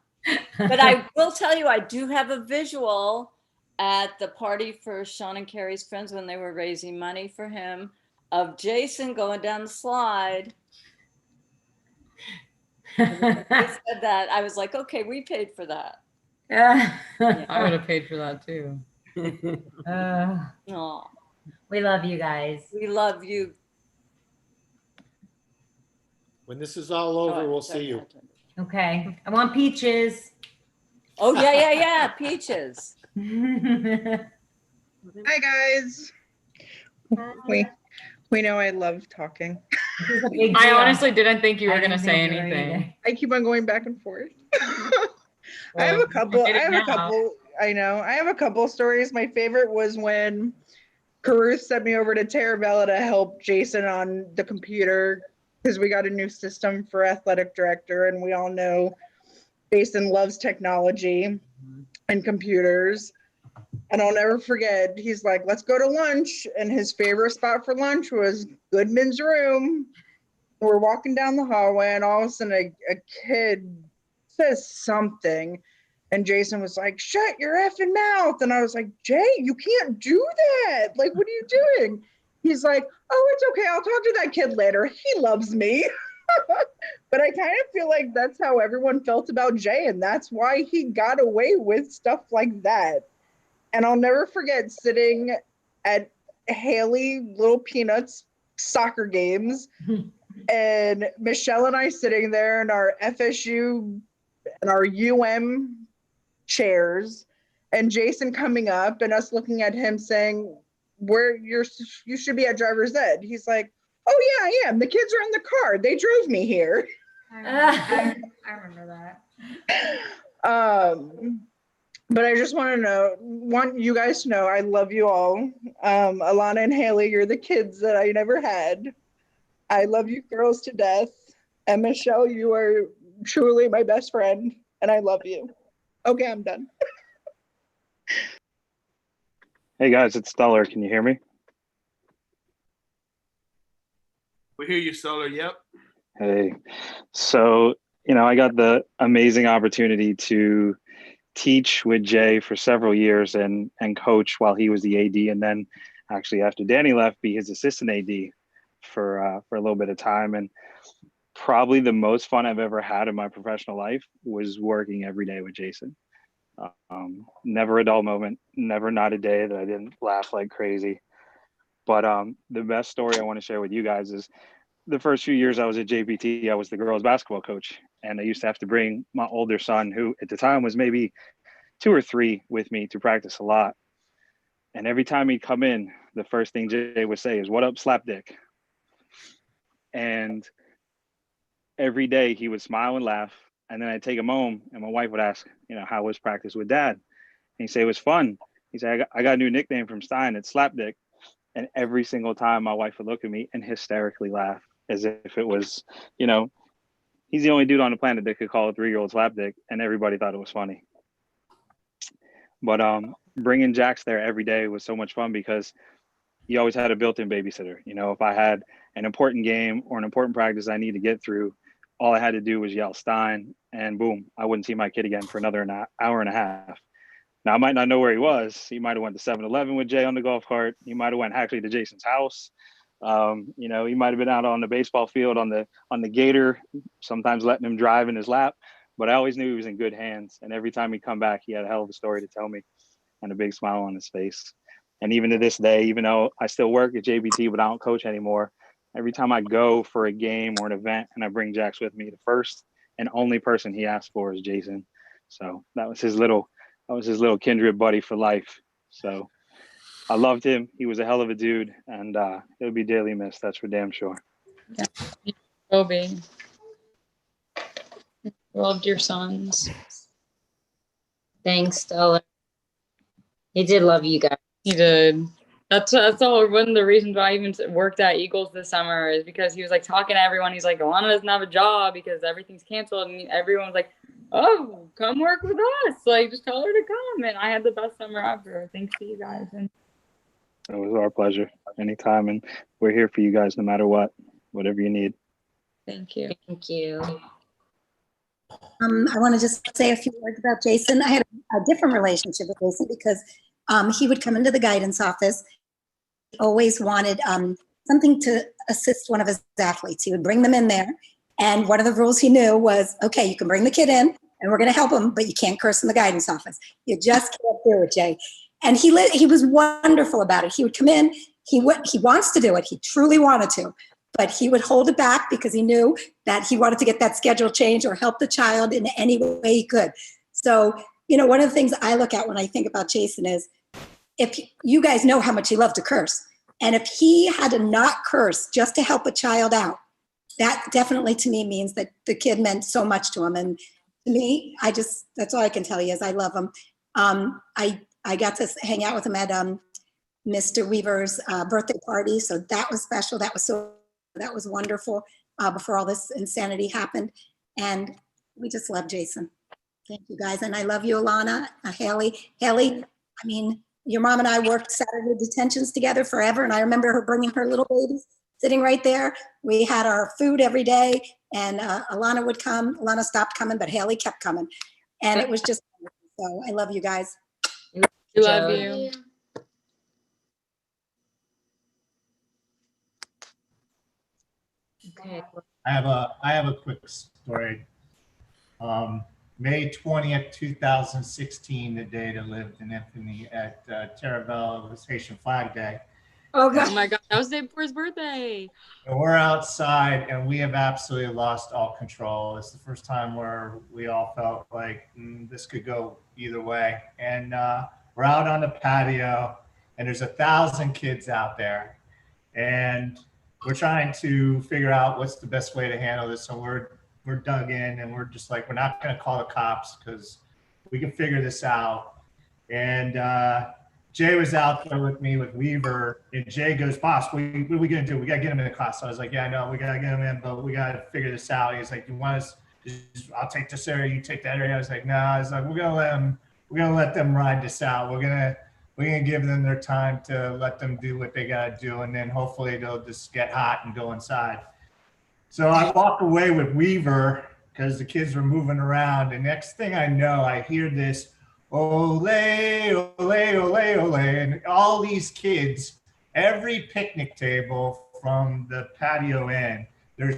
But I will tell you, I do have a visual at the party for Sean and Carrie's friends when they were raising money for him of Jason going down the slide. They said that. I was like, okay, we paid for that.
Yeah.
I would have paid for that too.
We love you guys.
We love you.
When this is all over, we'll see you.
Okay. I want peaches.
Oh, yeah. Peaches.
Hi, guys. We know I love talking.
I honestly didn't think you were going to say anything.
I keep on going back and forth. I have a couple. I have a couple stories. My favorite was when Caruth sent me over to Terravella to help Jason on the computer because we got a new system for athletic director, and we all know Jason loves technology and computers. And I'll never forget, he's like, let's go to lunch. And his favorite spot for lunch was Goodman's room. We're walking down the hallway, and all of a sudden a kid says something. And Jason was like, shut your effing mouth. And I was like, Jay, you can't do that. Like, what are you doing? He's like, oh, it's okay. I'll talk to that kid later. He loves me. But I kind of feel like that's how everyone felt about Jay. And that's why he got away with stuff like that. And I'll never forget sitting at Haley Little Peanuts soccer games and Michelle and I sitting there in our FSU and our UM chairs, and Jason coming up and us looking at him saying, you should be at driver's ed. He's like, oh yeah, I am. The kids are in the car. They drove me here.
I remember that.
But I just want you guys to know I love you all. Alana and Haley, you're the kids that I never had. I love you girls to death. And Michelle, you are truly my best friend, and I love you. Okay, I'm done.
Hey guys, it's Stellar. Can you hear me?
We hear you, Solar. Yep.
Hey, so, I got the amazing opportunity to teach with Jay for several years and coach while he was the AD. And then actually after Danny left, be his assistant AD for a little bit of time. And probably the most fun I've ever had in my professional life was working every day with Jason. Never a dull moment, never not a day that I didn't laugh like crazy. But the best story I want to share with you guys is the first few years I was at JPT, I was the girls basketball coach. And I used to have to bring my older son, who at the time was maybe 2 or 3, with me to practice a lot. And every time he'd come in, the first thing Jay would say is, what up, slapdick? And every day he would smile and laugh. And then I'd take him home and my wife would ask, how was practice with dad? And he'd say, it was fun. He said, I got a new nickname from Stein. It's Slapdick. And every single time my wife would look at me and hysterically laugh as if it was, he's the only dude on the planet that could call a 3-year-old Slapdick, and everybody thought it was funny. But bringing Jax there every day was so much fun because he always had a built-in babysitter. If I had an important game or an important practice I need to get through, all I had to do was yell Stein, and boom, I wouldn't see my kid again for another hour and a half. Now, I might not know where he was. He might have went to 7-Eleven with Jay on the golf cart. He might have went actually to Jason's house. He might have been out on the baseball field on the gator, sometimes letting him drive in his lap. But I always knew he was in good hands. And every time he'd come back, he had a hell of a story to tell me and a big smile on his face. And even to this day, even though I still work at JBT, but I don't coach anymore, every time I go for a game or an event and I bring Jax with me, the first and only person he asks for is Jason. So that was his little kindred buddy for life. So I loved him. He was a hell of a dude, and he'll be dearly missed. That's for damn sure.
Yeah. Kobe. Loved your sons.
Thanks, Stella. He did love you guys.
He did. That's all. One of the reasons why I even worked at Eagles this summer is because he was like talking to everyone. He's like, Alana doesn't have a job because everything's canceled, and everyone was like, oh, come work with us. Like, just tell her to come. And I had the best summer ever. Thanks to you guys. And
it was our pleasure. Anytime. And we're here for you guys no matter what, whatever you need.
Thank you.
Thank you.
I want to just say a few words about Jason. I had a different relationship with Jason because he would come into the guidance office. He always wanted something to assist one of his athletes. He would bring them in there. And one of the rules he knew was, okay, you can bring the kid in and we're going to help him, but you can't curse in the guidance office. You just can't do it, Jay. And he was wonderful about it. He would come in. He wants to do it. He truly wanted to. But he would hold it back because he knew that he wanted to get that schedule changed or help the child in any way he could. So, one of the things I look at when I think about Jason is, if you guys know how much he loved to curse, and if he had to not curse just to help a child out, that definitely to me means that the kid meant so much to him. And to me, that's all I can tell you is I love him. I got to hang out with him at Mr. Weaver's birthday party. So that was special. That was wonderful before all this insanity happened. And we just love Jason. Thank you guys. And I love you, Alana, Haley. Haley, I mean, your mom and I worked Saturday detentions together forever. And I remember her bringing her little babies sitting right there. We had our food every day, and Alana would come. Alana stopped coming, but Haley kept coming. And it was just, so I love you guys.
We love you.
Okay.
I have a quick story. May 20th, 2016, the day that lived in infamy at Taravella was Haitian Flag Day.
Oh my God, that was the day before his birthday.
And we're outside and we have absolutely lost all control. It's the first time where we all felt like this could go either way. And we're out on the patio and there's 1,000 kids out there. And we're trying to figure out what's the best way to handle this. So we're dug in and we're just like, we're not going to call the cops because we can figure this out. And Jay was out there with me with Weaver, and Jay goes, boss, what are we going to do? We got to get him in the class. So I was like, yeah, I know, we got to get him in, but we got to figure this out. He's like, you want us, I'll take this area, you take that area. I was like, no, I was like, we're going to let them ride this out. We're going to give them their time to let them do what they got to do. And then hopefully they'll just get hot and go inside. So I walk away with Weaver because the kids were moving around. And next thing I know, I hear this, ole, ole, ole, ole. And all these kids, every picnic table from the patio end, there's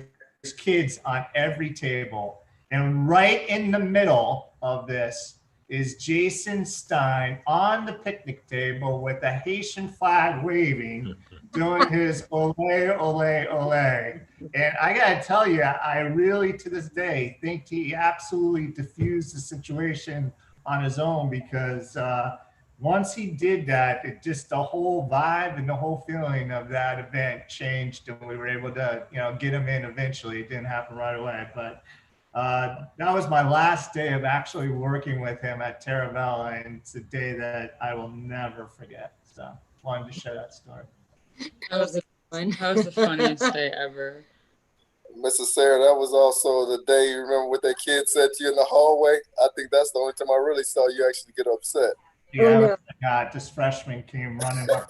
kids on every table. And right in the middle of this is Jason Stein on the picnic table with a Haitian flag waving, doing his ole, ole, ole. And I gotta tell you, I really, to this day, think he absolutely diffused the situation on his own, because once he did that, it just, the whole vibe and the whole feeling of that event changed, and we were able to, get him in eventually. It didn't happen right away, but that was my last day of actually working with him at Taravella, and it's a day that I will never forget. So wanted to share that story.
That was the funniest day ever.
Mrs. Sarah, that was also the day, you remember what that kid said to you in the hallway? I think that's the only time I really saw you actually get upset.
Yeah, God, this freshman came running up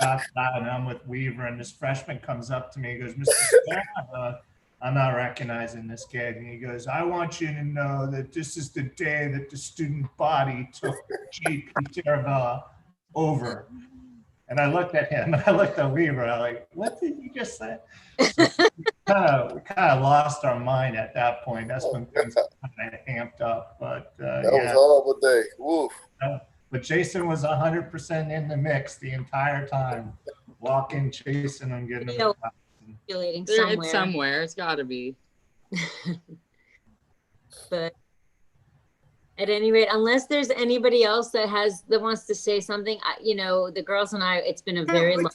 outside, and I'm with Weaver, and this freshman comes up to me and goes, Mr. Sarah, I'm not recognizing this kid. And he goes, I want you to know that this is the day that the student body took GP Taravella over. And I looked at him, and I looked at Weaver, and I'm like, what did you just say? So we kind of lost our mind at that point. That's when things kind of amped up. But
that was a horrible day. Woof.
But Jason was 100% in the mix the entire time, walking, chasing, and getting him.
It's somewhere. It's got to be.
But at any rate, unless there's anybody else that wants to say something, the girls and I, it's been a very long.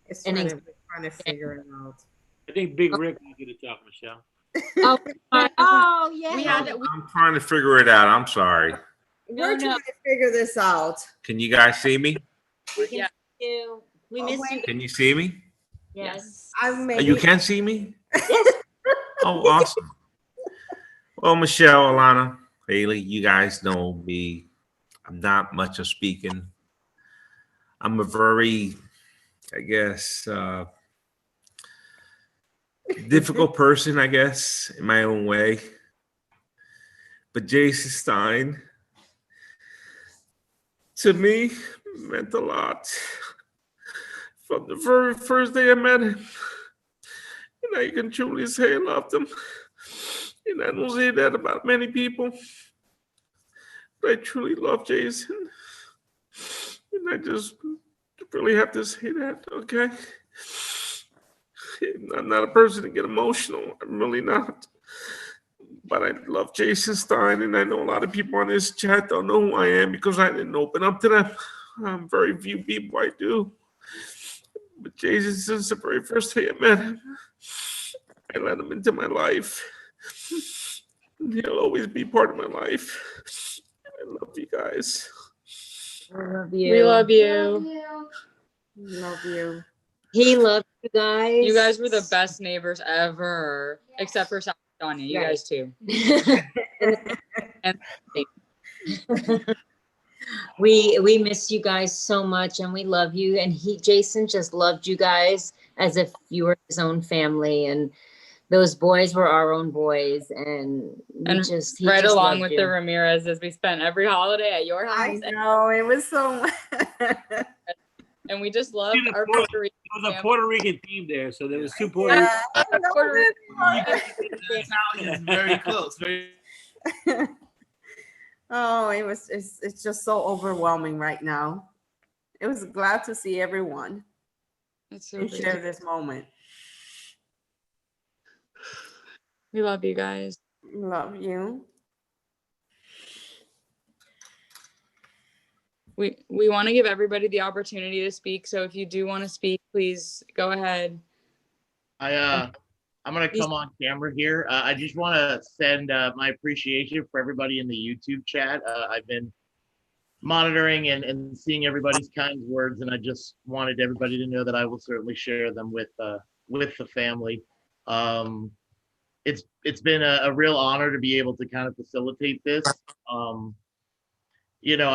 It's trying to figure it out.
I think Big Rick will get a talk, Michelle.
Oh yeah.
I'm trying to figure it out. I'm sorry.
We're trying to figure this out.
Can you guys see me?
We can see you. We miss you.
Can you see me?
Yes.
You can see me? Yes. Oh, awesome. Well, Michelle, Alana, Haley, you guys know me. I'm not much of speaking. I'm a very, I guess, difficult person, I guess, in my own way. But Jason Stein, to me, meant a lot. From the very first day I met him, and I can truly say I loved him. And I don't say that about many people, but I truly love Jason. And I just really have to say that, okay? I'm not a person to get emotional. I'm really not. But I love Jason Stein, and I know a lot of people on this chat don't know who I am because I didn't open up to them. Very few people I do. But Jason, since the very first day I met him, I let him into my life. And he'll always be part of my life. I love you guys.
We love you.
We love you.
Love you.
He loved you guys.
You guys were the best neighbors ever, except for South Sonia. You
Right.
guys too. And
We miss you guys so much, and we love you. And Jason just loved you guys as if you were his own family, and those boys were our own boys, and he
right
just
along
loved
with
you.
the Ramirez's, we spent every holiday at your house.
I know, it was so.
And we just loved our
Puerto
Puerto Rican
There was a
family.
Puerto Rican theme there, so there was two Puerto Rican.
Puerto Rican.
Italians very close. Very.
Oh, it's just so overwhelming right now. It was glad to see everyone
It's so
and
great.
share this moment.
We love you guys.
Love you.
We want to give everybody the opportunity to speak. So if you do want to speak, please go ahead.
I'm gonna come on camera here. I just want to send my appreciation for everybody in the YouTube chat. I've been monitoring and seeing everybody's kind words, and I just wanted everybody to know that I will certainly share them with the family. It's been a real honor to be able to kind of facilitate this. You know,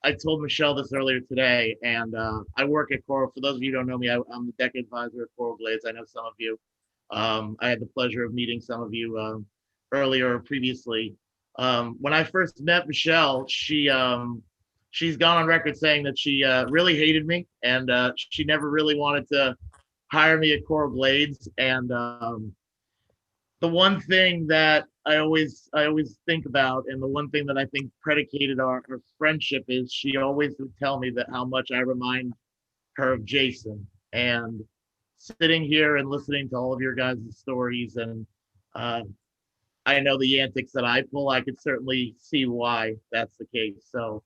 I told Michelle this earlier today, and I work at Coral. For those of you who don't know me, I'm the deck advisor at Coral Glades. I know some of you. I had the pleasure of meeting some of you earlier or previously. When I first met Michelle, she's gone on record saying that she really hated me, and she never really wanted to hire me at Coral Glades. And the one thing that I always think about, and the one thing that I think predicated our friendship, is she always would tell me that how much I remind her of Jason. And sitting here and listening to all of your guys' stories, and I know the antics that I pull, I could certainly see why that's the case. So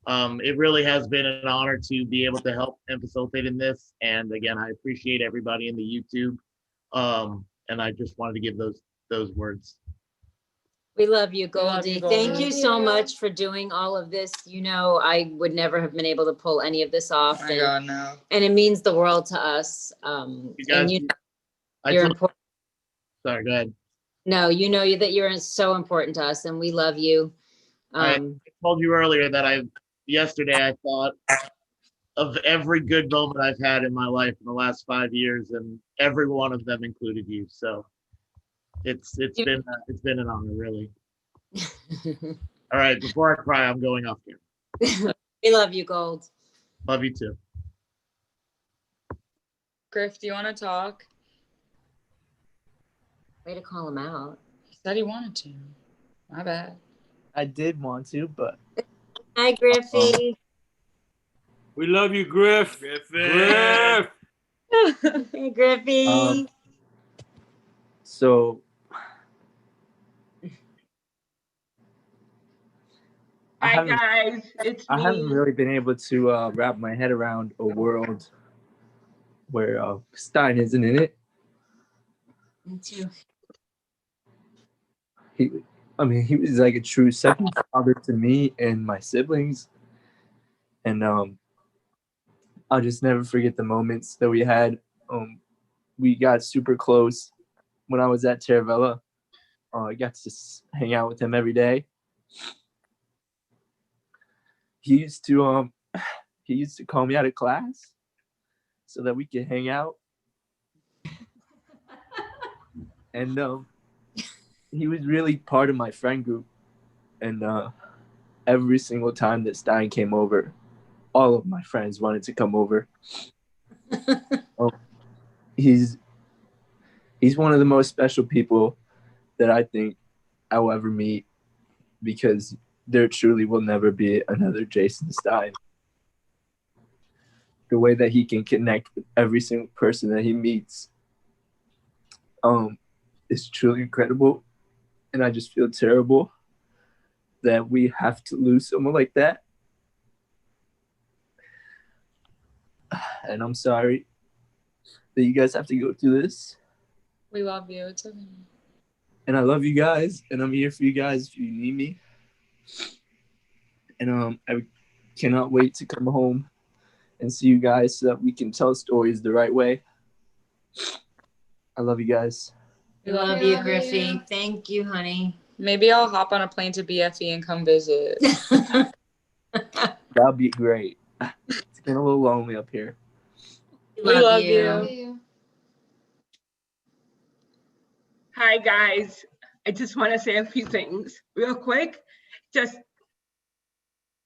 it really has been an honor to be able to help and facilitate in this. And again, I appreciate everybody in the YouTube. And I just wanted to give those words.
We love you,
love
Goldie.
you,
Thank
Goldie.
you so much for doing all of this. You know, I would never have been able to pull any of this off.
Oh my God, no.
And it means the world to us.
You guys,
And you're important.
Sorry, go ahead.
No, you know that you're so important to us, and we love you.
I told you earlier that yesterday I thought of every good moment I've had in my life in the last 5 years, and every one of them included you. So it's been an honor, really. All right, before I cry, I'm going off here.
We love you, Gold.
Love you too.
Griff, do you want to talk?
Way to call him out.
He said he wanted to. My bad.
I did want to, but.
Hi, Griffy.
We love you, Griff. Griff.
Hey, Griffy.
So.
Hi guys, it's
I
me.
haven't really been able to wrap my head around a world where Stein isn't in it.
Me too.
He was like a true second father to me and my siblings. And I'll just never forget the moments that we had. We got super close when I was at Taravella. I got to hang out with him every day. He used to call me out of class so that we could hang out. And he was really part of my friend group. And every single time that Stein came over, all of my friends wanted to come over. He's one of the most special people that I think I'll ever meet, because there truly will never be another Jason Stein. The way that he can connect with every single person that he meets is truly incredible. And I just feel terrible that we have to lose someone like that. And I'm sorry that you guys have to go through this.
We love you. It's okay.
And I love you guys, and I'm here for you guys if you need me. And I cannot wait to come home and see you guys so that we can tell stories the right way. I love you guys.
We love you, Griffey. Thank you, honey.
Maybe I'll hop on a plane to BFE and come visit.
That'd be great. It's getting a little lonely up here.
We love you.
Hi, guys. I just want to say a few things real quick. Just,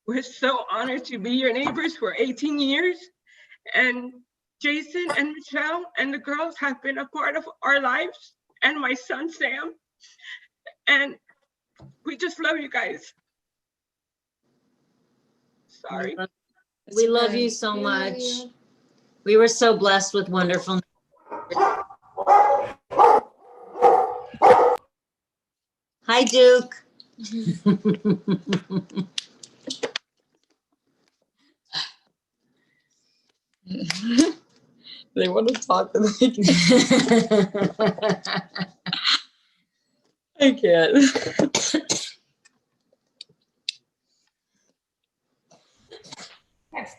we're so honored to be your neighbors for 18 years. And Jason and Michelle and the girls have been a part of our lives, and my son, Sam. And we just love you guys. Sorry.
We love you so much. We were so blessed with wonderful. Hi, Duke.
They want to talk to me. I can't.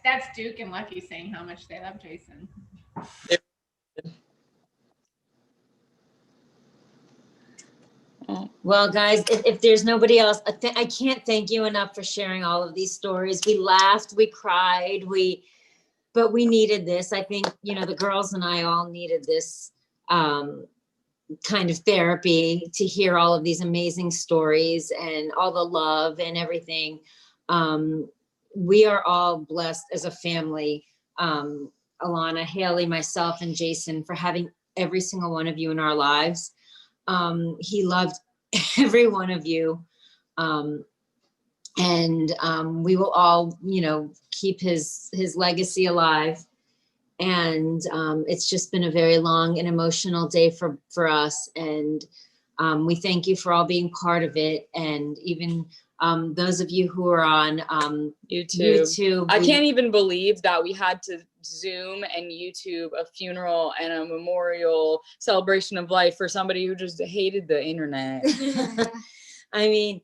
That's Duke and Lucky saying how much they love Jason.
Well, guys, if there's nobody else, I can't thank you enough for sharing all of these stories. We laughed, we cried, but we needed this. I think, the girls and I all needed this kind of therapy to hear all of these amazing stories and all the love and everything. We are all blessed as a family, Alana, Haley, myself, and Jason, for having every single one of you in our lives. He loved every one of you. And we will all, keep his legacy alive. And it's just been a very long and emotional day for us. And we thank you for all being part of it. And even those of you who are on YouTube.
I can't even believe that we had to Zoom and YouTube a funeral and a memorial celebration of life for somebody who just hated the internet.
I mean,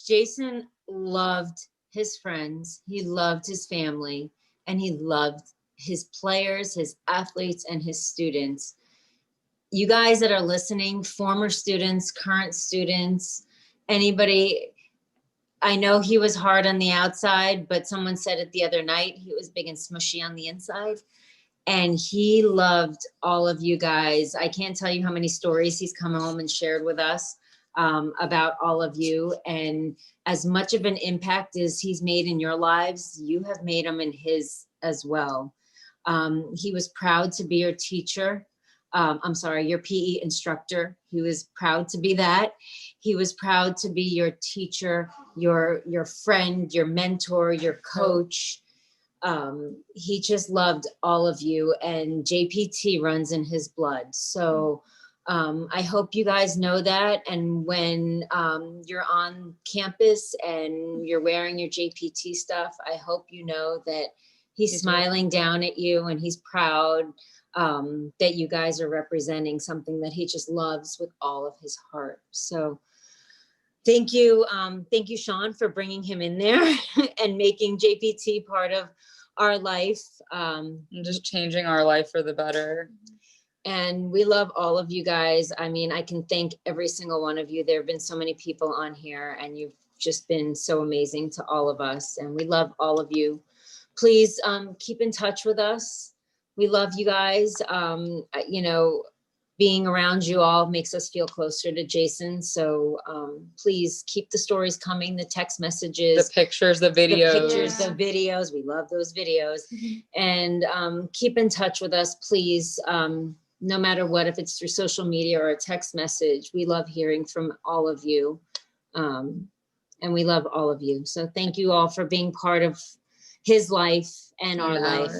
Jason loved his friends, he loved his family, and he loved his players, his athletes, and his students. You guys that are listening, former students, current students, anybody, I know he was hard on the outside, but someone said it the other night, he was big and smushy on the inside. And he loved all of you guys. I can't tell you how many stories he's come home and shared with us about all of you. And as much of an impact as he's made in your lives, you have made him in his as well. He was proud to be your teacher. Your PE instructor. He was proud to be that. He was proud to be your teacher, your friend, your mentor, your coach. He just loved all of you, and JPT runs in his blood. So I hope you guys know that. And when you're on campus and you're wearing your JPT stuff, I hope you know that he's smiling down at you and he's proud that you guys are representing something that he just loves with all of his heart. So thank you, Sean, for bringing him in there and making JPT part of our life.
And just changing our life for the better.
And we love all of you guys. I mean, I can thank every single one of you. There have been so many people on here, and you've just been so amazing to all of us. And we love all of you. Please keep in touch with us. We love you guys. Being around you all makes us feel closer to Jason. So please keep the stories coming, the text messages,
the pictures, the videos.
The videos. We love those videos. And keep in touch with us, please. No matter what, if it's through social media or a text message, we love hearing from all of you. And we love all of you. So thank you all for being part of his life and our life.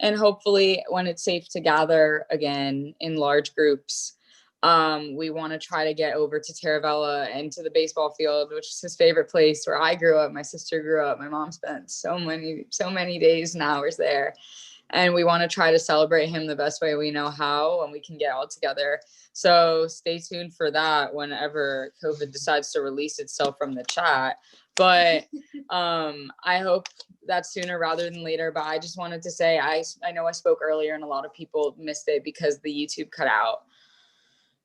And hopefully when it's safe to gather again in large groups, we want to try to get over to Taravella and to the baseball field, which is his favorite place where I grew up. My sister grew up. My mom spent so many days and hours there. And we want to try to celebrate him the best way we know how, and we can get all together. So stay tuned for that whenever COVID decides to release itself from the chat. But I hope that's sooner rather than later. But I just wanted to say, I know I spoke earlier and a lot of people missed it because the YouTube cut out.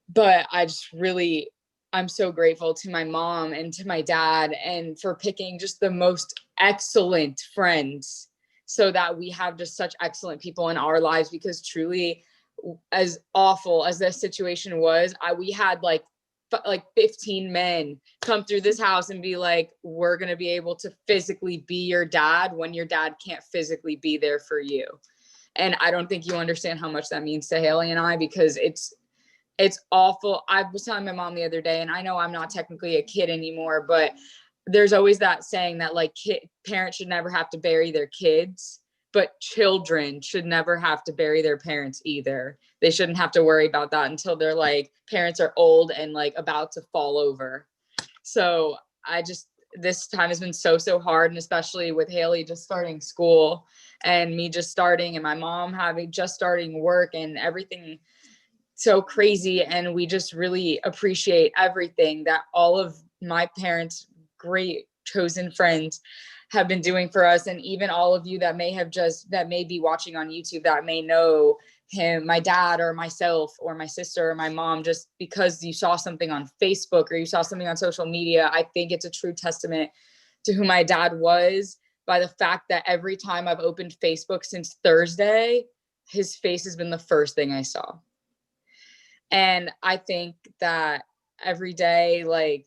But I'm so grateful to my mom and to my dad and for picking just the most excellent friends so that we have just such excellent people in our lives, because truly, as awful as this situation was, we had like 15 men come through this house and be like, we're going to be able to physically be your dad when your dad can't physically be there for you. And I don't think you understand how much that means to Haley and I, because it's awful. I was telling my mom the other day, and I know I'm not technically a kid anymore, but there's always that saying that like parents should never have to bury their kids, but children should never have to bury their parents either. They shouldn't have to worry about that until they're like, parents are old and like about to fall over. So this time has been so hard, and especially with Haley just starting school and me just starting and my mom having just starting work and everything so crazy. And we just really appreciate everything that all of my parents' great chosen friends have been doing for us. And even all of you that may be watching on YouTube that may know him, my dad or myself or my sister or my mom, just because you saw something on Facebook or you saw something on social media. I think it's a true testament to who my dad was by the fact that every time I've opened Facebook since Thursday, his face has been the first thing I saw. And I think that every day, like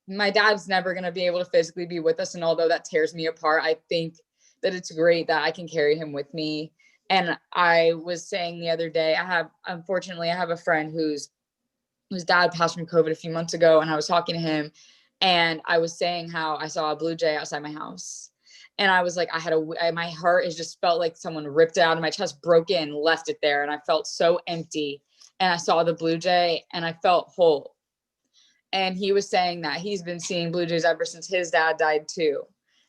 my dad's never going to be able to physically be with us. And although that tears me apart, I think that it's great that I can carry him with me. And I was saying the other day, unfortunately, I have a friend whose dad passed from COVID a few months ago. And I was talking to him and I was saying how I saw a blue jay outside my house. And I was like, my heart has just felt like someone ripped it out of my chest, broke in, left it there. And I felt so empty. And I saw the blue jay and I felt whole. And he was saying that he's been seeing blue jays ever since his dad died too.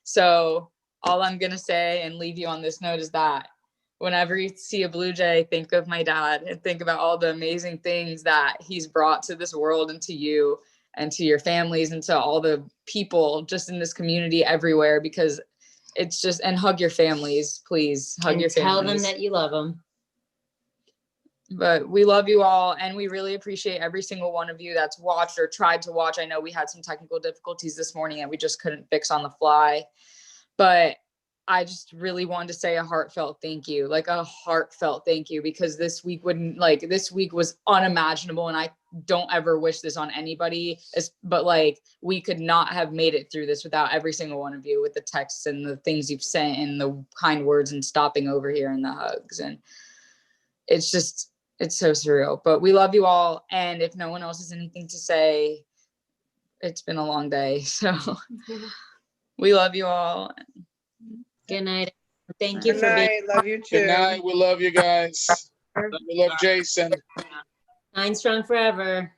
So all I'm going to say and leave you on this note is that whenever you see a blue jay, think of my dad and think about all the amazing things that he's brought to this world and to you and to your families and to all the people just in this community everywhere, because it's just, and hug your families, please hug your families.
Tell them that you love them.
But we love you all, and we really appreciate every single one of you that's watched or tried to watch. I know we had some technical difficulties this morning and we just couldn't fix on the fly, but I just really wanted to say a heartfelt thank you, because this week was unimaginable, and I don't ever wish this on anybody, but like we could not have made it through this without every single one of you, with the texts and the things you've sent and the kind words and stopping over here and the hugs. And it's so surreal, but we love you all. And if no one else has anything to say, it's been a long day. So we love you all.
Good night. Thank you
Good
for
night.
being.
Love you too.
Good night. We love you guys. We love Jason.
Stein strong forever.